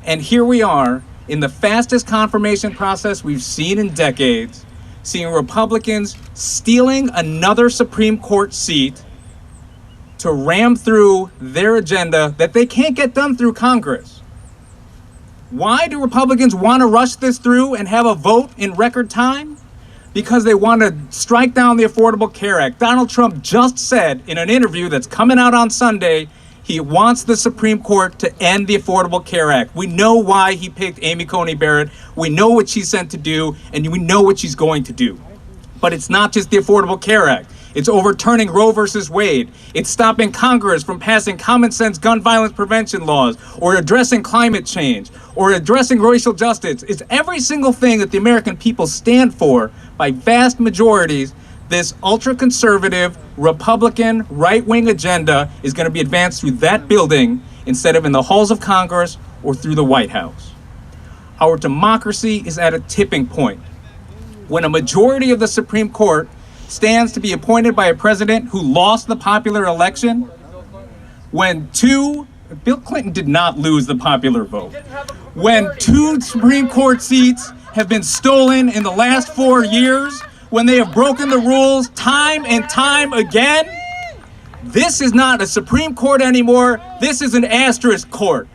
And here we are in the fastest confirmation process we've seen in decades, seeing Republicans stealing another Supreme Court seat to ram through their agenda that they can't get done through Congress. Why do Republicans want to rush this through and have a vote in record time? Because they want to strike down the Affordable Care Act. Donald Trump just said in an interview that's coming out on Sunday, he wants the Supreme Court to end the Affordable Care Act. We know why he picked Amy Coney Barrett. We know what she's sent to do, and we know what she's going to do. But it's not just the Affordable Care Act. It's overturning Roe versus Wade. It's stopping Congress from passing common sense gun violence prevention laws, or addressing climate change, or addressing racial justice. It's every single thing that the American people stand for by vast majorities. This ultra-conservative, Republican, right-wing agenda is going to be advanced through that building instead of in the halls of Congress or through the White House. Our democracy is at a tipping point. When a majority of the Supreme Court stands to be appointed by a president who lost the popular election, when Bill Clinton did not lose the popular vote, when 2 Supreme Court seats have been stolen in the last 4 years, when they have broken the rules time and time again, this is not a Supreme Court anymore. This is an asterisk court.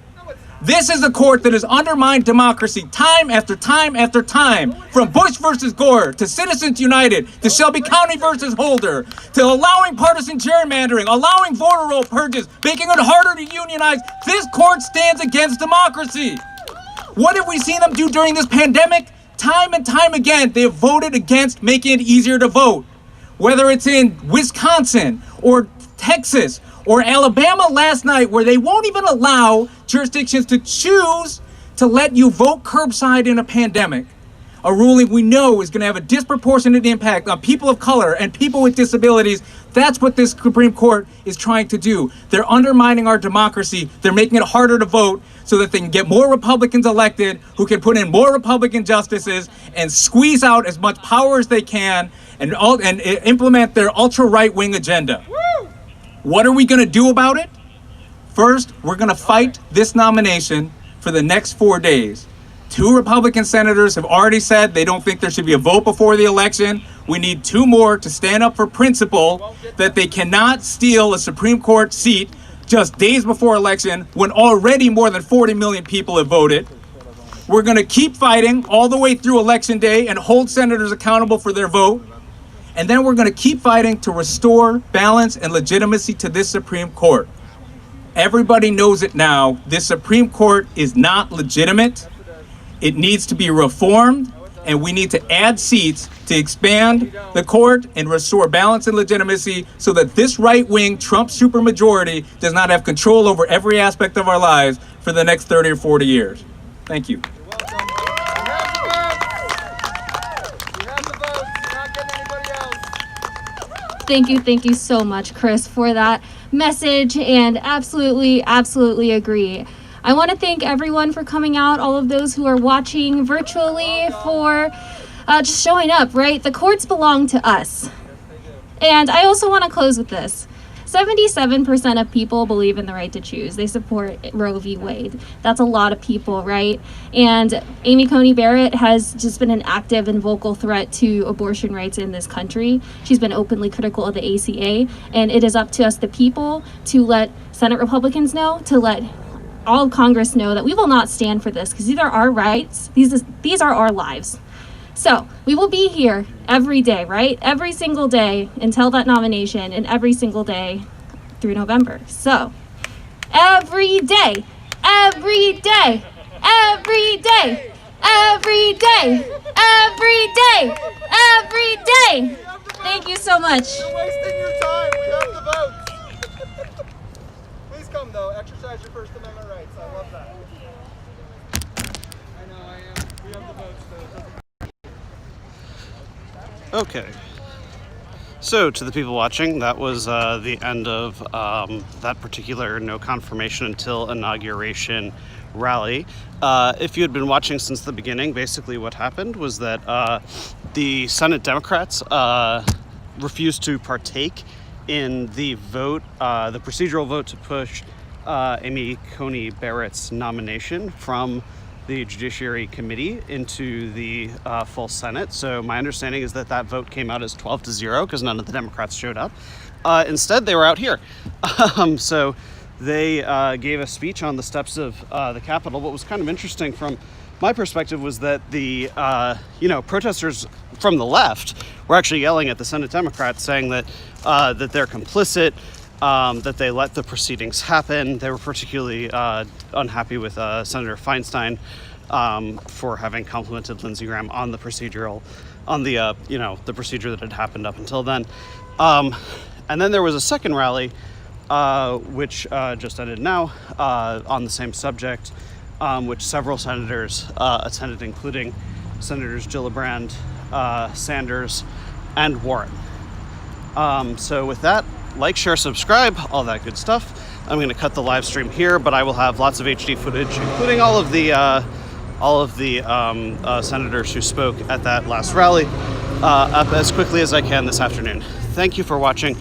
This is a court that has undermined democracy time after time after time, from Bush versus Gore to Citizens United to Shelby County versus Holder to allowing partisan gerrymandering, allowing voter roll purges, making it harder to unionize. This court stands against democracy. What have we seen them do during this pandemic? Time and time again, they have voted against making it easier to vote. Whether it's in Wisconsin or Texas or Alabama last night, where they won't even allow jurisdictions to choose to let you vote curbside in a pandemic. A ruling we know is going to have a disproportionate impact on people of color and people with disabilities. That's what this Supreme Court is trying to do. They're undermining our democracy. They're making it harder to vote so that they can get more Republicans elected who can put in more Republican justices and squeeze out as much power as they can and implement their ultra right-wing agenda. What are we going to do about it? First, we're going to fight this nomination for the next 4 days. 2 Republican senators have already said they don't think there should be a vote before the election. We need 2 more to stand up for principle that they cannot steal a Supreme Court seat just days before election when already more than 40 million people have voted. We're going to keep fighting all the way through Election Day and hold senators accountable for their vote. And then we're going to keep fighting to restore balance and legitimacy to this Supreme Court. Everybody knows it now. This Supreme Court is not legitimate. It needs to be reformed, and we need to add seats to expand the court and restore balance and legitimacy so that this right-wing Trump supermajority does not have control over every aspect of our lives for the next 30 or 40 years. Thank you. Thank you so much, Chris, for that message, and absolutely agree. I want to thank everyone for coming out, all of those who are watching virtually, for just showing up, right? The courts belong to us. And I also want to close with this. 77% of people believe in the right to choose. They support Roe v. Wade. That's a lot of people, right? And Amy Coney Barrett has just been an active and vocal threat to abortion rights in this country. She's been openly critical of the ACA, and it is up to us, the people, to let Senate Republicans know, to let all of Congress know that we will not stand for this, because these are our rights. These are our lives. So we will be here every day, right? Every single day until that nomination, and every single day through November. So every day, every day, every day, every day, every day, every day. Thank you so much. You're wasting your time. We have the votes. Please come, though. Exercise your First Amendment rights. I love that. I know I am. We have the votes, though. Okay. So, to the people watching, that was the end of that particular no confirmation until inauguration rally. If you had been watching since the beginning, basically what happened was that the Senate Democrats refused to partake in the vote, the procedural vote to push Amy Coney Barrett's nomination from the Judiciary Committee into the full Senate. So my understanding is that that vote came out as 12-0 because none of the Democrats showed up. Instead, they were out here. So they gave a speech on the steps of the Capitol. What was kind of interesting from my perspective was that the protesters from the left were actually yelling at the Senate Democrats, saying that that they're complicit, that they let the proceedings happen. They were particularly unhappy with Senator Feinstein for having complimented Lindsey Graham on the procedure that had happened up until then. And then there was a second rally, which just ended now, on the same subject, which several senators attended, including Senators Gillibrand, Sanders, and Warren. So with that, like, share, subscribe, all that good stuff. I'm going to cut the live stream here, but I will have lots of HD footage, including all of the senators who spoke at that last rally, up as quickly as I can this afternoon. Thank you for watching.